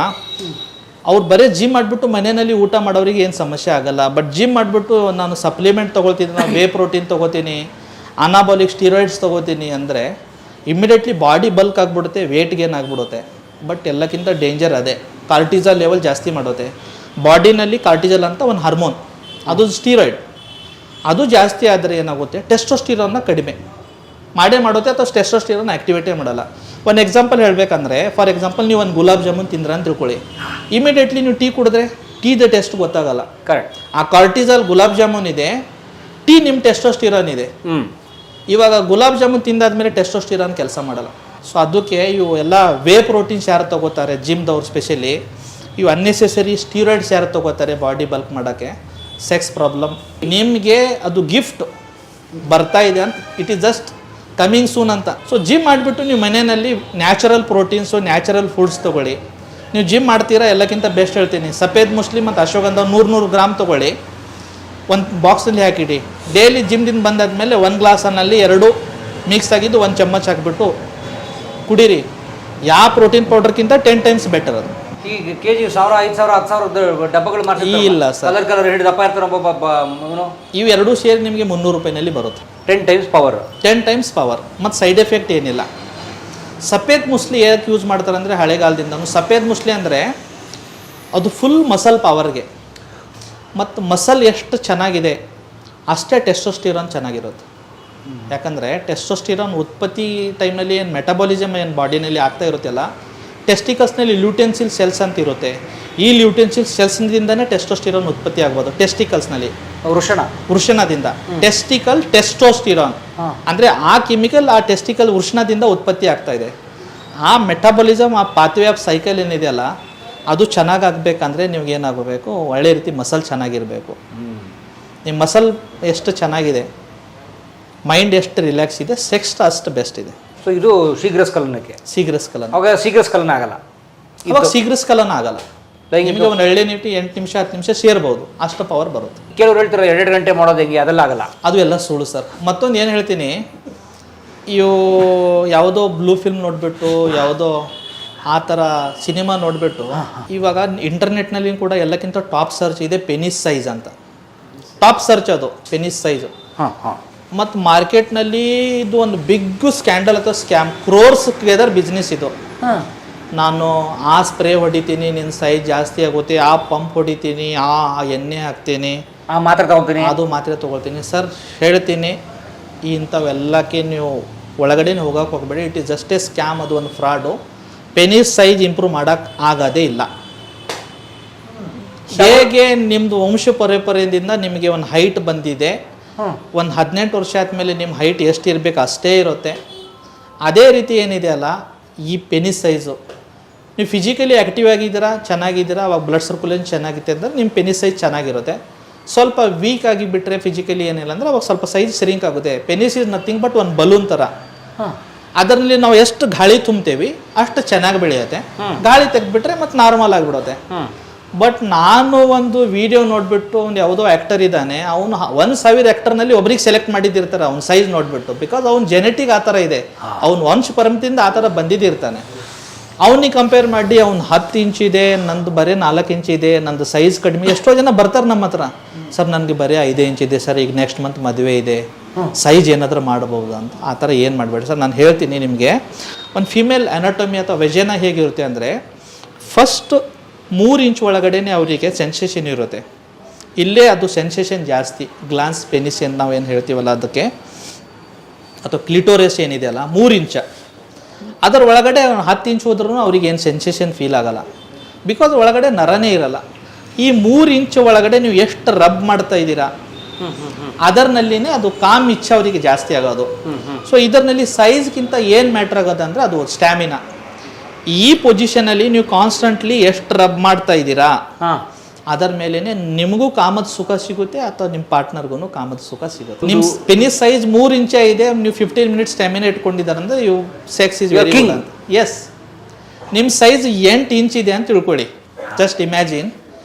ಅವ್ರು ಬರೀ ಜಿಮ್ ಮಾಡಿಬಿಟ್ಟು ಮನೆಯಲ್ಲಿ ಊಟ ಮಾಡೋರಿಗೆ ಏನು ಸಮಸ್ಯೆ ಆಗಲ್ಲ. ಬಟ್ ಜಿಮ್ ಮಾಡಿಬಿಟ್ಟು ನಾನು ಸಪ್ಲಿಮೆಂಟ್ ತೊಗೊಳ್ತೀನಿ, ನಾನು ವೇ ಪ್ರೋಟೀನ್ ತೊಗೋತೀನಿ, ಅನಾಬಾಲಿಕ್ ಸ್ಟೀರಾಯ್ಡ್ಸ್ ತೊಗೋತೀನಿ ಅಂದರೆ ಇಮ್ಮಿಡಿಯೇಟ್ಲಿ ಬಾಡಿ ಬಲ್ಕ್ ಆಗಿಬಿಡುತ್ತೆ, ವೇಟ್ ಗೇನ್ ಆಗಿಬಿಡುತ್ತೆ. ಬಟ್ ಎಲ್ಲಕ್ಕಿಂತ ಡೇಂಜರ್ ಅದೇ, ಕಾರ್ಟಿಜಾಲ್ ಲೆವೆಲ್ ಜಾಸ್ತಿ ಮಾಡುತ್ತೆ. ಬಾಡಿನಲ್ಲಿ ಕಾರ್ಟಿಜಾಲ್ ಅಂತ ಒಂದು ಹಾರ್ಮೋನ್, ಅದು ಸ್ಟೀರಾಯ್ಡ್. ಅದು ಜಾಸ್ತಿ ಆದರೆ ಏನಾಗುತ್ತೆ, ಟೆಸ್ಟೋಸ್ಟಿರಾನ್ನ ಕಡಿಮೆ ಮಾಡುತ್ತೆ ಅಥವಾ ಟೆಸ್ಟೋಸ್ಟಿರಾನ್ ಆ್ಯಕ್ಟಿವೇಟೇ ಮಾಡಲ್ಲ. ಒಂದು ಎಕ್ಸಾಂಪಲ್ ಹೇಳಬೇಕಂದ್ರೆ, ಫಾರ್ ಎಕ್ಸಾಂಪಲ್ ನೀವು ಒಂದು ಗುಲಾಬ್ ಜಾಮೂನ್ ತಿಂದ್ರೆ ಅಂತ ತಿಳ್ಕೊಳ್ಳಿ, ಇಮಿಡಿಯೇಟ್ಲಿ ನೀವು ಟೀ ಕುಡಿದ್ರೆ ಟೀದ ಟೆಸ್ಟ್ ಗೊತ್ತಾಗಲ್ಲ. ಕರೆಕ್ಟ್. ಆ ಕಾರ್ಟಿಸಾಲ್ ಗುಲಾಬ್ ಜಾಮೂನ್ ಇದೆ, ಟೀ ನಿಮ್ಮ ಟೆಸ್ಟೋಸ್ಟಿರಾನ್ ಇದೆ. ಇವಾಗ ಗುಲಾಬ್ ಜಾಮೂನ್ ತಿಂದಾದ್ಮೇಲೆ ಟೆಸ್ಟೋಸ್ಟಿರಾನ್ ಕೆಲಸ ಮಾಡಲ್ಲ. ಸೊ ಅದಕ್ಕೆ ಇವು ಎಲ್ಲ ವೇ ಪ್ರೋಟೀನ್ಸ್ ಯಾರು ತಗೋತಾರೆ ಜಿಮ್ದವ್ರು, ಸ್ಪೆಷಲಿ ಇವು ಅನ್ನೆಸೆಸರಿ ಸ್ಟೀರಾಯ್ಡ್ಸ್ ಯಾರು ತಗೋತಾರೆ ಬಾಡಿ ಬಲ್ಕ್ ಮಾಡೋಕ್ಕೆ, ಸೆಕ್ಸ್ ಪ್ರಾಬ್ಲಮ್, ನಿಮಗೆ ಅದು ಗಿಫ್ಟ್ ಬರ್ತಾ ಇದೆ ಅಂತ, it is just coming soon ಅಂತ. ಸೊ ಜಿಮ್ ಮಾಡಿಬಿಟ್ಟು ನೀವು ಮನೆಯಲ್ಲಿ ನ್ಯಾಚುರಲ್ ಪ್ರೋಟೀನ್ಸು ನ್ಯಾಚುರಲ್ ಫುಡ್ಸ್ ತೊಗೊಳ್ಳಿ. ನೀವು ಜಿಮ್ ಮಾಡ್ತೀರಾ, ಎಲ್ಲಕ್ಕಿಂತ ಬೆಸ್ಟ್ ಹೇಳ್ತೀನಿ, ಸಫೇದ್ ಮುಸ್ಲಿ ಮತ್ತು ಅಶ್ವಗಂಧ 100 ಗ್ರಾಮ್ ತೊಗೊಳ್ಳಿ, ಒಂದು ಬಾಕ್ಸಲ್ಲಿ ಹಾಕಿಡಿ. ಡೈಲಿ ಜಿಮ್ದಿಂದ ಬಂದಾದ್ಮೇಲೆ 1 ಗ್ಲಾಸನಲ್ಲಿ 2 ಮಿಕ್ಸ್ ಆಗಿದ್ದು 1 ಚಮ್ಮಚ್ ಹಾಕಿಬಿಟ್ಟು ಕುಡೀರಿ. ಯಾವ ಪ್ರೋಟೀನ್ ಪೌಡರ್ಗಿಂತ 10 ಟೈಮ್ಸ್ ಬೆಟರ್ ಅದು. ಈಗ ಕೆಜಿ 1000, 5000, 10,000 ಡಬ್ಬಗಳು ಮಾಡ್ತಾರೆ. ಇಲ್ಲ ಸರ್, ಕಲರ್ ಹಿಡಿದು ದಪ್ಪ ಇರ್ತಾರೆ. ಇವು ಎರಡೂ ಸೇರಿ ನಿಮಗೆ 300 ರೂಪಾಯಿನಲ್ಲಿ ಬರುತ್ತೆ. 10 ಟೈಮ್ಸ್ ಪವರ್. 10 times power. ಮತ್ತು ಸೈಡ್ ಎಫೆಕ್ಟ್ ಏನಿಲ್ಲ. ಸಫೇದ್ ಮುಸ್ಲಿ ಏನಕ್ಕೆ ಯೂಸ್ ಮಾಡ್ತಾರೆ ಅಂದರೆ, ಹಳೆಗಾಲದಿಂದನೂ ಸಫೇದ್ ಮುಸ್ಲಿ ಅಂದರೆ ಅದು ಫುಲ್ ಮಸಲ್ ಪವರ್ಗೆ, ಮತ್ತು ಮಸಲ್ ಎಷ್ಟು ಚೆನ್ನಾಗಿದೆ ಅಷ್ಟೇ ಟೆಸ್ಟೋಸ್ಟಿರಾನ್ ಚೆನ್ನಾಗಿರುತ್ತೆ. ಯಾಕಂದರೆ ಟೆಸ್ಟೋಸ್ಟಿರಾನ್ ಉತ್ಪತ್ತಿ ಟೈಮ್ನಲ್ಲಿ ಏನು ಮೆಟಬಾಲಿಸಮ್ ಏನು ಬಾಡಿನಲ್ಲಿ ಆಗ್ತಾ ಇರುತ್ತಲ್ಲ, ಟೆಸ್ಟಿಕಲ್ಸ್ನಲ್ಲಿ ಲ್ಯೂಟೆನ್ಸಿಲ್ ಸೆಲ್ಸ್ ಅಂತ ಇರುತ್ತೆ. ಈ ಲ್ಯೂಟೆನ್ಸಿಲ್ ಸೆಲ್ಸ್ನಿಂದನೇ ಟೆಸ್ಟೋಸ್ಟಿರಾನ್ ಉತ್ಪತ್ತಿ ಆಗ್ಬೋದು. ಟೆಸ್ಟಿಕಲ್ಸ್ನಲ್ಲಿ ವೃಷಣದಿಂದ ಟೆಸ್ಟಿಕಲ್ ಟೆಸ್ಟೋಸ್ಟಿರಾನ್ ಅಂದರೆ ಆ ಕೆಮಿಕಲ್ ಆ ಟೆಸ್ಟಿಕಲ್ ವೃಷಣದಿಂದ ಉತ್ಪತ್ತಿ ಆಗ್ತಾ ಇದೆ. ಆ ಮೆಟಬಾಲಿಸಮ್, ಆ ಪಾತ್ವೆ ಆಫ್ ಸೈಕಲ್ ಏನಿದೆಯಲ್ಲ, ಅದು ಚೆನ್ನಾಗಿ ಆಗಬೇಕಂದ್ರೆ ನಿಮ್ಗೆ ಏನಾಗಬೇಕು, ಒಳ್ಳೆ ರೀತಿ ಮಸಲ್ ಚೆನ್ನಾಗಿರಬೇಕು. ನಿಮ್ಮ ಮಸಲ್ ಎಷ್ಟು ಚೆನ್ನಾಗಿದೆ, ಮೈಂಡ್ ಎಷ್ಟು ರಿಲ್ಯಾಕ್ಸ್ ಇದೆ, ಸೆಕ್ಸ್ ಅಷ್ಟು ಬೆಸ್ಟ್ ಇದೆ. ಸೊ ಇದು ಶೀಘ್ರಸ್ಖಲನಕ್ಕೆ. ಅವಾಗ ಶೀಘ್ರಸ್ಖಲನ ಆಗಲ್ಲ. ಇವಾಗ ಶೀಘ್ರಸ್ಖಲನ ಆಗಲ್ಲ. ನಿಮಗೆ ಒಂದು ಎಳ್ಳೆ ನೀಟಿ 8 ನಿಮಿಷ 10 ನಿಮಿಷ ಸೇರ್ಬೋದು, ಅಷ್ಟು ಪವರ್ ಬರುತ್ತೆ. ಕೆಲವರು ಹೇಳ್ತಾರೆ 2 ಗಂಟೆ ಮಾಡೋದು ಹೆಂಗೆ, ಅದೆಲ್ಲ ಆಗಲ್ಲ. ಅದು ಎಲ್ಲ ಸುಳ್ಳು ಸರ್. ಮತ್ತೊಂದು ಏನು ಹೇಳ್ತೀನಿ, ಇವು ಯಾವುದೋ ಬ್ಲೂ ಫಿಲ್ಮ್ ನೋಡಿಬಿಟ್ಟು, ಯಾವುದೋ ಆ ಥರ ಸಿನಿಮಾ ನೋಡಿಬಿಟ್ಟು, ಇವಾಗ ಇಂಟರ್ನೆಟ್ನಲ್ಲಿ ಕೂಡ ಎಲ್ಲಕ್ಕಿಂತ ಟಾಪ್ ಸರ್ಚ್ ಇದೆ ಪೆನಿಸ್ ಸೈಜ್ ಅಂತ. ಟಾಪ್ ಸರ್ಚ್ ಅದು ಪೆನಿಸ್ ಸೈಜು. ಮತ್ತು ಮಾರ್ಕೆಟ್ನಲ್ಲಿ ಇದು ಒಂದು ಬಿಗ್ ಸ್ಕ್ಯಾಂಡಲ್ ಅಥವಾ ಸ್ಕ್ಯಾಮ್, ಕ್ರೋರ್ಸ್ ಟುಗೆದರ್ ಬಿಸ್ನೆಸ್ ಇದು. ನಾನು ಆ ಸ್ಪ್ರೇ ಹೊಡಿತೀನಿ, ನಿನ್ನ ಸೈಜ್ ಜಾಸ್ತಿ ಆಗುತ್ತೆ, ಆ ಪಂಪ್ ಹೊಡಿತೀನಿ, ಆ ಎಣ್ಣೆ ಹಾಕ್ತೀನಿ, ಅದು ಮಾತ್ರೆ ತೊಗೊಳ್ತೀನಿ. ಸರ್ ಹೇಳ್ತೀನಿ, ಇಂಥವೆಲ್ಲಕ್ಕೆ ನೀವು ಒಳಗಡೆ ಹೋಗೋಕೆ ಹೋಗಬೇಡಿ. It is just A scam, ಅದು ಒಂದು ಫ್ರಾಡು. ಪೆನಿಸ್ ಸೈಜ್ ಇಂಪ್ರೂವ್ ಮಾಡೋಕ್ಕೆ ಆಗೋದೇ ಇಲ್ಲ. ಹೇಗೆ ನಿಮ್ಮದು ವಂಶ ಪರಂಪರೆಯಿಂದ ನಿಮಗೆ ಒಂದು ಹೈಟ್ ಬಂದಿದೆ, ಒಂದು 18 ವರ್ಷ ಆದಮೇಲೆ ನಿಮ್ಮ ಹೈಟ್ ಎಷ್ಟು ಇರಬೇಕು ಅಷ್ಟೇ ಇರುತ್ತೆ. ಅದೇ ರೀತಿ ಏನಿದೆ ಅಲ್ಲ, ಈ ಪೆನಿಸ್ ಸೈಜು, ನೀವು ಫಿಸಿಕಲಿ ಆ್ಯಕ್ಟಿವ್ ಆಗಿದ್ದೀರಾ, ಚೆನ್ನಾಗಿದ್ದೀರಾ, ಅವಾಗ ಬ್ಲಡ್ ಸರ್ಕ್ಯುಲೇಷನ್ ಚೆನ್ನಾಗಿದೆ ಅಂದರೆ ನಿಮ್ಮ ಪೆನಿಸ್ ಸೈಜ್ ಚೆನ್ನಾಗಿರುತ್ತೆ. ಸ್ವಲ್ಪ ವೀಕ್ ಆಗಿಬಿಟ್ರೆ ಫಿಸಿಕಲಿ ಏನಿಲ್ಲ ಅಂದರೆ ಅವಾಗ ಸ್ವಲ್ಪ ಸೈಜ್ ಶ್ರಿಂಕ್ ಆಗುತ್ತೆ. ಪೆನಿಸ್ ಇಸ್ ನಥಿಂಗ್ ಬಟ್ ಒಂದು ಬಲೂನ್ ಥರ. ಅದರಲ್ಲಿ ನಾವು ಎಷ್ಟು ಗಾಳಿ ತುಂಬ್ತೇವೆ ಅಷ್ಟು ಚೆನ್ನಾಗಿ ಬೆಳೆಯುತ್ತೆ. ಗಾಳಿ ತೆಗೆದ್ಬಿಟ್ರೆ ಮತ್ತು ನಾರ್ಮಲ್ ಆಗಿಬಿಡುತ್ತೆ. ಬಟ್ ನಾನು ಒಂದು ವಿಡಿಯೋ ನೋಡಿಬಿಟ್ಟು, ಒಂದು ಯಾವುದೋ ಆ್ಯಕ್ಟರ್ ಇದ್ದಾನೆ, ಅವನು 1000 ಆ್ಯಕ್ಟರ್ನಲ್ಲಿ ಒಬ್ರಿಗೆ ಸೆಲೆಕ್ಟ್ ಮಾಡಿದ್ದಿರ್ತಾರೆ ಅವ್ನ ಸೈಜ್ ನೋಡಿಬಿಟ್ಟು. ಬಿಕಾಸ್ ಅವ್ನ ಜೆನೆಟಿಕ್ ಆ ಥರ ಇದೆ, ಅವ್ನು ವಂಶ ಪರಂಪರೆಯಿಂದ ಆ ಥರ ಬಂದಿದ್ದಿರ್ತಾನೆ. ಅವನಿಗೆ ಕಂಪೇರ್ ಮಾಡಿ ಅವ್ನು 10 ಇಂಚ್ ಇದೆ, ನಂದು ಬರೀ 4 ಇಂಚ್ ಇದೆ, ನಂದು ಸೈಜ್ ಕಡಿಮೆ. ಎಷ್ಟೋ ಜನ ಬರ್ತಾರೆ ನಮ್ಮ ಹತ್ರ, ಸರ್ ನನಗೆ ಬರೀ 5 ಇಂಚ್ ಇದೆ ಸರ್, ಈಗ ನೆಕ್ಸ್ಟ್ ಮಂತ್ ಮದುವೆ ಇದೆ, ಸೈಜ್ ಏನಾದರೂ ಮಾಡ್ಬೋದು ಅಂತ. ಆ ಥರ ಏನು ಮಾಡಬೇಡಿ ಸರ್. ನಾನು ಹೇಳ್ತೀನಿ ನಿಮಗೆ, ಒಂದು ಫಿಮೇಲ್ ಅನಾಟಮಿ ಅಥವಾ ವೆಜೆನ ಹೇಗಿರುತ್ತೆ ಅಂದರೆ, ಫಸ್ಟ್ 3 ಇಂಚ್ ಒಳಗಡೆ ಅವರಿಗೆ ಸೆನ್ಸೇಷನ್ ಇರುತ್ತೆ. ಇಲ್ಲೇ ಅದು ಸೆನ್ಸೇಷನ್ ಜಾಸ್ತಿ. ಗ್ಲಾನ್ಸ್ ಪೆನಿಸ್ ಏನು ನಾವೇನು ಹೇಳ್ತೀವಲ್ಲ ಅದಕ್ಕೆ, ಅಥವಾ ಕ್ಲಿಟೋರಿಯಸ್ ಏನಿದೆಯಲ್ಲ 3 ಇಂಚ, ಅದರ ಒಳಗಡೆ 10 ಇಂಚ್ ಹೋದ್ರೂ ಅವ್ರಿಗೆ ಏನು ಸೆನ್ಸೇಷನ್ ಫೀಲ್ ಆಗಲ್ಲ. ಬಿಕಾಸ್ ಒಳಗಡೆ ನರನೇ ಇರಲ್ಲ. ಈ 3 ಇಂಚ್ ಒಳಗಡೆ ನೀವು ಎಷ್ಟು ರಬ್ ಮಾಡ್ತಾ ಇದ್ದೀರಾ ಅದರ್ನಲ್ಲಿನೇ ಅದು ಕಾಮ್ ಇಚ್ಛೆ ಅವರಿಗೆ ಜಾಸ್ತಿ ಆಗೋದು. ಸೊ ಇದರಲ್ಲಿ ಸೈಜ್ಗಿಂತ ಏನು ಮ್ಯಾಟ್ರ್ ಆಗೋದು ಅಂದರೆ ಅದು ಸ್ಟ್ಯಾಮಿನಾ. ಈ ಪೊಸಿಷನಲ್ಲಿ ನೀವು ಕಾನ್ಸ್ಟೆಂಟ್ಲಿ ಎಷ್ಟು ರಬ್ ಮಾಡ್ತಾ ಇದ್ದೀರಾ ಅದರ ಮೇಲೆ ನಿಮಗೂ ಕಾಮದ ಸುಖ ಸಿಗುತ್ತೆ, ಅಥವಾ ನಿಮ್ಮ ಪಾರ್ಟ್ನರ್ಗೂ ಕಾಮದ ಸುಖ ಸಿಗುತ್ತೆ. ನಿಮ್ಮ ಪೆನಿಸ್ ಸೈಜ್ 3 ಇಂಚ ಇದೆ, ನೀವು 15 ಮಿನಿಟ್ಸ್ ಸ್ಟ್ಯಾಮಿನಾ ಇಟ್ಕೊಂಡಿದ್ದಾರೆ ಅಂದರೆ ಇವು ಸೆಕ್ಸ್ ಇಸ್ ವೆರಿ ಗುಡ್ ಅಂತ. ಎಸ್, ನಿಮ್ಮ ಸೈಜ್ 8 ಇಂಚ್ ಇದೆ ಅಂತ ತಿಳ್ಕೊಳ್ಳಿ, ಜಸ್ಟ್ ಇಮ್ಯಾಜಿನ್.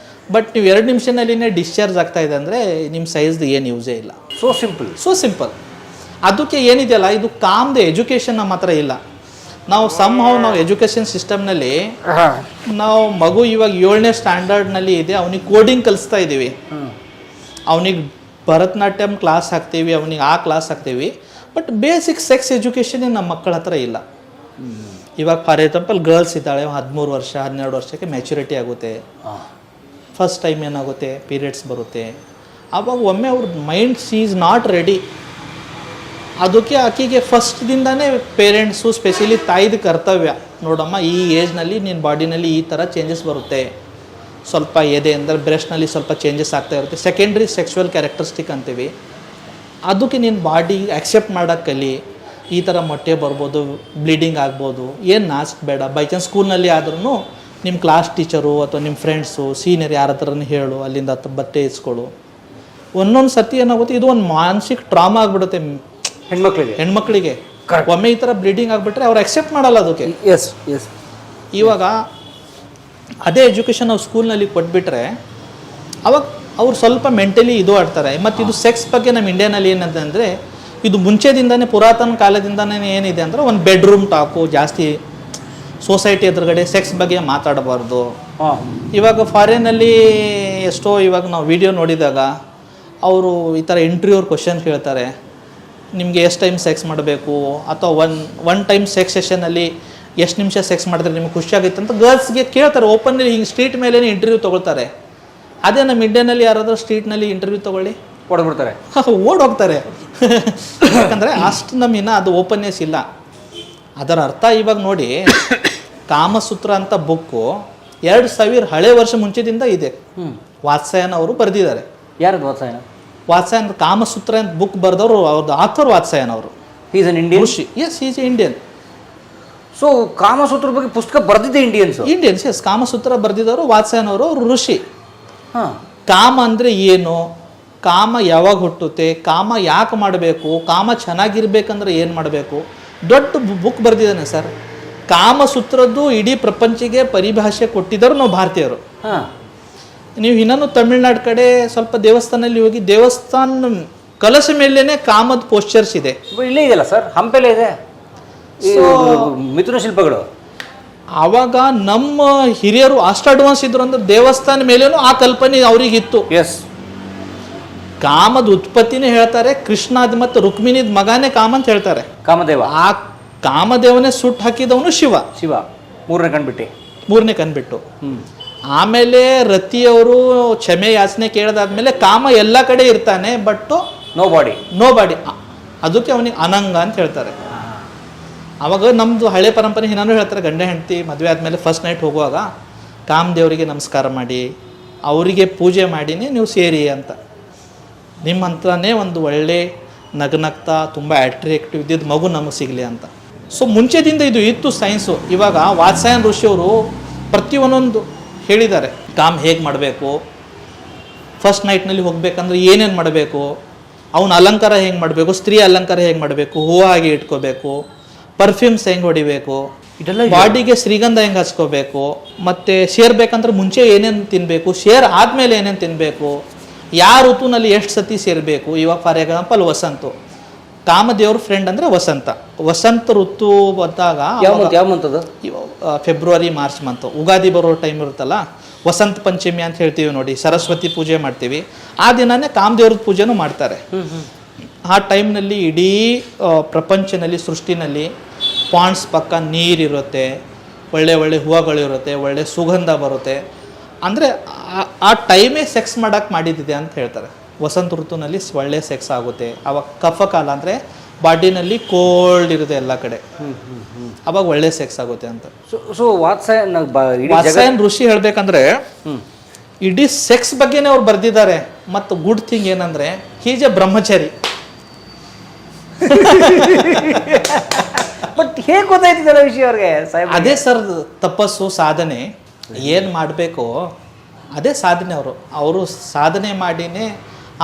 ಬಟ್ ನೀವು 2 ನಿಮಿಷನಲ್ಲಿನೇ ಡಿಸ್ಚಾರ್ಜ್ ಆಗ್ತಾ ಇದೆ ಅಂದರೆ ನಿಮ್ಮ ಸೈಜ್ದು ಏನು ಯೂಸೇ ಇಲ್ಲ. So simple. ಅದಕ್ಕೆ ಏನಿದೆಯಲ್ಲ, ಇದು ಕಾಮ್ದು ಎಜುಕೇಷನ್ ನಮ್ಮ ಹತ್ರ ಇಲ್ಲ. ನಾವು ನಾವು ಎಜುಕೇಷನ್ ಸಿಸ್ಟಮ್ನಲ್ಲಿ ನಾವು ಮಗು ಇವಾಗ 7ನೇ ಸ್ಟ್ಯಾಂಡರ್ಡ್ನಲ್ಲಿ ಇದೆ, ಅವನಿಗೆ ಕೋಡಿಂಗ್ ಕಲಿಸ್ತಾ ಇದ್ದೀವಿ, ಅವನಿಗೆ ಭರತನಾಟ್ಯಂ ಕ್ಲಾಸ್ ಹಾಕ್ತೀವಿ, ಅವನಿಗೆ ಆ ಕ್ಲಾಸ್ ಹಾಕ್ತೀವಿ. ಬಟ್ ಬೇಸಿಕ್ ಸೆಕ್ಸ್ ಎಜುಕೇಷನ್ ನಮ್ಮ ಮಕ್ಕಳ ಹತ್ರ ಇಲ್ಲ. ಇವಾಗ ಫಾರ್ ಎಕ್ಸಾಂಪಲ್ ಗರ್ಲ್ಸ್ ಇದ್ದಾಳೆ, 13 ವರ್ಷ 12 ವರ್ಷಕ್ಕೆ ಮ್ಯಾಚುರಿಟಿ ಆಗುತ್ತೆ. ಫಸ್ಟ್ ಟೈಮ್ ಏನಾಗುತ್ತೆ, ಪೀರಿಯಡ್ಸ್ ಬರುತ್ತೆ. ಆವಾಗ ಒಮ್ಮೆ ಅವ್ರ mind C is not ready. ಅದಕ್ಕೆ ಆಕೆಗೆ ಫಸ್ಟ್ದಿಂದನೇ ಪೇರೆಂಟ್ಸು ಸ್ಪೆಷಲಿ ತಾಯಿದು ಕರ್ತವ್ಯ, ನೋಡಮ್ಮ ಈ ಏಜ್ನಲ್ಲಿ ನಿನ್ನ ಬಾಡಿನಲ್ಲಿ ಈ ಥರ ಚೇಂಜಸ್ ಬರುತ್ತೆ, ಸ್ವಲ್ಪ ಎದೆ ಅಂದರೆ ಬ್ರೆಸ್ಟ್ನಲ್ಲಿ ಸ್ವಲ್ಪ ಚೇಂಜಸ್ ಆಗ್ತಾ ಇರುತ್ತೆ, ಸೆಕೆಂಡ್ರಿ ಸೆಕ್ಸುವಲ್ ಕ್ಯಾರೆಕ್ಟರಿಸ್ಟಿಕ್ ಅಂತೀವಿ. ಅದಕ್ಕೆ ನಿನ್ನ ಬಾಡಿ ಆಕ್ಸೆಪ್ಟ್ ಮಾಡೋಕ್ಕೆ ಕಲಿ. ಈ ಥರ ಮೊಟ್ಟೆ ಬರ್ಬೋದು, ಬ್ಲೀಡಿಂಗ್ ಆಗ್ಬೋದು, ಏನು ನಾಚಿಕೆ ಬೈ ಚಾನ್ಸ್ ಸ್ಕೂಲ್ನಲ್ಲಿ ಆದ್ರೂ ನಿಮ್ಮ ಕ್ಲಾಸ್ ಟೀಚರು ಅಥವಾ ನಿಮ್ಮ ಫ್ರೆಂಡ್ಸು ಸೀನಿಯರ್ ಯಾರ ಹತ್ರನೂ ಹೇಳು, ಅಲ್ಲಿಂದ ಬಟ್ಟೆ ಇಸ್ಕೊಳ್ಳು. ಒಂದೊಂದು ಸತಿ ಏನಾಗುತ್ತೆ, ಇದು ಒಂದು ಮಾನಸಿಕ ಟ್ರಾಮಾ ಆಗಿಬಿಡುತ್ತೆ ಹೆಣ್ಮಕ್ಳಿಗೆ. ಒಮ್ಮೆ ಈ ಥರ ಬ್ಲೀಡಿಂಗ್ ಆಗಿಬಿಟ್ರೆ ಅವ್ರು ಅಕ್ಸೆಪ್ಟ್ ಮಾಡಲ್ಲ ಅದಕ್ಕೆ. Yes yes. ಇವಾಗ ಅದೇ ಎಜುಕೇಷನ್ ನಾವು ಸ್ಕೂಲ್ನಲ್ಲಿ ಕೊಟ್ಬಿಟ್ರೆ ಅವಾಗ ಅವ್ರು ಸ್ವಲ್ಪ ಮೆಂಟಲಿ ಇದು ಆಡ್ತಾರೆ. ಮತ್ತು ಇದು ಸೆಕ್ಸ್ ಬಗ್ಗೆ ನಮ್ಮ ಇಂಡಿಯಾನಲ್ಲಿ ಏನಂತಂದರೆ, ಇದು ಮುಂಚೆದಿಂದನೇ ಪುರಾತನ ಕಾಲದಿಂದನೇ ಏನಿದೆ ಅಂದರೆ ಒಂದು ಬೆಡ್ರೂಮ್ ಟಾಕು ಜಾಸ್ತಿ, ಸೊಸೈಟಿ ಎದುರುಗಡೆ ಸೆಕ್ಸ್ ಬಗ್ಗೆ ಮಾತಾಡಬಾರ್ದು. ಇವಾಗ ಫಾರಿನಲ್ಲಿ ಎಷ್ಟೋ ಇವಾಗ ನಾವು ವಿಡಿಯೋ ನೋಡಿದಾಗ ಅವರು ಈ ಥರ ಇಂಟರ್ವ್ಯೂರ್ ಕ್ವಶನ್ ಕೇಳ್ತಾರೆ, ನಿಮಗೆ ಎಷ್ಟು ಟೈಮ್ ಸೆಕ್ಸ್ ಮಾಡಬೇಕು, ಅಥವಾ ಒನ್ ಟೈಮ್ ಸೆಕ್ಸ್ ಸೆಷನಲ್ಲಿ ಎಷ್ಟು ನಿಮಿಷ ಸೆಕ್ಸ್ ಮಾಡಿದ್ರೆ ನಿಮ್ಗೆ ಖುಷಿ ಆಗುತ್ತೆ ಅಂತ ಗರ್ಲ್ಸ್ಗೆ ಕೇಳ್ತಾರೆ. ಓಪನ್ಲಿ ಹಿಂಗೆ ಸ್ಟ್ರೀಟ್ ಮೇಲೇ ಇಂಟರ್ವ್ಯೂ ತೊಗೊಳ್ತಾರೆ. ಅದೇ ನಮ್ಮ ಇಂಡಿಯಾನಲ್ಲಿ ಯಾರಾದರೂ ಸ್ಟ್ರೀಟ್ನಲ್ಲಿ ಇಂಟರ್ವ್ಯೂ ತೊಗೊಳ್ಳಿ, ಹೊಡೆದ್ಬಿಡ್ತಾರೆ, ಓಡೋಗ್ತಾರೆ. ಯಾಕಂದರೆ ಅಷ್ಟು ನಮ್ಮಿನ್ನ ಅದು ಓಪನ್ನೆಸ್ ಇಲ್ಲ. ಅದರ ಅರ್ಥ ಇವಾಗ ನೋಡಿ, ಕಾಮಸೂತ್ರ ಅಂತ ಬುಕ್ಕು 2000 ಹಳೆ ವರ್ಷ ಮುಂಚೆದಿಂದ ಇದೆ. ವಾತ್ಸಾಯನ್ ಅವರು ಬರೆದಿದ್ದಾರೆ. ಯಾರದು ವಾತ್ಸಾಯನ? ವಾತ್ಸಾಯನ್ ಕಾಮಸೂತ್ರ ಅಂತ ಬುಕ್ ಬರೆದವರು, ಅವ್ರದ್ದು ಆಥರ್ ವಾತ್ಸಾಯನ್ ಅವರು. Is an Indian? Yes, is Indian. So Kamasutra ಬಗ್ಗೆ ಪುಸ್ತಕ ಬರೆದಿದ್ದೆ ಇಂಡಿಯನ್ಸ್? ಎಸ್, ಕಾಮಸೂತ್ರ ಬರೆದಿದ್ದವರು ವಾತ್ಸಾಯನ್ ಅವರು. ಅವರು ಋಷಿ. ಹಾಂ. ಕಾಮ ಅಂದರೆ ಏನು, ಕಾಮ ಯಾವಾಗ ಹುಟ್ಟುತ್ತೆ, ಕಾಮ ಯಾಕೆ ಮಾಡಬೇಕು, ಕಾಮ ಚೆನ್ನಾಗಿರ್ಬೇಕಂದ್ರೆ ಏನು ಮಾಡಬೇಕು, ದೊಡ್ಡ ಬುಕ್ ಬರೆದಿದ್ದಾನೆ ಸರ್. ಕಾಮಸೂತ್ರದ್ದು ಇಡೀ ಪ್ರಪಂಚಕ್ಕೆ ಪರಿಭಾಷೆ ಕೊಟ್ಟಿದ್ದರು ನಾವು ಭಾರತೀಯರು. ಹಾಂ. ನೀವು ಇನ್ನೂ ತಮಿಳ್ನಾಡು ಕಡೆ ಸ್ವಲ್ಪ ದೇವಸ್ಥಾನದಲ್ಲಿ ಹೋಗಿ, ದೇವಸ್ಥಾನ ಕಲಶ ಮೇಲೇನೆ ಕಾಮದ ಪೋಸ್ಚರ್ಸ್ ಇದೆ. ಇಲ್ಲೇ ಇದೆಯಲ್ಲ ಸರ್, ಹಂಪೆಲ್ಲೇ ಇದೆ ಮಿಥುನ ಶಿಲ್ಪಗಳು. ಆವಾಗ ನಮ್ಮ ಹಿರಿಯರು ಅಷ್ಟು ಅಡ್ವಾನ್ಸ್ ಇದ್ರು ಅಂದ್ರೆ ದೇವಸ್ಥಾನ ಮೇಲೇನು ಆ ಕಲ್ಪನೆ ಅವ್ರಿಗಿತ್ತು. ಎಸ್. ಕಾಮದ ಉತ್ಪತ್ತಿನೇ ಹೇಳ್ತಾರೆ, ಕೃಷ್ಣಾದ್ ಮತ್ತು ರುಕ್ಮಿಣಿದ ಮಗನೇ ಕಾಮ ಅಂತ ಹೇಳ್ತಾರೆ. ಕಾಮದೇವ. ಆ ಕಾಮದೇವನೇ ಸುಟ್ಟು ಹಾಕಿದವನು ಶಿವ. ಮೂರನೇ ಕಣ್ಬಿಟ್ಟು. ಆಮೇಲೆ ರತಿಯವರು ಕ್ಷಮೆ ಯಾಚನೆ ಕೇಳದಾದ್ಮೇಲೆ ಕಾಮ ಎಲ್ಲ ಕಡೆ ಇರ್ತಾನೆ, ಬಟ್ ನೋ ಬಾಡಿ. ಅದಕ್ಕೆ ಅವನಿಗೆ ಅನಂಗ ಅಂತ ಹೇಳ್ತಾರೆ. ಅವಾಗ ನಮ್ಮದು ಹಳೆ ಪರಂಪರೆ ಏನಾರು ಹೇಳ್ತಾರೆ, ಗಂಡ ಹೆಂಡತಿ ಮದುವೆ ಆದಮೇಲೆ ಫಸ್ಟ್ ನೈಟ್ ಹೋಗುವಾಗ ಕಾಮದೇವರಿಗೆ ನಮಸ್ಕಾರ ಮಾಡಿ ಅವರಿಗೆ ಪೂಜೆ ಮಾಡಿನೇ ನೀವು ಸೇರಿ ಅಂತ. ನಿಮ್ಮ ಹತ್ರನೇ ಒಂದು ಒಳ್ಳೆ ನಗ್ನಗ್ತಾ ತುಂಬ ಅಟ್ರಾಕ್ಟಿವ್ ಇದ್ದಿದ್ದು ಮಗು ನಮಗೆ ಸಿಗಲಿ ಅಂತ. ಸೊ ಮುಂಚೆದಿಂದ ಇದು ಇತ್ತು ಸೈನ್ಸು. ಇವಾಗ ವಾತ್ಸಾಯನ್ ಋಷಿಯವರು ಪ್ರತಿಯೊಂದೊಂದು ಹೇಳಿದ್ದಾರೆ. ಕಾಮ್ ಹೇಗೆ ಮಾಡಬೇಕು, ಫಸ್ಟ್ ನೈಟ್ನಲ್ಲಿ ಹೋಗ್ಬೇಕಂದ್ರೆ ಏನೇನು ಮಾಡಬೇಕು, ಅವನ ಅಲಂಕಾರ ಹೆಂಗೆ ಮಾಡಬೇಕು, ಸ್ತ್ರೀ ಅಲಂಕಾರ ಹೇಗೆ ಮಾಡಬೇಕು, ಹೂವಾಗಿ ಇಟ್ಕೋಬೇಕು, ಪರ್ಫ್ಯೂಮ್ಸ್ ಹೆಂಗೆ ಹೊಡಿಬೇಕು, ಇದೆಲ್ಲ ಬಾಡಿಗೆ ಶ್ರೀಗಂಧ ಹೆಂಗೆ ಹಚ್ಕೋಬೇಕು, ಮತ್ತು ಸೇರ್ಬೇಕಂದ್ರೆ ಮುಂಚೆ ಏನೇನು ತಿನ್ನಬೇಕು, ಸೇರ್ ಆದಮೇಲೆ ಏನೇನು ತಿನ್ನಬೇಕು, ಯಾವ ಋತುನಲ್ಲಿ ಎಷ್ಟು ಸತಿ ಸೇರಬೇಕು. ಇವಾಗ ಫಾರ್ ಎಕ್ಸಾಂಪಲ್ ವಸಂತ, ಕಾಮದೇವ್ರ ಫ್ರೆಂಡ್ ಅಂದರೆ ವಸಂತ ಋತು ಬಂದಾಗ ಫೆಬ್ರವರಿ ಮಾರ್ಚ್ ಮಂತ್, ಉಗಾದಿ ಬರೋ ಟೈಮ್ ಇರುತ್ತಲ್ಲ, ವಸಂತ ಪಂಚಮಿ ಅಂತ ಹೇಳ್ತೀವಿ ನೋಡಿ, ಸರಸ್ವತಿ ಪೂಜೆ ಮಾಡ್ತೀವಿ, ಆ ದಿನನೇ ಕಾಮದೇವ್ರ ಪೂಜೆನೂ ಮಾಡ್ತಾರೆ. ಆ ಟೈಮ್ನಲ್ಲಿ ಇಡೀ ಪ್ರಪಂಚನಲ್ಲಿ ಸೃಷ್ಟಿನಲ್ಲಿ ಪಾಂಡ್ಸ್ ಪಕ್ಕ ನೀರಿರುತ್ತೆ, ಒಳ್ಳೆ ಒಳ್ಳೆ ಹೂವುಗಳಿರುತ್ತೆ, ಒಳ್ಳೆ ಸುಗಂಧ ಬರುತ್ತೆ. ಅಂದರೆ ಆ ಟೈಮೇ ಸೆಕ್ಸ್ ಮಾಡೋಕ್ಕೆ ಮಾಡಿದ್ದಿದೆ ಅಂತ ಹೇಳ್ತಾರೆ. ವಸಂತ ಋತುನಲ್ಲಿ ಒಳ್ಳೆ ಸೆಕ್ಸ್ ಆಗುತ್ತೆ. ಅವಾಗ ಕಫಕಾಲ ಅಂದರೆ ಬಾಡಿನಲ್ಲಿ ಇರುತ್ತೆ ಎಲ್ಲ ಕಡೆ, ಅವಾಗ ಒಳ್ಳೆ ಸೆಕ್ಸ್ ಆಗುತ್ತೆ ಅಂತ. ಸೊ ವಾತ್ಸಾಯನ್ ಋಷಿ ಹೇಳ್ಬೇಕಂದ್ರೆ ಇಡೀ ಸೆಕ್ಸ್ ಬಗ್ಗೆನೇ ಅವ್ರು ಬರೆದಿದ್ದಾರೆ. ಮತ್ತು ಗುಡ್ ಥಿಂಗ್ ಏನಂದ್ರೆ ಹೀಜ ಬ್ರಹ್ಮಚಾರಿ. ಬಟ್ ಹೇಗೆ ಗೊತ್ತಾಯ್ತಿದ್ದಲ್ಲ ವಿಷಯ ಅವ್ರಿಗೆ? ಅದೇ ಸರ್ ತಪಸ್ಸು, ಸಾಧನೆ ಏನು ಮಾಡಬೇಕು ಅದೇ ಸಾಧನೆ. ಅವರು ಸಾಧನೆ ಮಾಡಿನೇ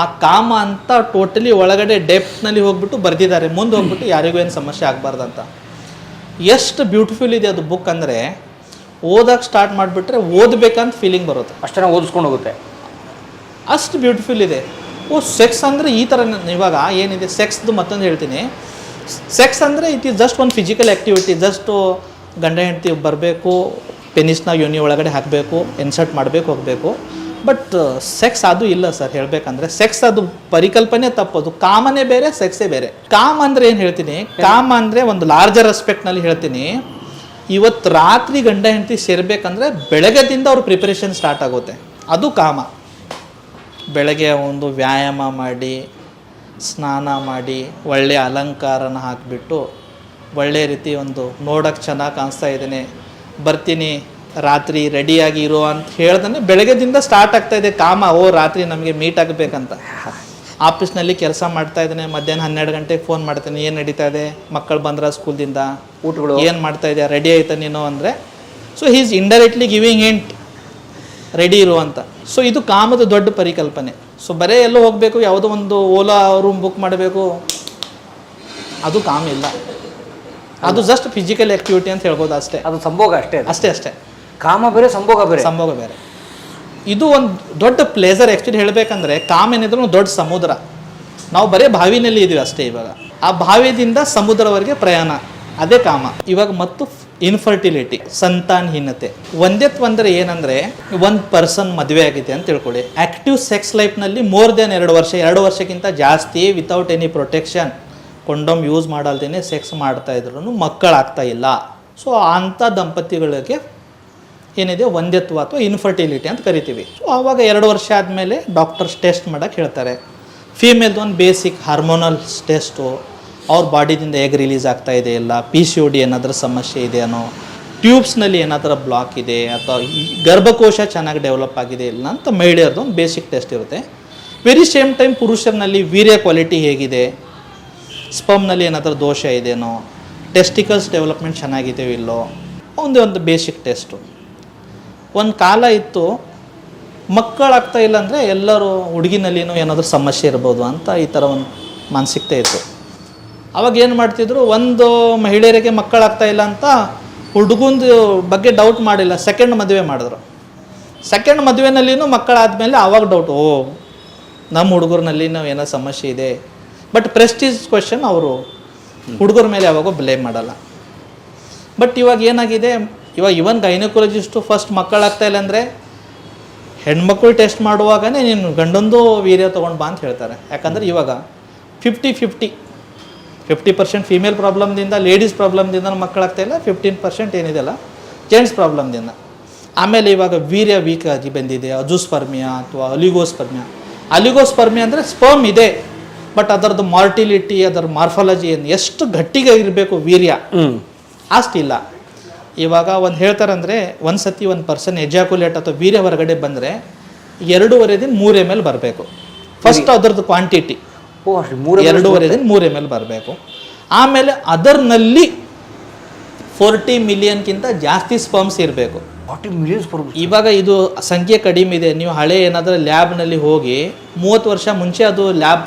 ಆ ಕಾಮ ಅಂತ ಟೋಟಲಿ ಒಳಗಡೆ ಡೆಪ್ತ್ನಲ್ಲಿ ಹೋಗ್ಬಿಟ್ಟು ಬರೆದಿದ್ದಾರೆ. ಮುಂದೆ ಹೋಗ್ಬಿಟ್ಟು ಯಾರಿಗೂ ಏನು ಸಮಸ್ಯೆ ಆಗಬಾರ್ದಂತ. ಎಷ್ಟು ಬ್ಯೂಟಿಫುಲ್ ಇದೆ ಅದು ಬುಕ್ ಅಂದರೆ, ಓದಕ್ಕೆ ಸ್ಟಾರ್ಟ್ ಮಾಡಿಬಿಟ್ರೆ ಓದಬೇಕಂತ ಫೀಲಿಂಗ್ ಬರುತ್ತೆ. ಅಷ್ಟನ್ನ ಓದಿಸ್ಕೊಂಡು ಹೋಗುತ್ತೆ, ಅಷ್ಟು ಬ್ಯೂಟಿಫುಲ್ ಇದೆ. ಸೆಕ್ಸ್ ಅಂದರೆ ಈ ಥರ. ಇವಾಗ ಏನಿದೆ ಸೆಕ್ಸ್ದು ಮತ್ತೊಂದು ಹೇಳ್ತೀನಿ. ಸೆಕ್ಸ್ ಅಂದರೆ ಇಟ್ ಈಸ್ ಜಸ್ಟ್ ಒಂದು ಫಿಸಿಕಲ್ ಆ್ಯಕ್ಟಿವಿಟಿ. ಜಸ್ಟು ಗಂಡ ಹೆಂಡತಿ ಬರಬೇಕು, ಪೆನಿಸ್ನ ಯೋನಿ ಒಳಗಡೆ ಹಾಕಬೇಕು, ಇನ್ಸರ್ಟ್ ಮಾಡಬೇಕು, ಹೋಗಬೇಕು. ಬಟ್ ಸೆಕ್ಸ್ ಅದು ಇಲ್ಲ ಸರ್. ಹೇಳಬೇಕಂದ್ರೆ ಸೆಕ್ಸ್ ಅದು ಪರಿಕಲ್ಪನೆ ತಪ್ಪದು. ಕಾಮನೇ ಬೇರೆ, ಸೆಕ್ಸೇ ಬೇರೆ. ಕಾಮ ಅಂದರೆ ಏನು ಹೇಳ್ತೀನಿ, ಕಾಮ ಅಂದರೆ ಒಂದು ಲಾರ್ಜರ್ ರೆಸ್ಪೆಕ್ಟ್ನಲ್ಲಿ ಹೇಳ್ತೀನಿ. ಇವತ್ತು ರಾತ್ರಿ ಗಂಡ ಹೆಂಡತಿ ಸೇರಬೇಕಂದ್ರೆ ಬೆಳಗ್ಗೆದಿಂದ ಅವ್ರ ಪ್ರಿಪರೇಷನ್ ಸ್ಟಾರ್ಟ್ ಆಗುತ್ತೆ, ಅದು ಕಾಮ. ಬೆಳಗ್ಗೆ ಒಂದು ವ್ಯಾಯಾಮ ಮಾಡಿ ಸ್ನಾನ ಮಾಡಿ ಒಳ್ಳೆಯ ಅಲಂಕಾರನ ಹಾಕಿಬಿಟ್ಟು ಒಳ್ಳೆಯ ರೀತಿ ಒಂದು ನೋಡೋಕ್ಕೆ ಚೆನ್ನಾಗಿ ಕಾಣಿಸ್ತಾ ಇದ್ದೇನೆ, ಬರ್ತೀನಿ ರಾತ್ರಿ ರೆಡಿಯಾಗಿ ಇರೋ ಅಂತ ಹೇಳ್ದೇ ಬೆಳಗ್ಗೆದಿಂದ ಸ್ಟಾರ್ಟ್ ಆಗ್ತಾಯಿದೆ ಕಾಮ. ರಾತ್ರಿ ನಮಗೆ ಮೀಟ್ ಆಗಬೇಕಂತ. ಆಫೀಸ್ನಲ್ಲಿ ಕೆಲಸ ಮಾಡ್ತಾ ಇದ್ದೇನೆ, ಮಧ್ಯಾಹ್ನ 12 ಗಂಟೆಗೆ ಫೋನ್ ಮಾಡ್ತೇನೆ, ಏನು ನಡೀತಾ ಇದೆ, ಮಕ್ಕಳು ಬಂದ್ರ ಸ್ಕೂಲ್ದಿಂದ, ಊಟಗಳು ಏನು ಮಾಡ್ತಾ ಇದೆಯಾ, ರೆಡಿ ಆಯ್ತಾ ನೀನು ಅಂದರೆ, so he is indirectly giving hint ready ಇರು ಅಂತ. ಸೊ ಇದು ಕಾಮದ ದೊಡ್ಡ ಪರಿಕಲ್ಪನೆ. ಸೊ ಬರೀ ಎಲ್ಲೋ ಹೋಗಬೇಕು, ಯಾವುದೋ ಒಂದು ಓಲಾ ರೂಮ್ ಬುಕ್ ಮಾಡಬೇಕು, ಅದು ಕಾಮ ಇಲ್ಲ. ಅದು ಜಸ್ಟ್ ಫಿಸಿಕಲ್ ಆ್ಯಕ್ಟಿವಿಟಿ ಅಂತ ಹೇಳ್ಬೋದು ಅಷ್ಟೇ. ಅದು ಸಂಭೋಗ ಅಷ್ಟೇ. ಅಷ್ಟೇ. ಕಾಮ ಬೇರೆ, ಸಂಭೋಗ ಬೇರೆ. ಇದು ಒಂದು ದೊಡ್ಡ ಪ್ಲೇಸರ್. ಆ್ಯಕ್ಚುಲಿ ಹೇಳಬೇಕಂದ್ರೆ ಕಾಮ ಏನಿದ್ರು ದೊಡ್ಡ ಸಮುದ್ರ. ನಾವು ಬರೀ ಬಾವಿನಲ್ಲಿ ಇದ್ದೀವಿ ಅಷ್ಟೇ. ಇವಾಗ ಆ ಬಾವಿಯಿಂದ ಸಮುದ್ರವರೆಗೆ ಪ್ರಯಾಣ, ಅದೇ ಕಾಮ. ಇವಾಗ ಮತ್ತು ಇನ್ಫರ್ಟಿಲಿಟಿ, ಸಂತಾನಹೀನತೆ. ಒಂದೇತ್ವ ಅಂದರೆ ಏನಂದರೆ, ಒಂದು ಪರ್ಸನ್ ಮದುವೆ ಆಗಿದೆ ಅಂತ ತಿಳ್ಕೊಳ್ಳಿ, ಆ್ಯಕ್ಟಿವ್ ಸೆಕ್ಸ್ ಲೈಫ್ನಲ್ಲಿ ಮೋರ್ ದೆನ್ 2 ವರ್ಷ, 2 ವರ್ಷಕ್ಕಿಂತ ಜಾಸ್ತಿ without any protection, condom use ಮಾಡಲ್ದೇನೆ ಸೆಕ್ಸ್ ಮಾಡ್ತಾ ಇದ್ರು ಮಕ್ಕಳಾಗ್ತಾ ಇಲ್ಲ. ಸೊ ಅಂಥ ದಂಪತಿಗಳಿಗೆ ಏನಿದೆ ಒಂದೇತ್ವ ಅಥವಾ ಇನ್ಫರ್ಟಿಲಿಟಿ ಅಂತ ಕರಿತೀವಿ. ಸೊ ಆವಾಗ 2 ವರ್ಷ ಆದಮೇಲೆ ಡಾಕ್ಟರ್ಸ್ ಟೆಸ್ಟ್ ಮಾಡೋಕ್ಕೆ ಹೇಳ್ತಾರೆ. ಫೀಮೇಲ್ದು ಒಂದು ಬೇಸಿಕ್ ಹಾರ್ಮೋನಲ್ಸ್ ಟೆಸ್ಟು, ಅವ್ರ ಬಾಡಿದಿಂದ ಹೇಗೆ ರಿಲೀಸ್ ಆಗ್ತಾ ಇದೆ ಇಲ್ಲ, PCOD ಏನಾದರೂ ಸಮಸ್ಯೆ ಇದೆಯೋ, ಟ್ಯೂಬ್ಸ್ನಲ್ಲಿ ಏನಾದರೂ ಬ್ಲಾಕ್ ಇದೆ ಅಥವಾ ಈ ಗರ್ಭಕೋಶ ಚೆನ್ನಾಗಿ ಡೆವಲಪ್ ಆಗಿದೆ ಇಲ್ಲ ಅಂತ ಮಹಿಳೆಯರದ್ದು ಒಂದು ಬೇಸಿಕ್ ಟೆಸ್ಟ್ ಇರುತ್ತೆ. ವೆರಿ ಸೇಮ್ ಟೈಮ್ ಪುರುಷರಲ್ಲಿ ವೀರ್ಯ ಕ್ವಾಲಿಟಿ ಹೇಗಿದೆ, ಸ್ಪಮ್ನಲ್ಲಿ ಏನಾದರೂ ದೋಷ ಇದೆಯೋ, ಟೆಸ್ಟಿಕಲ್ಸ್ ಡೆವಲಪ್ಮೆಂಟ್ ಚೆನ್ನಾಗಿದೆಯೋ ಇಲ್ಲೋ, ಒಂದು ಬೇಸಿಕ್ ಟೆಸ್ಟು. ಒಂದು ಕಾಲ ಇತ್ತು, ಮಕ್ಕಳಾಗ್ತಾ ಇಲ್ಲ ಅಂದರೆ ಎಲ್ಲರೂ ಹುಡುಗಿನಲ್ಲಿನೂ ಏನಾದರೂ ಸಮಸ್ಯೆ ಇರ್ಬೋದು ಅಂತ ಈ ಥರ ಒಂದು ಮಾನಸಿಕತೆ ಇತ್ತು. ಅವಾಗ ಏನು ಮಾಡ್ತಿದ್ರು, ಒಂದು ಮಹಿಳೆಯರಿಗೆ ಮಕ್ಕಳಾಗ್ತಾ ಇಲ್ಲ ಅಂತ ಹುಡುಗಂದು ಬಗ್ಗೆ ಡೌಟ್ ಮಾಡಿಲ್ಲ, ಸೆಕೆಂಡ್ ಮದುವೆ ಮಾಡಿದ್ರು. ಸೆಕೆಂಡ್ ಮದುವೆನಲ್ಲಿನೂ ಮಕ್ಕಳಾದಮೇಲೆ ಆವಾಗ ಡೌಟ್, ನಮ್ಮ ಹುಡುಗರ್ನಲ್ಲಿನೂ ಏನೋ ಸಮಸ್ಯೆ ಇದೆ. ಬಟ್ ಪ್ರೆಸ್ಟೀಜ್ ಕ್ವೆಶನ್ ಅವರು ಹುಡುಗರ ಮೇಲೆ ಯಾವಾಗೂ ಬ್ಲೇಮ್ ಮಾಡಲ್ಲ. ಬಟ್ ಇವಾಗ ಏನಾಗಿದೆ, ಇವಾಗ ಇವನ್ ಗೈನಕಾಲಜಿಸ್ಟು ಫಸ್ಟ್ ಮಕ್ಕಳಾಗ್ತಾ ಇಲ್ಲ ಅಂದರೆ ಹೆಣ್ಮಕ್ಳು ಟೆಸ್ಟ್ ಮಾಡುವಾಗನೇ ನೀನು ಗಂಡೊಂದು ವೀರ್ಯ ತೊಗೊಂಡು ಬಾ ಅಂತ ಹೇಳ್ತಾರೆ. ಯಾಕಂದರೆ ಇವಾಗ 50% ಫೀಮೇಲ್ ಪ್ರಾಬ್ಲಮ್ದಿಂದ, ಲೇಡೀಸ್ ಪ್ರಾಬ್ಲಮ್ದಿಂದ ಮಕ್ಕಳಾಗ್ತಾ ಇಲ್ಲ, 15% ಏನಿದೆಯಲ್ಲ ಜೆಂಟ್ಸ್ ಪ್ರಾಬ್ಲಮ್ದಿಂದ. ಆಮೇಲೆ ಇವಾಗ ವೀರ್ಯ ವೀಕ್ ಆಗಿ ಬಂದಿದೆ, ಅಜೋಸ್ಪರ್ಮಿಯಾ ಅಥವಾ ಅಲಿಗೋಸ್ಪರ್ಮಿಯಾ ಅಂದರೆ ಸ್ಪರ್ಮ್ ಇದೆ, ಬಟ್ ಅದರದ್ದು ಮಾರ್ಟಿಲಿಟಿ, ಅದರ ಮಾರ್ಫಾಲಜಿ ಏನು ಎಷ್ಟು ಗಟ್ಟಿಗೆ ಇರಬೇಕು ವೀರ್ಯ ಅಷ್ಟಿಲ್ಲ. ಇವಾಗ ಒಂದು ಹೇಳ್ತಾರಂದರೆ, ಒಂದು ಸತಿ ಒಂದು ಪರ್ಸನ್ ಎಜಾಕ್ಯುಲೇಟ್ ಅಥವಾ ವೀರ್ಯ ಹೊರಗಡೆ ಬಂದರೆ 2.5 ದಿನ 3 ml ಬರಬೇಕು. ಫಸ್ಟ್ ಅದರದ್ದು ಕ್ವಾಂಟಿಟಿ 2.5 ದಿನ 3 ml ಬರಬೇಕು. ಆಮೇಲೆ ಅದರ್ನಲ್ಲಿ 40 ಮಿಲಿಯನ್ಗಿಂತ ಜಾಸ್ತಿ ಸ್ಪರ್ಮ್ಸ್ ಇರಬೇಕು. 40 ಮಿಲಿಯನ್ ಸ್ಪರ್ಮ್. ಇವಾಗ ಇದು ಸಂಖ್ಯೆ ಕಡಿಮೆ ಇದೆ. ನೀವು ಹಳೆ ಏನಾದರೂ ಲ್ಯಾಬ್ನಲ್ಲಿ ಹೋಗಿ 30 ವರ್ಷ ಮುಂಚೆ ಅದು ಲ್ಯಾಬ್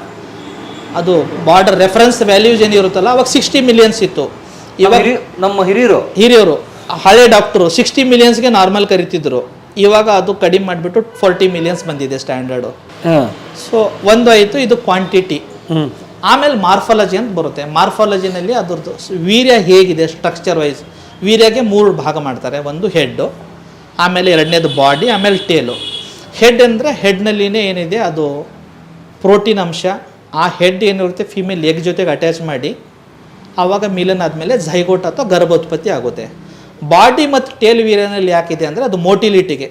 ಅದು ಬಾರ್ಡರ್ ರೆಫರೆನ್ಸ್ ವ್ಯಾಲ್ಯೂಸ್ ಏನಿರುತ್ತಲ್ಲ, ಅವಾಗ 60 ಮಿಲಿಯನ್ಸ್ ಇತ್ತು. ಇವಾಗ ನಮ್ಮ ಹಿರಿಯರು ಹಳೆ ಡಾಕ್ಟ್ರು 60 ಮಿಲಿಯನ್ಸ್ಗೆ ನಾರ್ಮಲ್ ಕರಿತಿದ್ರು. ಇವಾಗ ಅದು ಕಡಿಮೆ ಮಾಡಿಬಿಟ್ಟು 40 ಮಿಲಿಯನ್ಸ್ ಬಂದಿದೆ ಸ್ಟ್ಯಾಂಡರ್ಡು. ಸೊ ಒಂದು ಆಯಿತು ಇದು ಕ್ವಾಂಟಿಟಿ. ಆಮೇಲೆ ಮಾರ್ಫಾಲಜಿ ಅಂತ ಬರುತ್ತೆ. ಮಾರ್ಫಾಲಜಿನಲ್ಲಿ ಅದ್ರದ್ದು ವೀರ್ಯ ಹೇಗಿದೆ ಸ್ಟ್ರಕ್ಚರ್ ವೈಸ್, ವೀರ್ಯಗೆ 3 ಭಾಗ ಮಾಡ್ತಾರೆ. ಒಂದು ಹೆಡ್ಡು, ಆಮೇಲೆ 2ನೇದು ಬಾಡಿ, ಆಮೇಲೆ ಟೇಲು. ಹೆಡ್ ಅಂದರೆ ಹೆಡ್ನಲ್ಲಿನೇ ಏನಿದೆ ಅದು ಪ್ರೋಟೀನ್ ಅಂಶ. ಆ ಹೆಡ್ ಏನಿರುತ್ತೆ ಫಿಮೇಲ್ ಎಗ್ ಜೊತೆಗೆ ಅಟ್ಯಾಚ್ ಮಾಡಿ ಆವಾಗ ಮಿಲನ್ ಆದಮೇಲೆ ಝೈಗೋಟ್ ಅಥವಾ ಗರ್ಭೋತ್ಪತ್ತಿ ಆಗುತ್ತೆ. ಬಾಡಿ ಮತ್ತು ಟೇಲ್ ವೀರ್ಯನಲ್ಲಿ ಯಾಕಿದೆ ಅಂದರೆ ಅದು ಮೋಟಿಲಿಟಿಗೆ.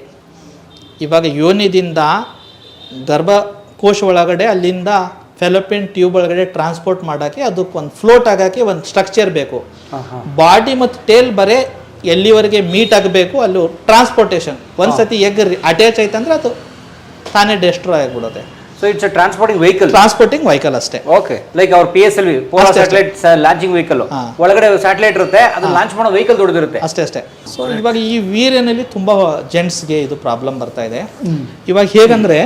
ಇವಾಗ ಯೋನಿದಿಂದ ಗರ್ಭಕೋಶ ಒಳಗಡೆ ಅಲ್ಲಿಂದ ಫೆಲೋಪಿಯನ್ ಟ್ಯೂಬ್ ಒಳಗಡೆ ಟ್ರಾನ್ಸ್ಪೋರ್ಟ್ ಮಾಡೋಕ್ಕೆ ಅದಕ್ಕೆ ಒಂದು ಫ್ಲೋಟ್ ಆಗೋಕ್ಕೆ ಒಂದು ಸ್ಟ್ರಕ್ಚರ್ ಬೇಕು. ಬಾಡಿ ಮತ್ತು ಟೇಲ್ ಬರೀ ಎಲ್ಲಿವರೆಗೆ ಮೀಟ್ ಆಗಬೇಕು ಅಲ್ಲಿ ಟ್ರಾನ್ಸ್ಪೋರ್ಟೇಷನ್. ಒಂದು ಸತಿ ಎಗ್ ಅಟ್ಯಾಚ್ ಆಯ್ತಂದ್ರೆ ಅದು ತಾನೇ ಡೆಸ್ಟ್ರಾಯ್ ಆಗಿಬಿಡುತ್ತೆ. So it's a transporting vehicle ಅಷ್ಟೇ. ಓಕೆ, ಲೈಕ್ ಅವ್ರ PSLV polar satellite launching vehicle, ಒಳಗಡೆ ಸ್ಯಾಟಲೈಟ್ ಇರುತ್ತೆ, ಅದು ಲಾಂಚ್ ಮಾಡೋ ವೆಹಿಕಲ್ ದೊಡ್ಡದಿರುತ್ತೆ ಅಷ್ಟೇ. ಸೊ ಇವಾಗ ಈ ವೀರ್ಯನಲ್ಲಿ ತುಂಬ ಜೆಂಟ್ಸ್ಗೆ ಇದು ಪ್ರಾಬ್ಲಮ್ ಬರ್ತಾ ಇದೆ. ಇವಾಗ ಹೇಗಂದ್ರೆ,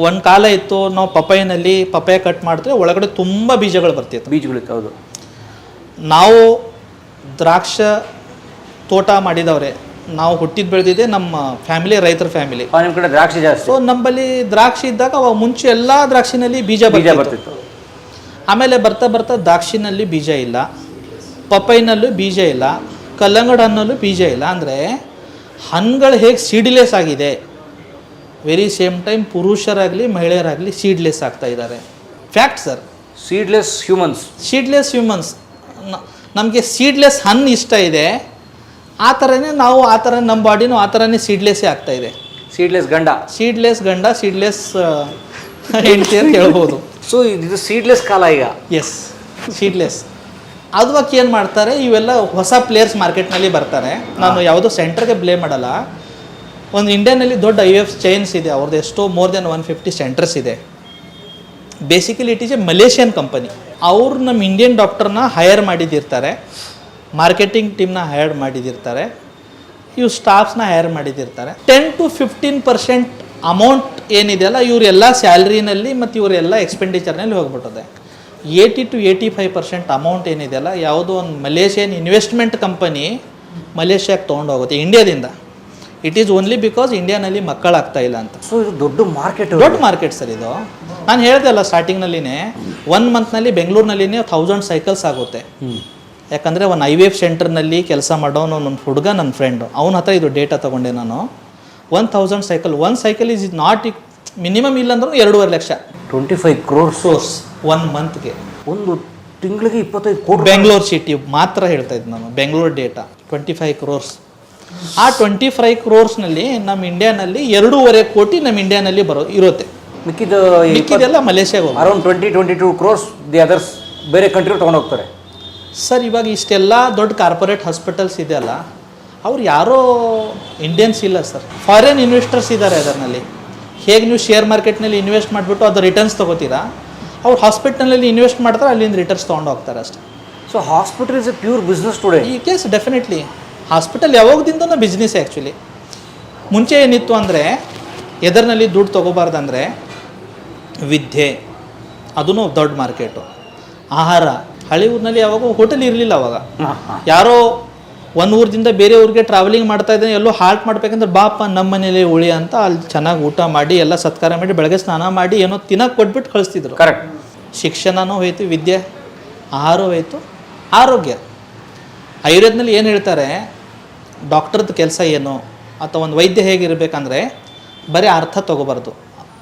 ಒಂದು ಕಾಲ ಇತ್ತು, ನಾವು ಪಪಾಯ ಕಟ್ ಮಾಡಿದ್ರೆ ಒಳಗಡೆ ತುಂಬ ಬೀಜಗಳು ಬರ್ತಿತ್ತು. ಹೌದು. ನಾವು ದ್ರಾಕ್ಷ ತೋಟ ಮಾಡಿದವ್ರೆ, ನಾವು ಹುಟ್ಟಿದ್ದು ಬೆಳೆದಿದೆ, ನಮ್ಮ ಫ್ಯಾಮಿಲಿ ರೈತರ ಫ್ಯಾಮಿಲಿ. ನಿಮ್ಮ ಕಡೆ ದ್ರಾಕ್ಷಿ ಜಾಸ್ತಿ. ಸೊ ನಮ್ಮಲ್ಲಿ ದ್ರಾಕ್ಷಿ ಇದ್ದಾಗ ಅವಾಗ ಮುಂಚೆ ಎಲ್ಲ ದ್ರಾಕ್ಷಿನಲ್ಲಿ ಬೀಜ ಬರ್ತಿತ್ತು. ಆಮೇಲೆ ಬರ್ತಾ ದ್ರಾಕ್ಷಿನಲ್ಲಿ ಬೀಜ ಇಲ್ಲ, ಪಪೈನಲ್ಲೂ ಬೀಜ ಇಲ್ಲ, ಕಲ್ಲಂಗಡಿ ಹಣ್ಣಲ್ಲೂ ಬೀಜ ಇಲ್ಲ. ಅಂದರೆ ಹಣ್ಣುಗಳು ಹೇಗೆ ಸೀಡ್ಲೆಸ್ ಆಗಿದೆ, ವೆರಿ ಸೇಮ್ ಟೈಮ್ ಪುರುಷರಾಗಲಿ ಮಹಿಳೆಯರಾಗಲಿ ಸೀಡ್ಲೆಸ್ ಆಗ್ತಾ ಇದ್ದಾರೆ. Fact sir. Seedless humans. ನಮಗೆ ಸೀಡ್ಲೆಸ್ ಹಣ್ಣು ಇಷ್ಟ ಇದೆ, ಆ ಥರನೇ ನಾವು ನಮ್ಮ ಬಾಡಿನೂ ಆ ಥರನೇ ಸೀಡ್ಲೆಸ್ಸೇ ಆಗ್ತಾ ಇದೆ. ಸೀಡ್ಲೆಸ್ ಗಂಡ, ಸೀಡ್ಲೆಸ್ ಹೆಂಡತಿ ಅಂತ ಹೇಳ್ಬೋದು. ಸೊ ಇದು ಸೀಡ್ಲೆಸ್ ಕಾಲ ಈಗ. Yes, seedless. ಅದಕ್ಕೆ ಏನು ಮಾಡ್ತಾರೆ, ಇವೆಲ್ಲ ಹೊಸ ಪ್ಲೇಯರ್ಸ್ ಮಾರ್ಕೆಟ್ನಲ್ಲಿ ಬರ್ತಾರೆ. ನಾನು ಯಾವುದೋ ಸೆಂಟರ್ಗೆ ಬ್ಲೇಮ್ ಮಾಡಲ್ಲ. ಒಂದು ಇಂಡಿಯಾನಲ್ಲಿ ದೊಡ್ಡ IVF ಚೈನ್ಸ್ ಇದೆ, ಅವ್ರದ್ದು ಎಷ್ಟೋ ಮೋರ್ ದೆನ್ 150 ಸೆಂಟರ್ಸ್ ಇದೆ. Basically it is A Malaysian company. ಅವರು ನಮ್ಮ ಇಂಡಿಯನ್ ಡಾಕ್ಟರ್ನ ಹೈಯರ್ ಮಾಡಿದಿರ್ತಾರೆ, ಮಾರ್ಕೆಟಿಂಗ್ ಟೀಮ್ನ ಹೈಯರ್ ಮಾಡಿದಿರ್ತಾರೆ, ಇವು ಸ್ಟಾಫ್ಸ್ನ ಹೈಯರ್ ಮಾಡಿದಿರ್ತಾರೆ. 10 to 15% ಅಮೌಂಟ್ ಏನಿದೆಯಲ್ಲ ಇವರೆಲ್ಲ ಸ್ಯಾಲ್ರಿನಲ್ಲಿ ಮತ್ತು ಇವರೆಲ್ಲ ಎಕ್ಸ್ಪೆಂಡಿಚರ್ನಲ್ಲಿ ಹೋಗ್ಬಿಟ್ಟದೆ. 80 to 85% ಅಮೌಂಟ್ ಏನಿದೆಯಲ್ಲ ಯಾವುದೋ ಒಂದು ಮಲೇಷಿಯನ್ ಇನ್ವೆಸ್ಟ್ಮೆಂಟ್ ಕಂಪನಿ ಮಲೇಷ್ಯಾಕ್ಕೆ ತೊಗೊಂಡು ಹೋಗುತ್ತೆ ಇಂಡಿಯಾದಿಂದ. ಇಟ್ ಈಸ್ ಓನ್ಲಿ ಬಿಕಾಸ್ ಇಂಡಿಯಾನಲ್ಲಿ ಮಕ್ಕಳಾಗ್ತಾ ಇಲ್ಲ ಅಂತ. ಸೊ ಇದು ದೊಡ್ಡ ಮಾರ್ಕೆಟ್ ಸರ್ ಇದು. ನಾನು ಹೇಳಿದೆ ಅಲ್ಲ ಸ್ಟಾರ್ಟಿಂಗ್ನಲ್ಲಿನೇ, 1 ಮಂತ್ನಲ್ಲಿ ಬೆಂಗಳೂರಿನಲ್ಲಿನೇ 1000 ಸೈಕಲ್ಸ್ ಆಗುತ್ತೆ. ಯಾಕಂದರೆ ಒಂದು IVF ಸೆಂಟರ್ನಲ್ಲಿ ಕೆಲಸ ಮಾಡೋನು ಒಂದು ಹುಡುಗ, ನನ್ನ ಫ್ರೆಂಡು, ಅವನ ಹತ್ರ ಇದು ಡೇಟಾ ತೊಗೊಂಡೆ ನಾನು. 1000 cycle, 1 cycle is not minimum ಇಲ್ಲ ಅಂದ್ರೂ 2.5 ಲಕ್ಷ. 25 crores 1 ಮಂತ್ಗೆ. ಒಂದು ತಿಂಗಳಿಗೆ 25 ಕೋಟಿ. ಬೆಂಗಳೂರು ಸಿಟಿ ಮಾತ್ರ ಹೇಳ್ತಾ ಇದ್ದು ನಾನು, ಬೆಂಗಳೂರು ಡೇಟಾ 25 crores. ಆ 25 crores ನಮ್ಮ ಇಂಡಿಯಾನಲ್ಲಿ 2.5 ಕೋಟಿ ನಮ್ಮ ಇಂಡಿಯಾನಲ್ಲಿ ಇರುತ್ತೆ. ಮಿಕ್ಕಿದೆಲ್ಲ ಮಲೇಷ್ಯಾಗೆ ಅರೌಂಡ್ 20-22 crores ದಿ ಅದರ್ಸ್ ಬೇರೆ ಕಂಟ್ರಿ ತೊಗೊಂಡು ಹೋಗ್ತಾರೆ. ಸರ್ ಇವಾಗ ಇಷ್ಟೆಲ್ಲ ದೊಡ್ಡ ಕಾರ್ಪೊರೇಟ್ ಹಾಸ್ಪಿಟಲ್ಸ್ ಇದೆಯಲ್ಲ, ಅವ್ರು ಯಾರೋ ಇಂಡಿಯನ್ಸ್ ಇಲ್ಲ ಸರ್, ಫಾರಿನ್ ಇನ್ವೆಸ್ಟರ್ಸ್ ಇದ್ದಾರೆ ಅದರಲ್ಲಿ. ಹೇಗೆ ನೀವು ಶೇರ್ ಮಾರ್ಕೆಟ್ನಲ್ಲಿ ಇನ್ವೆಸ್ಟ್ ಮಾಡಿಬಿಟ್ಟು ಅದು ರಿಟರ್ನ್ಸ್ ತೊಗೋತೀರಾ, ಅವ್ರು ಹಾಸ್ಪಿಟಲ್ನಲ್ಲಿ ಇನ್ವೆಸ್ಟ್ ಮಾಡ್ತಾರೆ, ಅಲ್ಲಿಂದ ರಿಟರ್ನ್ಸ್ ತೊಗೊಂಡು ಹೋಗ್ತಾರೆ ಅಷ್ಟೇ. So hospital is a pure business today. ಈ ಕೇಸ್ ಡೆಫಿನೆಟ್ಲಿ ಹಾಸ್ಪಿಟಲ್ ಯಾವಾಗದಿಂದನೂ ಬಿಸ್ನೆಸ್. ಆ್ಯಕ್ಚುಲಿ ಮುಂಚೆ ಏನಿತ್ತು ಅಂದರೆ ಎದರ್ನಲ್ಲಿ ದುಡ್ಡು ತೊಗೋಬಾರ್ದಂದ್ರೆ ವಿದ್ಯೆ, ಅದೂ ದೊಡ್ಡ ಮಾರ್ಕೆಟು. ಆಹಾರ, ಹಳ್ಳಿ ಊರಿನಲ್ಲಿ ಯಾವಾಗ ಹೋಟೆಲ್ ಇರಲಿಲ್ಲ. ಅವಾಗ ಯಾರೋ ಒಂದು ಊರಿಂದ ಬೇರೆ ಊರಿಗೆ ಟ್ರಾವೆಲಿಂಗ್ ಮಾಡ್ತಾ ಇದ್ದಾನೆ, ಎಲ್ಲೋ ಹಾಲ್ಟ್ ಮಾಡ್ಬೇಕಂದ್ರೆ ಬಾಪ ನಮ್ಮ ಮನೇಲಿ ಉಳಿ ಅಂತ ಅಲ್ಲಿ ಚೆನ್ನಾಗಿ ಊಟ ಮಾಡಿ ಎಲ್ಲ ಸತ್ಕಾರ ಮಾಡಿ ಬೆಳಗ್ಗೆ ಸ್ನಾನ ಮಾಡಿ ಏನೋ ತಿನ್ನಕ್ಕೆ ಕೊಟ್ಬಿಟ್ಟು ಕಳಿಸ್ತಿದ್ರು. ಕರೆಕ್ಟ್. ಶಿಕ್ಷಣನೂ ಹೋಯ್ತು, ವಿದ್ಯೆ, ಆಹಾರ ಹೋಯ್ತು, ಆರೋಗ್ಯ. ಆಯುರ್ವೇದದಲ್ಲಿ ಏನು ಹೇಳ್ತಾರೆ, ಡಾಕ್ಟರ್ದು ಕೆಲಸ ಏನು ಅಥವಾ ಒಂದು ವೈದ್ಯ ಹೇಗಿರಬೇಕಂದ್ರೆ ಬರೀ ಅರ್ಥ ತೊಗೋಬಾರ್ದು.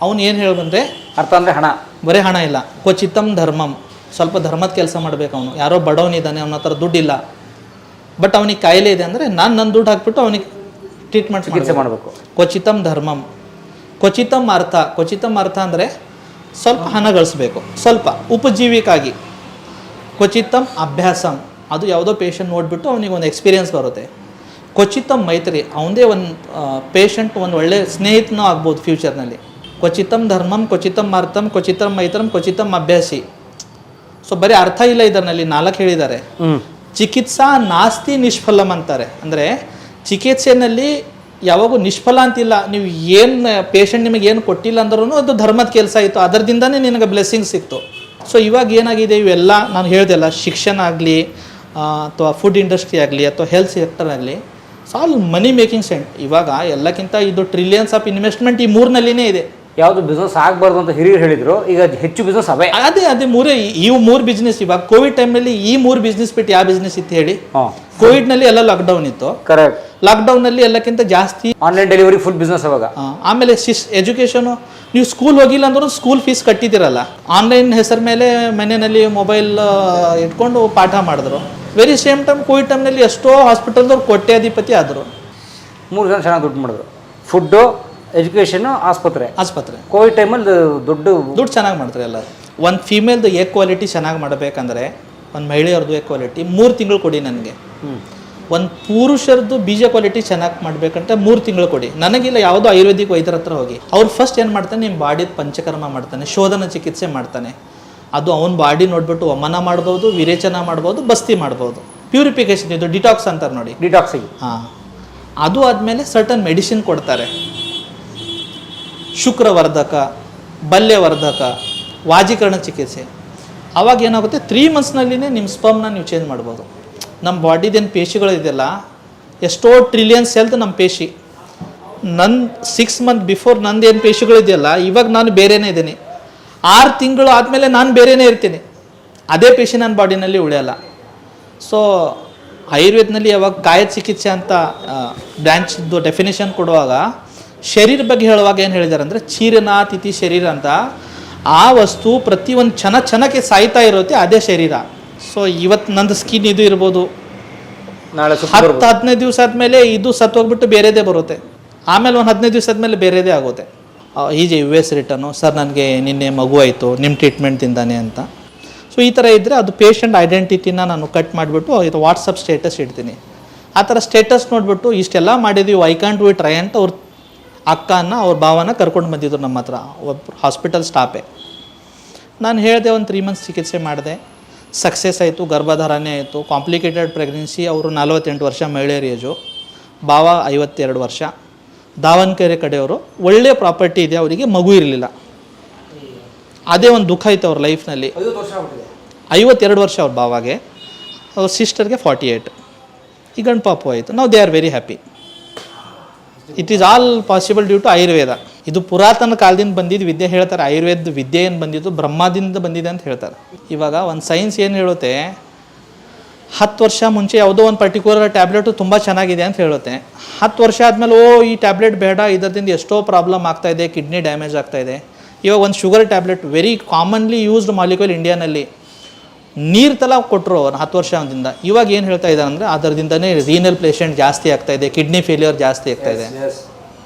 ಅವನು ಏನು ಹೇಳ್ಬಂದ್ರೆ ಅರ್ಥ ಅಂದರೆ ಹಣ, ಬರೀ ಹಣ ಇಲ್ಲ. ಕ್ವಚಿತಂ ಧರ್ಮಂ, ಸ್ವಲ್ಪ ಧರ್ಮದ ಕೆಲಸ ಮಾಡಬೇಕು. ಅವನು ಯಾರೋ ಬಡವನಿದ್ದಾನೆ, ಅವನ ಹತ್ರ ದುಡ್ಡಿಲ್ಲ, ಬಟ್ ಅವನಿಗೆ ಕಾಯಿಲೆ ಇದೆ ಅಂದರೆ ನನ್ನ ದುಡ್ಡು ಹಾಕ್ಬಿಟ್ಟು ಅವನಿಗೆ ಟ್ರೀಟ್ಮೆಂಟ್ ಚಿಕಿತ್ಸೆ ಮಾಡಬೇಕು. ಕ್ವಚಿತಂ ಧರ್ಮಂ, ಕ್ವಚಿತಂ ಅರ್ಥ ಅಂದರೆ ಸ್ವಲ್ಪ ಹಣ ಗಳಿಸ್ಬೇಕು, ಸ್ವಲ್ಪ ಉಪಜೀವಿಕಾಗಿ. ಕ್ವಚಿತಂ ಅಭ್ಯಾಸಂ, ಅದು ಯಾವುದೋ ಪೇಷಂಟ್ ನೋಡಿಬಿಟ್ಟು ಅವನಿಗೆ ಒಂದು ಎಕ್ಸ್ಪೀರಿಯನ್ಸ್ ಬರುತ್ತೆ. ಕ್ವಚಿತಂ ಮೈತ್ರಿ, ಅವನದೇ ಒಂದು ಪೇಷಂಟ್ ಒಂದು ಒಳ್ಳೆ ಸ್ನೇಹಿತನೂ ಆಗ್ಬೋದು ಫ್ಯೂಚರ್ನಲ್ಲಿ. ಕ್ವಚಿತಂ ಧರ್ಮಂ, ಕ್ವಚಿತಂ ಅರ್ಥಂ, ಕ್ವಚಿತಂ ಮೈತ್ರಂ, ಕ್ವಚಿತಂ ಅಭ್ಯಾಸಿ. ಸೊ ಬರೀ ಅರ್ಥ ಇಲ್ಲ ಇದರಲ್ಲಿ, 4 ಹೇಳಿದ್ದಾರೆ. ಚಿಕಿತ್ಸಾ ನಾಸ್ತಿ ನಿಷ್ಫಲಂ ಅಂತಾರೆ. ಅಂದರೆ ಚಿಕಿತ್ಸೆಯಲ್ಲಿ ಯಾವಾಗೂ ನಿಷ್ಫಲ ಅಂತಿಲ್ಲ. ನೀವು ಏನು ಪೇಷಂಟ್ ನಿಮಗೆ ಏನು ಕೊಟ್ಟಿಲ್ಲ ಅಂದ್ರೂ ಅದು ಧರ್ಮದ ಕೆಲಸ ಆಯಿತು, ಅದರದಿಂದನೇ ನಿನಗೆ ಬ್ಲೆಸ್ಸಿಂಗ್ ಸಿಕ್ತು. ಸೊ ಇವಾಗ ಏನಾಗಿದೆ, ಇವೆಲ್ಲ ನಾನು ಹೇಳ್ದೆಲ್ಲ, ಶಿಕ್ಷಣ ಆಗಲಿ ಅಥವಾ ಫುಡ್ ಇಂಡಸ್ಟ್ರಿ ಆಗಲಿ ಅಥವಾ ಹೆಲ್ತ್ ಸೆಕ್ಟರ್ ಆಗಲಿ, ಸಾಲ್ ಮನಿ ಮೇಕಿಂಗ್ ಸೆಂಟ್. ಇವಾಗ ಎಲ್ಲಕ್ಕಿಂತ ಇದು ಟ್ರಿಲಿಯನ್ಸ್ ಆಫ್ ಇನ್ವೆಸ್ಟ್ಮೆಂಟ್ ಈ 3ನಲ್ಲಿನೇ ಇದೆ. ಯಾವುದು ಬಿಸ್ನೆಸ್ ಆಗಬಾರ್ದು ಅಂತ ಹಿರಿಯರು ಹೇಳಿದ್ರು, ಈಗ ಹೆಚ್ಚು ಬಿಸ್ನೆಸ್ ಅದೇ 3 ಬಿಸ್ನೆಸ್. ಇವಾಗ ಕೋವಿಡ್ ಟೈಮ್ನಲ್ಲಿ ಈ 3 ಬಿಸ್ನೆಸ್ ಬಿಟ್ಟು ಯಾವ ಬಿಸ್ನೆಸ್ ಇತ್ತು ಹೇಳಿ? ಕೋವಿಡ್ನಲ್ಲಿ ಎಲ್ಲ ಲಾಕ್ಡೌನ್ ಇತ್ತು. ಕರೆಕ್ಟ್. ಲಾಕ್ಡೌನ್ನಲ್ಲಿ ಎಲ್ಲಕ್ಕಿಂತ ಜಾಸ್ತಿ ಆನ್ಲೈನ್ ಡೆಲಿವರಿ ಫುಲ್ ಬಿಸ್ನೆಸ್ ಅವಾಗ. ಆಮೇಲೆ ಎಜುಕೇಷನು, ನೀವು ಸ್ಕೂಲ್ ಹೋಗಿಲ್ಲ ಅಂದ್ರೂ ಸ್ಕೂಲ್ ಫೀಸ್ ಕಟ್ಟಿದ್ದೀರಲ್ಲ, ಆನ್ಲೈನ್ ಹೆಸರು ಮೇಲೆ ಮನೆಯಲ್ಲಿ ಮೊಬೈಲ್ ಇಟ್ಕೊಂಡು ಪಾಠ ಮಾಡಿದ್ರು. ವೆರಿ ಸೇಮ್ ಟೈಮ್ ಕೋವಿಡ್ ಟೈಮ್ನಲ್ಲಿ ಎಷ್ಟೋ ಹಾಸ್ಪಿಟಲ್ದವ್ರು ಕೋಟ್ಯಾಧಿಪತಿ ಆದರು. 3 ಜನ ಚೆನ್ನಾಗಿ ದುಡ್ಡು ಮಾಡಿದ್ರು. ಫುಡ್ಡು, ಎಜುಕೇಷನ್, ಆಸ್ಪತ್ರೆ. ಕೋವಿಡ್ ಟೈಮಲ್ಲಿ ದುಡ್ಡು ಚೆನ್ನಾಗಿ ಮಾಡ್ತಾರೆ ಎಲ್ಲರೂ. ಒಂದು ಫೀಮೇಲ್ದು ಏಕ್ ಕ್ವಾಲಿಟಿ ಚೆನ್ನಾಗಿ ಮಾಡಬೇಕಂದ್ರೆ, ಒಂದು ಮಹಿಳೆಯರದು ಏಕ್ ಕ್ವಾಲಿಟಿ 3 ತಿಂಗಳು ಕೊಡಿ ನನಗೆ. ಒಂದು ಪುರುಷರದ್ದು ಬೀಜ ಕ್ವಾಲಿಟಿ ಚೆನ್ನಾಗಿ ಮಾಡಬೇಕಂತ 3 ತಿಂಗಳು ಕೊಡಿ. ನನಗಿಲ್ಲ, ಯಾವುದೋ ಆಯುರ್ವೇದಿಕ್ ವೈದ್ಯರ ಹತ್ರ ಹೋಗಿ ಅವ್ರು ಫಸ್ಟ್ ಏನು ಮಾಡ್ತಾನೆ, ನಿಮ್ಮ ಬಾಡಿದ ಪಂಚಕರ್ಮ ಮಾಡ್ತಾನೆ, ಶೋಧನ ಚಿಕಿತ್ಸೆ ಮಾಡ್ತಾನೆ. ಅದು ಅವನ ಬಾಡಿ ನೋಡ್ಬಿಟ್ಟು ವಮನ ಮಾಡ್ಬೋದು, ವಿರೇಚನ ಮಾಡ್ಬೋದು, ಬಸ್ತಿ ಮಾಡ್ಬೋದು. ಪ್ಯೂರಿಫಿಕೇಶನ್, ಇದು ಡಿಟಾಕ್ಸ್ ಅಂತಾರೆ ನೋಡಿ, ಡಿಟಾಕ್ಸಿಂಗ್. ಅದು ಆದಮೇಲೆ ಸರ್ಟನ್ ಮೆಡಿಸಿನ್ ಕೊಡ್ತಾರೆ. ಶುಕ್ರವರ್ಧಕ, ಬಲ್ಯವರ್ಧಕ, ವಾಜೀಕರಣ ಚಿಕಿತ್ಸೆ. ಆವಾಗ ಏನಾಗುತ್ತೆ, 3 ಮಂತ್ಸ್ನಲ್ಲಿನೇ ನಿಮ್ಮ ಸ್ಪರ್ಮ್ನ ನೀವು ಚೇಂಜ್ ಮಾಡ್ಬೋದು. ನಮ್ಮ ಬಾಡಿದೇನು ಪೇಶಿಗಳಿದೆಯಲ್ಲ, ಎಷ್ಟೋ ಟ್ರಿಲಿಯನ್ ಸೆಲ್ದು ನಮ್ಮ ಪೇಶಿ. ನನ್ನ 6 ಮಂತ್ ಬಿಫೋರ್ ನಂದೇನು ಪೇಶಿಗಳಿದೆಯಲ್ಲ, ಇವಾಗ ನಾನು ಬೇರೆಯೇ ಇದ್ದೀನಿ. 6 ತಿಂಗಳು ಆದಮೇಲೆ ನಾನು ಬೇರೆಯೇ ಇರ್ತೀನಿ. ಅದೇ ಪೇಶಿ ನನ್ನ ಬಾಡಿನಲ್ಲಿ ಉಳಿಯಲ್ಲ. ಸೊ ಆಯುರ್ವೇದನಲ್ಲಿ ಯಾವಾಗ ಕಾಯ ಚಿಕಿತ್ಸೆ ಅಂತ ಬ್ರ್ಯಾಂಚ್ದು ಡೆಫಿನೇಷನ್ ಕೊಡುವಾಗ, ಶರೀರ ಬಗ್ಗೆ ಹೇಳುವಾಗ ಏನು ಹೇಳಿದ್ದಾರೆ ಅಂದರೆ, ಚೀರನಾತಿಥಿ ಶರೀರ ಅಂತ. ಆ ವಸ್ತು ಪ್ರತಿಯೊಂದು ಕ್ಷಣಕ್ಕೆ ಸಾಯ್ತಾ ಇರುತ್ತೆ, ಅದೇ ಶರೀರ. ಸೊ ಇವತ್ತು ನಂದು ಸ್ಕಿನ್ ಇದು ಇರ್ಬೋದು, 10-15 ದಿವಸ ಆದಮೇಲೆ ಇದು ಸತ್ತೋಗ್ಬಿಟ್ಟು ಬೇರೆದೇ ಬರುತ್ತೆ. ಆಮೇಲೆ ಒಂದು 15 ದಿವಸ ಆದಮೇಲೆ ಬೇರೆದೇ ಆಗುತ್ತೆ. Is U S return, sir ನನಗೆ ನಿನ್ನೆ ಮಗು ಆಯಿತು ನಿಮ್ಮ ಟ್ರೀಟ್ಮೆಂಟ್ದಿಂದಾನೆ ಅಂತ. ಸೊ ಈ ಥರ ಇದ್ದರೆ ಅದು ಪೇಷಂಟ್ ಐಡೆಂಟಿಟಿನ ನಾನು ಕಟ್ ಮಾಡಿಬಿಟ್ಟು ಇದು ವಾಟ್ಸಪ್ ಸ್ಟೇಟಸ್ ಇಡ್ತೀನಿ. ಆ ಥರ ಸ್ಟೇಟಸ್ ನೋಡಿಬಿಟ್ಟು ಇಷ್ಟೆಲ್ಲ ಮಾಡಿದ್ದೀವಿ, ಐ ಕಾಂಟ್ ವಿ ಟ್ರೈ ಅಂತ ಅವ್ರ ಅಕ್ಕನ ಅವ್ರ ಭಾವನ ಕರ್ಕೊಂಡು ಬಂದಿದ್ರು ನಮ್ಮ ಹತ್ರ, ಒಬ್ಬರು ಹಾಸ್ಪಿಟಲ್ ಸ್ಟಾಫೇ. ನಾನು ಹೇಳಿದೆ, ಒಂದು 3 ಮಂತ್ಸ್ ಚಿಕಿತ್ಸೆ ಮಾಡಿದೆ, ಸಕ್ಸಸ್ ಆಯಿತು, ಗರ್ಭಧಾರಣೆ ಆಯಿತು. Complicated pregnancy. ಅವರು 48 ವರ್ಷ ಮಹಿಳೆಯರ ಏಜು, ಭಾವ 52 ವರ್ಷ, ದಾವಣಗೆರೆ ಕಡೆಯವರು. ಒಳ್ಳೆಯ ಪ್ರಾಪರ್ಟಿ ಇದೆ, ಅವರಿಗೆ ಮಗು ಇರಲಿಲ್ಲ. ಅದೇ ಒಂದು ದುಃಖ ಇತ್ತು ಅವ್ರ ಲೈಫ್ನಲ್ಲಿ. 52 ವರ್ಷ ಅವ್ರ ಭಾವಾಗೆ, ಅವ್ರ ಸಿಸ್ಟರ್ಗೆ 48. ಈ ಗಂಡು ಪಾಪು ಆಯಿತು. ನಾವು they are very happy. It is all possible due to Ayurveda. ಇದು ಪುರಾತನ ಕಾಲದಿಂದ ಬಂದಿದ್ದು ವಿದ್ಯೆ ಹೇಳ್ತಾರೆ. ಆಯುರ್ವೇದ ವಿದ್ಯೆ ಏನು ಬಂದಿದ್ದು ಬ್ರಹ್ಮದಿಂದ ಬಂದಿದೆ ಅಂತ ಹೇಳ್ತಾರೆ. ಇವಾಗ ಒಂದು ಸೈನ್ಸ್ ಏನು ಹೇಳುತ್ತೆ, 10 ವರ್ಷ ಮುಂಚೆ ಯಾವುದೋ ಒಂದು ಪರ್ಟಿಕ್ಯುಲರ್ ಟ್ಯಾಬ್ಲೆಟು ತುಂಬ ಚೆನ್ನಾಗಿದೆ ಅಂತ ಹೇಳುತ್ತೆ. 10 ವರ್ಷ ಆದಮೇಲೆ ಈ ಟ್ಯಾಬ್ಲೆಟ್ ಬೇಡ, ಇದರಿಂದ ಎಷ್ಟೋ ಪ್ರಾಬ್ಲಮ್ ಆಗ್ತಾಯಿದೆ, ಕಿಡ್ನಿ ಡ್ಯಾಮೇಜ್ ಆಗ್ತಾಯಿದೆ. ಇವಾಗ ಒಂದು sugar tablet, very commonly used molecule ಇಂಡಿಯಾನಲ್ಲಿ, ನೀರು ತಲ ಕೊಟ್ಟರು 10 ವರ್ಷದಿಂದ. ಇವಾಗ ಏನು ಹೇಳ್ತಾ ಇದ್ದಾರೆ ಅಂದರೆ ಅದರದಿಂದನೇ ರೀನಲ್ ಪೇಷಂಟ್ ಜಾಸ್ತಿ ಆಗ್ತಾಯಿದೆ, ಕಿಡ್ನಿ ಫೇಲ್ಯೂರ್ ಜಾಸ್ತಿ ಆಗ್ತಾಯಿದೆ.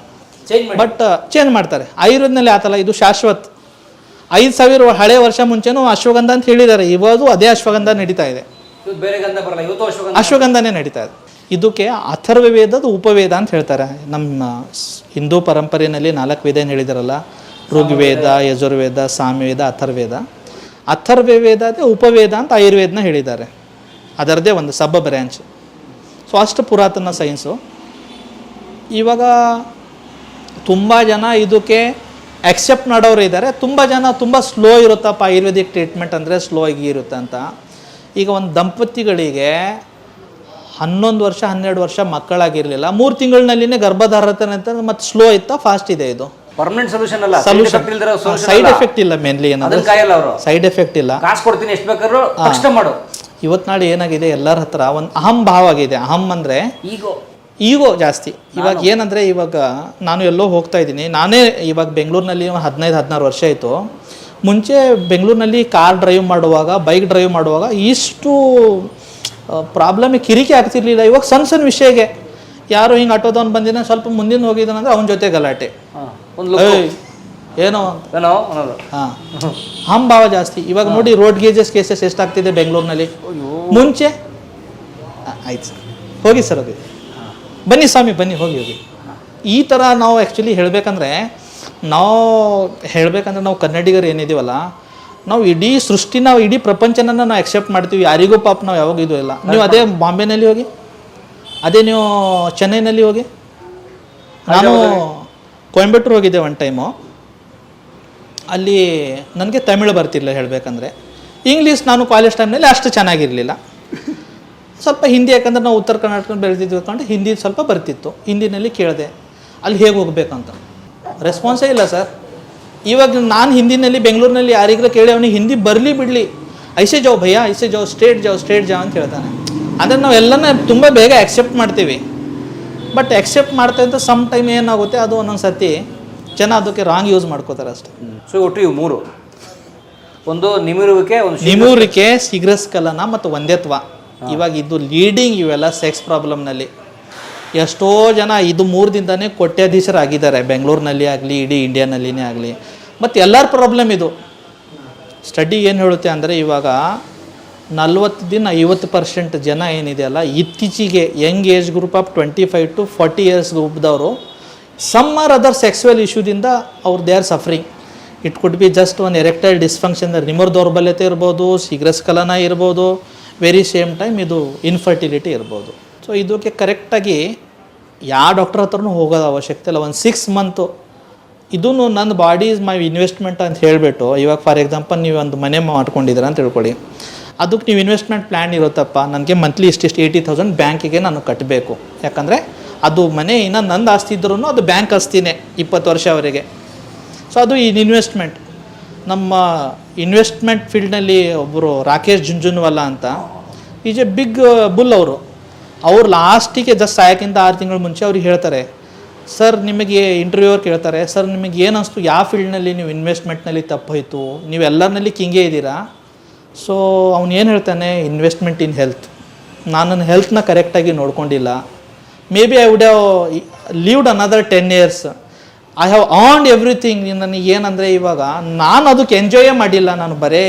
ಬಟ್ ಚೇಂಜ್ ಮಾಡ್ತಾರೆ. ಆಯುರ್ವೇದನಲ್ಲಿ ಆತಲ್ಲ, ಇದು ಶಾಶ್ವತ್. 5000 ಹಳೆ ವರ್ಷ ಮುಂಚೆನೂ ಅಶ್ವಗಂಧ ಅಂತ ಹೇಳಿದ್ದಾರೆ, ಇವಾಗ ಅದೇ ಅಶ್ವಗಂಧ ನಡೀತಾ ಇದೆ, ಅಶ್ವಗಂಧನೇ ನಡೀತಾ ಇದೆ. ಇದಕ್ಕೆ ಅಥರ್ವವೇದದ ಉಪವೇದ ಅಂತ ಹೇಳ್ತಾರೆ. ನಮ್ಮ ಹಿಂದೂ ಪರಂಪರೆಯಲ್ಲಿ 4 ವೇದ ಏನು ಹೇಳಿದಾರಲ್ಲ, ಋಗ್ವೇದ, ಯಜುರ್ವೇದ, ಸಾಮವೇದ, ಅಥರ್ವೇದ. ಅಥರ್ವವೇದ ಅದೇ ಉಪವೇದ ಅಂತ ಆಯುರ್ವೇದನ ಹೇಳಿದ್ದಾರೆ. ಅದರದ್ದೇ ಒಂದು ಸಬ್ ಬ್ರ್ಯಾಂಚ್. ಸೊ ಅಷ್ಟು ಪುರಾತನ ಸೈನ್ಸು. ಇವಾಗ ತುಂಬ ಜನ ಇದಕ್ಕೆ ಆಕ್ಸೆಪ್ಟ್ ಮಾಡೋರು ಇದ್ದಾರೆ, ತುಂಬ ಜನ ತುಂಬ ಸ್ಲೋ ಇರುತ್ತಪ್ಪ ಆಯುರ್ವೇದಿಕ್ ಟ್ರೀಟ್ಮೆಂಟ್ ಅಂದರೆ ಸ್ಲೋ ಆಗಿ ಇರುತ್ತೆ ಅಂತ. ಈಗ ಒಂದು ದಂಪತಿಗಳಿಗೆ 11 ವರ್ಷ 12 ವರ್ಷ ಮಕ್ಕಳಾಗಿರಲಿಲ್ಲ, 3 ತಿಂಗಳಿನಲ್ಲಿನೇ ಗರ್ಭಧಾರಣೆ ಅಂತ. ಮತ್ತು ಸ್ಲೋ ಇತ್ತಾ ಫಾಸ್ಟ್ ಇದೆ ಇದು? ಪರ್ಮನೆಂಟ್ ಸೊಲ್ಯೂಷನ್ ಅಲ್ಲ, ಸೈಡ್ ಎಫೆಕ್ಟ್ ಇಲ್ಲ. ಮೇನ್ಲಿ ಏನಂದ್ರೆ ಸೈಡ್ ಎಫೆಕ್ಟ್ ಇಲ್ಲ. ಕಾಸು ಕೊಡ್ತೀನಿ ಎಷ್ಟು ಬೇಕಾದ್ರೂ ತಕ್ಷಣ ಮಾಡು. ಇವತ್ತು ನಾಳೆ ಏನಾಗಿದೆ, ಎಲ್ಲರ ಹತ್ರ ಒಂದು ಅಹಂ ಭಾವ ಆಗಿದೆ. ಅಹಂ ಅಂದರೆ ಈಗೋ ಜಾಸ್ತಿ. ಇವಾಗ ಏನಂದರೆ, ಇವಾಗ ನಾನು ಎಲ್ಲೋ ಹೋಗ್ತಾ ಇದ್ದೀನಿ, ನಾನೇ ಇವಾಗ ಬೆಂಗಳೂರಿನಲ್ಲಿ 15-16 ವರ್ಷ ಆಯಿತು. ಮುಂಚೆ ಬೆಂಗಳೂರಿನಲ್ಲಿ ಕಾರ್ ಡ್ರೈವ್ ಮಾಡುವಾಗ, ಬೈಕ್ ಡ್ರೈವ್ ಮಾಡುವಾಗ ಇಷ್ಟು ಪ್ರಾಬ್ಲಮಿಗೆ ಕಿರಿಕೆ ಆಗ್ತಿರ್ಲಿಲ್ಲ. ಇವಾಗ ಸಣ್ಣ ಸಣ್ಣ ವಿಷಯಕ್ಕೆ ಯಾರು ಹಿಂಗೆ ಆಟೋದವ್ನು ಬಂದಿನ ಸ್ವಲ್ಪ ಮುಂದಿನ ಹೋಗಿದ್ದಾನಂದ್ರೆ ಅವನ ಜೊತೆ ಗಲಾಟೆ, ಏನೋ ಹಾಂ ಹಂ ಭಾವ ಜಾಸ್ತಿ. ಇವಾಗ ನೋಡಿ ರೋಡ್ ಗೇಜಸ್ ಕೇಸಸ್ ಎಷ್ಟಾಗ್ತಿದೆ ಬೆಂಗಳೂರಿನಲ್ಲಿ. ಮುಂಚೆ ಆಯ್ತು ಸರ್, ಹೋಗಿ ಸರ್, ಹೋಗಿ ಬನ್ನಿ ಸ್ವಾಮಿ, ಬನ್ನಿ, ಹೋಗಿ. ಈ ಥರ ನಾವು ಆ್ಯಕ್ಚುಲಿ ಹೇಳಬೇಕಂದ್ರೆ ನಾವು ಕನ್ನಡಿಗರು ಏನಿದ್ದೀವಲ್ಲ, ನಾವು ಇಡೀ ಸೃಷ್ಟಿನ, ಇಡೀ ಪ್ರಪಂಚನ ನಾವು ಆಕ್ಸೆಪ್ಟ್ ಮಾಡ್ತೀವಿ. ಯಾರಿಗೂ ಪಾಪ ನಾವು ಯಾವಾಗ ಇದು ಇಲ್ಲ. ನೀವು ಅದೇ ಬಾಂಬೆನಲ್ಲಿ ಹೋಗಿ, ಅದೇ ನೀವು ಚೆನ್ನೈನಲ್ಲಿ ಹೋಗಿ. ನಾನು ಕೊಯಂಬತ್ತೂರು ಹೋಗಿದ್ದೆ ಒಂದು ಟೈಮು. ಅಲ್ಲಿ ನನಗೆ ತಮಿಳು ಬರ್ತಿರಲಿಲ್ಲ ಹೇಳಬೇಕಂದ್ರೆ. ಇಂಗ್ಲೀಷ್ ನಾನು ಕಾಲೇಜ್ ಟೈಮ್ನಲ್ಲಿ ಅಷ್ಟು ಚೆನ್ನಾಗಿರಲಿಲ್ಲ. ಸ್ವಲ್ಪ ಹಿಂದಿ, ಯಾಕಂದ್ರೆ ನಾವು ಉತ್ತರ ಕರ್ನಾಟಕ ಬೆಳೆದಿದ್ವಿ ಅಂದ್ಕೊಂಡು ಹಿಂದಿ ಸ್ವಲ್ಪ ಬರ್ತಿತ್ತು. ಹಿಂದಿನಲ್ಲಿ ಕೇಳಿದೆ ಅಲ್ಲಿ ಹೇಗೆ ಹೋಗ್ಬೇಕಂತ, ರೆಸ್ಪಾನ್ಸೇ ಇಲ್ಲ ಸರ್. ಇವಾಗ ನಾನು ಹಿಂದಿನಲ್ಲಿ ಬೆಂಗಳೂರಿನಲ್ಲಿ ಯಾರಿಗಾರ ಕೇಳಿ ಅವನಿಗೆ ಹಿಂದಿ ಬರಲಿ ಬಿಡಲಿ, ಐಸೆ ಜಾವ್ ಭಯ್ಯ, ಐಸೆ ಜಾವ್, ಸ್ಟ್ರೇಟ್ ಜಾವ್ ಅಂತ ಹೇಳ್ತಾನೆ. ಅಂದರೆ ನಾವು ಎಲ್ಲನ ತುಂಬ ಬೇಗ ಆಕ್ಸೆಪ್ಟ್ ಮಾಡ್ತೀವಿ. ಬಟ್ ಆಕ್ಸೆಪ್ಟ್ ಮಾಡ್ತಾ ಇದ್ದ ಸಮ್ ಟೈಮ್ ಏನಾಗುತ್ತೆ, ಅದು ಒಂದೊಂದು ಸರ್ತಿ ಜನ ಅದಕ್ಕೆ ರಾಂಗ್ ಯೂಸ್ ಮಾಡ್ಕೋತಾರೆ ಅಷ್ಟೇ. ಸೊ ಒಟ್ಟು ಇವು 3: ಒಂದು ನಿಮೂರಿಕೆ, ಶೀಘ್ರಸ್ಖಲನ ಮತ್ತು ಒಂದೇತ್ವ. ಇವಾಗ ಇದು ಲೀಡಿಂಗ್ ಇವೆಲ್ಲ ಸೆಕ್ಸ್ ಪ್ರಾಬ್ಲಮ್ನಲ್ಲಿ. ಎಷ್ಟೋ ಜನ ಇದು 3 ದಿನದನೇ ಕೋಟ್ಯಾಧೀಶರಾಗಿದ್ದಾರೆ, ಬೆಂಗಳೂರಿನಲ್ಲಿ ಆಗಲಿ, ಇಡೀ ಇಂಡಿಯಾನಲ್ಲಿನೇ ಆಗಲಿ. ಮತ್ತು ಎಲ್ಲರ ಪ್ರಾಬ್ಲಮ್ ಇದು. ಸ್ಟಡಿ ಏನು ಹೇಳುತ್ತೆ ಅಂದರೆ, ಇವಾಗ 40 ದಿನ 50% ಜನ ಏನಿದೆಯಲ್ಲ, ಇತ್ತೀಚೆಗೆ young age group of 25 to 40 years ಗ್ರೂಪ್ದವರು ಸಮ್ ಆರ್ ಅದರ್ ಸೆಕ್ಸುವಲ್ ಇಶ್ಯೂದಿಂದ ಅವ್ರು they are suffering. It could be just ಒಂದು ಎರೆಕ್ಟೈಲ್ ಡಿಸ್ಫಂಕ್ಷನ್, ರಿಮೋರ್ ದೌರ್ಬಲ್ಯತೆ ಇರ್ಬೋದು, ಶೀಘ್ರಸ್ಖಲನ ಇರ್ಬೋದು, ವೆರಿ ಸೇಮ್ ಟೈಮ್ ಇದು ಇನ್ಫರ್ಟಿಲಿಟಿ ಇರ್ಬೋದು. ಸೊ ಇದಕ್ಕೆ ಕರೆಕ್ಟಾಗಿ ಯಾವ ಡಾಕ್ಟರ್ ಹತ್ರನೂ ಹೋಗೋದು ಅವಶ್ಯಕತೆ ಇಲ್ಲ. ಒಂದು 6 ಮಂತು ಇದೂ ನನ್ನ ಬಾಡಿ ಈಸ್ ಮೈ ಇನ್ವೆಸ್ಟ್ಮೆಂಟ್ ಅಂತ ಹೇಳಿಬಿಟ್ಟು, ಇವಾಗ ಫಾರ್ ಎಕ್ಸಾಂಪಲ್ ನೀವು ಒಂದು ಮನೆ ಮಾಡ್ಕೊಂಡಿದ್ದೀರ ಅಂತ ತಿಳ್ಕೊಳ್ಳಿ. ಅದಕ್ಕೆ ನೀವು ಇನ್ವೆಸ್ಟ್ಮೆಂಟ್ ಪ್ಲ್ಯಾನ್ ಇರುತ್ತಪ್ಪ, ನನಗೆ ಮಂತ್ಲಿ ಇಷ್ಟಿಷ್ಟು 80,000 ಬ್ಯಾಂಕಿಗೆ ನಾನು ಕಟ್ಟಬೇಕು. ಯಾಕಂದರೆ ಅದು ಮನೆ ಇನ್ನೂ ನಂದು ಆಸ್ತಿ ಇದ್ರೂ ಅದು ಬ್ಯಾಂಕ್ ಆಸ್ತಿನೇ 20 ವರ್ಷವರೆಗೆ. ಸೊ ಅದು ಈ ಇನ್ವೆಸ್ಟ್ಮೆಂಟ್. ನಮ್ಮ ಇನ್ವೆಸ್ಟ್ಮೆಂಟ್ ಫೀಲ್ಡ್ನಲ್ಲಿ ಒಬ್ಬರು ರಾಕೇಶ್ ಜುಂಜುನ್ವಾಲಾ ಅಂತ ಈಸ್ ಎ ಬಿಗ್ ಬುಲ್. ಅವ್ರು ಲಾಸ್ಟಿಗೆ ಜಸ್ಟ್ ಸಾಯಕ್ಕಿಂತ 6 ತಿಂಗಳ ಮುಂಚೆ ಅವ್ರಿಗೆ ಹೇಳ್ತಾರೆ, ಸರ್ ನಿಮಗೆ ಇಂಟರ್ವ್ಯೂವರ್ ಕೇಳ್ತಾರೆ, ಸರ್ ನಿಮಗೆ ಏನು ಅನಿಸ್ತು, ಯಾವ ಫೀಲ್ಡ್ನಲ್ಲಿ ನೀವು ಇನ್ವೆಸ್ಟ್ಮೆಂಟ್ನಲ್ಲಿ ತಪ್ಪೋಯ್ತು, ನೀವೆಲ್ಲರಲ್ಲಿ ಕಿಂಗೇ ಇದ್ದೀರಾ. ಸೊ ಅವ್ನು ಏನು ಹೇಳ್ತಾನೆ, ಇನ್ವೆಸ್ಟ್ಮೆಂಟ್ ಇನ್ ಹೆಲ್ತ್. ನಾನು ನನ್ನ ಹೆಲ್ತ್ನ ಕರೆಕ್ಟಾಗಿ ನೋಡ್ಕೊಂಡಿಲ್ಲ. Maybe I would have lived another 10 years. I have earned everything. ನನಗೆ ಏನಂದರೆ ಇವಾಗ ನಾನು ಅದಕ್ಕೆ ಎಂಜಾಯೇ ಮಾಡಿಲ್ಲ, ನಾನು ಬರೇ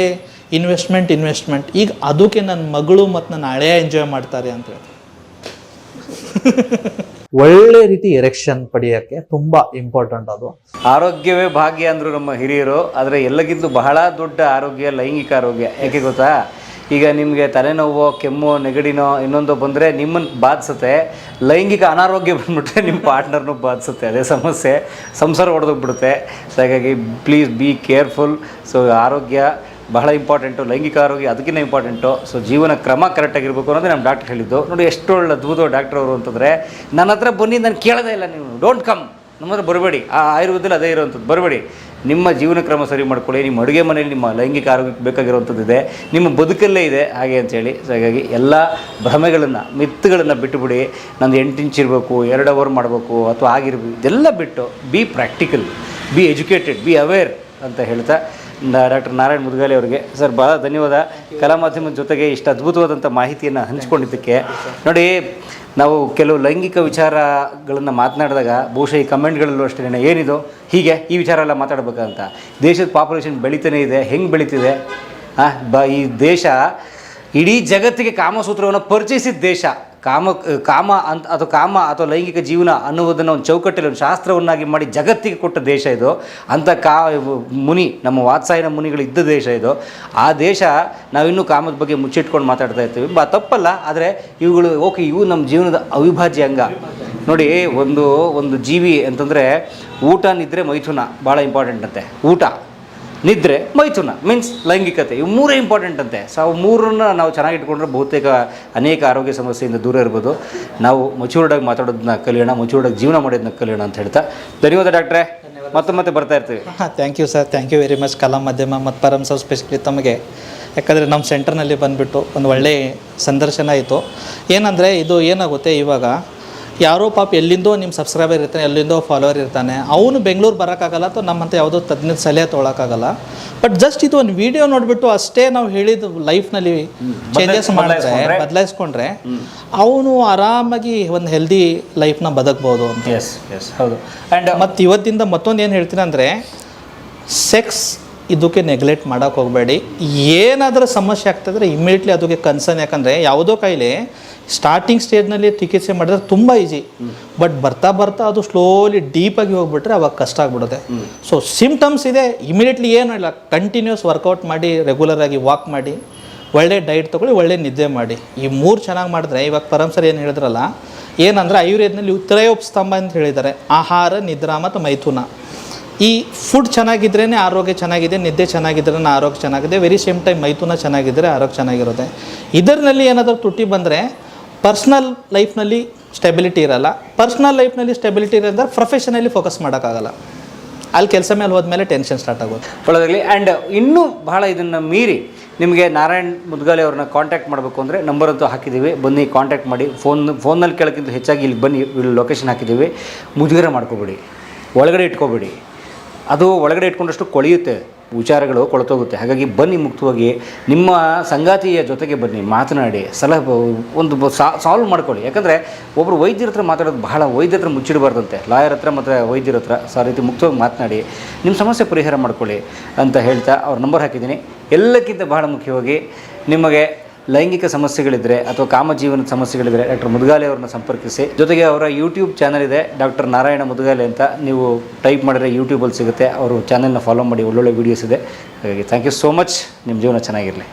ಇನ್ವೆಸ್ಟ್ಮೆಂಟ್. ಈಗ ಅದಕ್ಕೆ ನನ್ನ ಮಗಳು ಮತ್ತು ನನ್ನ ಹಳೆಯ ಎಂಜಾಯ್ ಮಾಡ್ತಾರೆ ಅಂತ ಹೇಳಿ. ಒಳ್ಳೆ ರೀತಿ ಎರೆಕ್ಷನ್ ಪಡೆಯೋಕ್ಕೆ ತುಂಬ ಇಂಪಾರ್ಟೆಂಟ್ ಅದು. ಆರೋಗ್ಯವೇ ಭಾಗ್ಯ ಅಂದರು ನಮ್ಮ ಹಿರಿಯರು. ಆದರೆ ಎಲ್ಲಕ್ಕಿಂತ ಬಹಳ ದೊಡ್ಡ ಆರೋಗ್ಯ ಲೈಂಗಿಕ ಆರೋಗ್ಯ. ಯಾಕೆ ಗೊತ್ತಾ? ಈಗ ನಿಮಗೆ ತಲೆನೋವು, ಕೆಮ್ಮು, ನೆಗಡಿನೋ ಇನ್ನೊಂದು ಬಂದರೆ ನಿಮ್ಮನ್ನು ಬಾಧಿಸುತ್ತೆ. ಲೈಂಗಿಕ ಅನಾರೋಗ್ಯ ಬಂದ್ಬಿಟ್ರೆ ನಿಮ್ಮ ಪಾರ್ಟ್ನರ್ನೂ ಬಾಧಿಸುತ್ತೆ. ಅದೇ ಸಮಸ್ಯೆ, ಸಂಸಾರ ಹೊಡೆದೋಗ್ಬಿಡುತ್ತೆ. ಸೊ ಹಾಗಾಗಿ ಪ್ಲೀಸ್ ಬಿ ಕೇರ್ಫುಲ್. ಸೊ ಆರೋಗ್ಯ ಬಹಳ ಇಂಪಾರ್ಟೆಂಟು, ಲೈಂಗಿಕ ಆರೋಗ್ಯ ಅದಕ್ಕಿಂತ ಇಂಪಾರ್ಟೆಂಟು. ಸೊ ಜೀವನ ಕ್ರಮ ಕರೆಕ್ಟಾಗಿರ್ಬೇಕು ಅನ್ನೋದೇ ನಮ್ಮ ಡಾಕ್ಟರ್ ಹೇಳಿದ್ದು. ನೋಡಿ ಎಷ್ಟು ಒಳ್ಳೆ ಅದ್ಭುತ ಡಾಕ್ಟರ್ ಅವರು ಅಂತಂದರೆ, ನನ್ನ ಹತ್ರ ಬನ್ನಿ, ನಾನು ಕೇಳೋದೇ ಇಲ್ಲ, ನೀವು ಡೋಂಟ್ ಕಮ್, ನಮ್ಮ ಹತ್ರ ಬರಬೇಡಿ. ಆ ಆಯುರ್ವೇದದಲ್ಲಿ ಅದೇ ಇರೋವಂಥದ್ದು, ಬರಬೇಡಿ. ನಿಮ್ಮ ಜೀವನ ಕ್ರಮ ಸರಿ ಮಾಡ್ಕೊಳ್ಳಿ. ನಿಮ್ಮ ಅಡುಗೆ ಮನೆಯಲ್ಲಿ ನಿಮ್ಮ ಲೈಂಗಿಕ ಆರೋಗ್ಯಕ್ಕೆ ಬೇಕಾಗಿರುವಂಥದ್ದಿದೆ, ನಿಮ್ಮ ಬದುಕಲ್ಲೇ ಇದೆ ಹಾಗೆ ಅಂತೇಳಿ. ಸೊ ಹಾಗಾಗಿ ಎಲ್ಲ ಭ್ರಮೆಗಳನ್ನು, ಮಿತ್ತುಗಳನ್ನು ಬಿಟ್ಟುಬಿಡಿ. ನಂದು 8 ಇಂಚ್ ಇರಬೇಕು, 2 ಅವರ್ ಮಾಡಬೇಕು ಅಥವಾ ಆಗಿರ್ಬೇಕು, ಇದೆಲ್ಲ ಬಿಟ್ಟು B practical, B educated, be aware ಅಂತ ಹೇಳ್ತಾ ಡಾಕ್ಟರ್ ನಾರಾಯಣ ಮುದ್ಗಾಲೆ ಅವರಿಗೆ ಸರ್ ಭಾಳ ಧನ್ಯವಾದ. ಕಲಾ ಮಾಧ್ಯಮದ ಜೊತೆಗೆ ಇಷ್ಟು ಅದ್ಭುತವಾದಂಥ ಮಾಹಿತಿಯನ್ನು ಹಂಚ್ಕೊಂಡಿದ್ದಕ್ಕೆ. ನೋಡಿ, ನಾವು ಕೆಲವು ಲೈಂಗಿಕ ವಿಚಾರಗಳನ್ನು ಮಾತನಾಡಿದಾಗ ಬಹುಶಃ ಈ ಕಮೆಂಟ್ಗಳಲ್ಲೂ ಅಷ್ಟೇ, ಏನಿದು ಹೀಗೆ ಈ ವಿಚಾರ ಎಲ್ಲ ಮಾತಾಡಬೇಕಂತ. ದೇಶದ ಪಾಪ್ಯುಲೇಷನ್ ಬೆಳೀತಾನೆ ಇದೆ, ಹೆಂಗೆ ಬೆಳೀತಿದೆ? ಈ ದೇಶ ಇಡೀ ಜಗತ್ತಿಗೆ ಕಾಮಸೂತ್ರವನ್ನು ಪರಿಚಯಿಸಿದ ದೇಶ. ಕಾಮ ಅಥವಾ ಲೈಂಗಿಕ ಜೀವನ ಅನ್ನುವುದನ್ನು ಒಂದು ಚೌಕಟ್ಟಲ್ಲಿ ಒಂದು ಶಾಸ್ತ್ರವನ್ನಾಗಿ ಮಾಡಿ ಜಗತ್ತಿಗೆ ಕೊಟ್ಟ ದೇಶ ಇದು. ಅಂಥ ಮುನಿ, ನಮ್ಮ ವಾತ್ಸಾಯನ ಮುನಿಗಳು ಇದ್ದ ದೇಶ ಇದು. ಆ ದೇಶ ನಾವಿನ್ನೂ ಕಾಮದ ಬಗ್ಗೆ ಮುಚ್ಚಿಟ್ಕೊಂಡು ಮಾತಾಡ್ತಾ ಇರ್ತೀವಿ. ತಪ್ಪಲ್ಲ, ಆದರೆ ಇವುಗಳು ಓಕೆ, ಇವು ನಮ್ಮ ಜೀವನದ ಅವಿಭಾಜ್ಯ ಅಂಗ. ನೋಡಿ, ಒಂದು ಜೀವಿ ಅಂತಂದರೆ ಊಟ, ನಿದ್ರೆ, ಮೈಥುನ ಭಾಳ ಇಂಪಾರ್ಟೆಂಟ್ ಅಂತೆ. ಊಟ, ನಿದ್ರೆ, ಮೈಥುನ ಮೀನ್ಸ್ ಲೈಂಗಿಕತೆ, ಇವು 3 ಇಂಪಾರ್ಟೆಂಟ್ ಅಂತೆ. ಸೊ ಅವು 3 ನಾವು ಚೆನ್ನಾಗಿಟ್ಕೊಂಡ್ರೆ ಬಹುತೇಕ ಅನೇಕ ಆರೋಗ್ಯ ಸಮಸ್ಯೆಯಿಂದ ದೂರ ಇರ್ಬೋದು. ನಾವು ಮಚೂರ್ಡಾಗಿ ಮಾತಾಡೋದನ್ನ ಕಲಿಯೋಣ, ಮಚೂರ್ಡಾಗಿ ಜೀವನ ಮಾಡೋದನ್ನ ಕಲಿಯೋಣ ಅಂತ ಹೇಳ್ತಾ ಧನ್ಯವಾದ ಡಾಕ್ಟ್ರೇ. ಮತ್ತೆ ಬರ್ತಾ ಇರ್ತೀವಿ. Thank you sir, thank you very much ಕಲಾ ಮಾಧ್ಯಮ ಮತ್ತು ಪರಮ್ ಸರ್ ಸ್ಪೆಷಲಿ ತಮಗೆ. ಯಾಕಂದರೆ ನಮ್ಮ ಸೆಂಟರ್ನಲ್ಲಿ ಬಂದುಬಿಟ್ಟು ಒಂದು ಒಳ್ಳೆಯ ಸಂದರ್ಶನ ಆಯಿತು. ಏನಂದರೆ ಇದು ಏನಾಗುತ್ತೆ, ಇವಾಗ ಯಾರೋ ಪಾಪ ಎಲ್ಲಿಂದೋ ನಿಮ್ಮ ಸಬ್ಸ್ಕ್ರೈಬರ್ ಇರ್ತಾನೆ, ಎಲ್ಲಿಂದೋ ಫಾಲೋವರ್ ಇರ್ತಾನೆ, ಅವನು ಬೆಂಗಳೂರು ಬರೋಕ್ಕಾಗಲ್ಲ ಅಥವಾ ನಮ್ಮಂತ ಯಾವುದೋ ತಜ್ಞದ ಸಲಹೆ ತೊಗೊಳಕ್ಕಾಗಲ್ಲ. ಬಟ್ ಜಸ್ಟ್ ಇದು ಒಂದು ವಿಡಿಯೋ ನೋಡಿಬಿಟ್ಟು ಅಷ್ಟೇ ನಾವು ಹೇಳಿದ ಲೈಫ್ನಲ್ಲಿ ಚೇಂಜಸ್ ಮಾಡಿದ್ರೆ, ಬದಲಾಯಿಸ್ಕೊಂಡ್ರೆ ಅವನು ಆರಾಮಾಗಿ ಒಂದು ಹೆಲ್ದಿ ಲೈಫ್ನ ಬದುಕ್ಬೋದು ಅಂತ. ಹೌದು. ಆ್ಯಂಡ್ ಮತ್ತು ಇವತ್ತಿಂದ ಮತ್ತೊಂದು ಏನು ಹೇಳ್ತೀನಿ ಅಂದರೆ, ಸೆಕ್ಸ್ ಇದಕ್ಕೆ ನೆಗ್ಲೆಕ್ಟ್ ಮಾಡೋಕ್ಕೆ ಹೋಗಬೇಡಿ. ಏನಾದರೂ ಸಮಸ್ಯೆ ಆಗ್ತಾಯಿದ್ರೆ ಇಮಿಡಿಯೇಟ್ಲಿ ಅದಕ್ಕೆ ಕನ್ಸರ್ನ್. ಯಾಕಂದರೆ ಯಾವುದೋ ಕಾಯಿಲೆ ಸ್ಟಾರ್ಟಿಂಗ್ ಸ್ಟೇಜ್ನಲ್ಲಿ ಚಿಕಿತ್ಸೆ ಮಾಡಿದ್ರೆ ತುಂಬ ಈಸಿ, ಬಟ್ ಬರ್ತಾ ಅದು ಸ್ಲೋಲಿ ಡೀಪಾಗಿ ಹೋಗ್ಬಿಟ್ರೆ ಅವಾಗ ಕಷ್ಟ ಆಗಿಬಿಡುತ್ತೆ. ಸೊ ಸಿಮ್ಟಮ್ಸ್ ಇದೆ, ಇಮಿಡಿಯೇಟ್ಲಿ ಏನೂ ಇಲ್ಲ, ಕಂಟಿನ್ಯೂಸ್ ವರ್ಕೌಟ್ ಮಾಡಿ, ರೆಗ್ಯುಲರಾಗಿ ವಾಕ್ ಮಾಡಿ, ಒಳ್ಳೆ ಡೈಟ್ ತೊಗೊಳ್ಳಿ, ಒಳ್ಳೆ ನಿದ್ದೆ ಮಾಡಿ. ಈ 3 ಚೆನ್ನಾಗಿ ಮಾಡಿದ್ರೆ, ಇವಾಗ ಪರಮ್ ಸರ್ ಏನು ಹೇಳಿದ್ರಲ್ಲ, ಏನಂದರೆ ಆಯುರ್ವೇದದಲ್ಲಿ ತ್ರಯೋಪಸ್ತಂಭ ಅಂತ ಹೇಳಿದ್ದಾರೆ: ಆಹಾರ, ನಿದ್ರಾ ಮತ್ತು ಮೈಥುನ. ಈ ಫುಡ್ ಚೆನ್ನಾಗಿದ್ರೇ ಆರೋಗ್ಯ ಚೆನ್ನಾಗಿದೆ, ನಿದ್ದೆ ಚೆನ್ನಾಗಿದ್ರೇ ಆರೋಗ್ಯ ಚೆನ್ನಾಗಿದೆ, ವೆರಿ ಸೇಮ್ ಟೈಮ್ ಮೈಥುನ ಚೆನ್ನಾಗಿದ್ದರೆ ಆರೋಗ್ಯ ಚೆನ್ನಾಗಿರುತ್ತೆ. ಇದರಲ್ಲಿ ಏನಾದರೂ ತುಟ್ಟಿ ಬಂದರೆ ಪರ್ಸ್ನಲ್ ಲೈಫ್ನಲ್ಲಿ ಸ್ಟೆಬಿಲಿಟಿ ಇರಲ್ಲ. ಪರ್ಸ್ನಲ್ ಲೈಫ್ನಲ್ಲಿ ಸ್ಟೆಬಿಲಿಟಿ ಇರೋದ್ರೆ ಪ್ರೊಫೆಷನಲ್ಲಿ ಫೋಕಸ್ ಮಾಡೋಕ್ಕಾಗಲ್ಲ. ಅಲ್ಲಿ ಕೆಲಸ ಮೇಲೆ ಹೋದ್ಮೇಲೆ ಟೆನ್ಷನ್ ಸ್ಟಾರ್ಟ್ ಆಗೋದು. ಒಳ್ಳೆದಾಗಲಿ. ಆ್ಯಂಡ್ ಇನ್ನೂ ಬಹಳ ಇದನ್ನು ಮೀರಿ ನಿಮಗೆ ನಾರಾಯಣ್ ಮುದ್ಗಾಲೆ ಅವ್ರನ್ನ ಕಾಂಟ್ಯಾಕ್ಟ್ ಮಾಡಬೇಕು ಅಂದರೆ ನಂಬರ್ ಅಂತೂ ಹಾಕಿದ್ದೀವಿ, ಬನ್ನಿ ಕಾಂಟ್ಯಾಕ್ಟ್ ಮಾಡಿ. ಫೋನಲ್ಲಿ ಕೇಳೋಕ್ಕಿಂತ ಹೆಚ್ಚಾಗಿ ಇಲ್ಲಿ ಬನ್ನಿ, ಇಲ್ಲಿ ಲೊಕೇಶನ್ ಹಾಕಿದ್ದೀವಿ. ಮುಜುಗರ ಮಾಡ್ಕೋಬೇಡಿ, ಒಳಗಡೆ ಇಟ್ಕೋಬೇಡಿ. ಅದು ಒಳಗಡೆ ಇಟ್ಕೊಂಡಷ್ಟು ಕೊಳೆಯುತ್ತೆ, ವಿಚಾರಗಳು ಕೊಳ್ತೋಗುತ್ತೆ. ಹಾಗಾಗಿ ಬನ್ನಿ, ಮುಕ್ತವಾಗಿ ನಿಮ್ಮ ಸಂಗಾತಿಯ ಜೊತೆಗೆ ಬನ್ನಿ, ಮಾತನಾಡಿ, ಸಲಹೆ ಒಂದು ಸಾಲ್ವ್ ಮಾಡ್ಕೊಳ್ಳಿ. ಯಾಕಂದರೆ ಒಬ್ಬರು ವೈದ್ಯರ ಹತ್ರ ಮಾತಾಡೋದು ಬಹಳ, ವೈದ್ಯರ ಹತ್ರ ಮುಚ್ಚಿಡಬಾರ್ದಂತೆ, ಲಾಯರ್ ಹತ್ರ ಮತ್ತು ವೈದ್ಯರ ಹತ್ರ. ಸೊ ಆ ರೀತಿ ಮುಕ್ತವಾಗಿ ಮಾತನಾಡಿ ನಿಮ್ಮ ಸಮಸ್ಯೆ ಪರಿಹಾರ ಮಾಡ್ಕೊಳ್ಳಿ ಅಂತ ಹೇಳ್ತಾ ಅವ್ರ ನಂಬರ್ ಹಾಕಿದ್ದೀನಿ. ಎಲ್ಲಕ್ಕಿಂತ ಬಹಳ ಮುಖ್ಯವಾಗಿ ನಿಮಗೆ ಲೈಂಗಿಕ ಸಮಸ್ಯೆಗಳಿದ್ದರೆ ಅಥವಾ ಕಾಮಜೀವನದ ಸಮಸ್ಯೆಗಳಿದ್ದರೆ ಡಾಕ್ಟರ್ ಮುದ್ಗಾಲೆ ಅವ್ರನ್ನ ಸಂಪರ್ಕಿಸಿ. ಜೊತೆಗೆ ಅವರ ಯೂಟ್ಯೂಬ್ ಚಾನಲ್ ಇದೆ, ಡಾಕ್ಟರ್ ನಾರಾಯಣ ಮುದ್ಗಾಲೆ ಅಂತ. ನೀವು ಟೈಪ್ ಮಾಡಿದ್ರೆ ಯೂಟ್ಯೂಬಲ್ಲಿ ಸಿಗುತ್ತೆ. ಅವರು ಚಾನಲ್ನ ಫಾಲೋ ಮಾಡಿ, ಒಳ್ಳೊಳ್ಳೆ ವೀಡಿಯೋಸ್ ಇದೆ. ಹಾಗಾಗಿ ಥ್ಯಾಂಕ್ ಯು ಸೋ ಮಚ್. ನಿಮ್ಮ ಜೀವನ ಚೆನ್ನಾಗಿರಲಿ.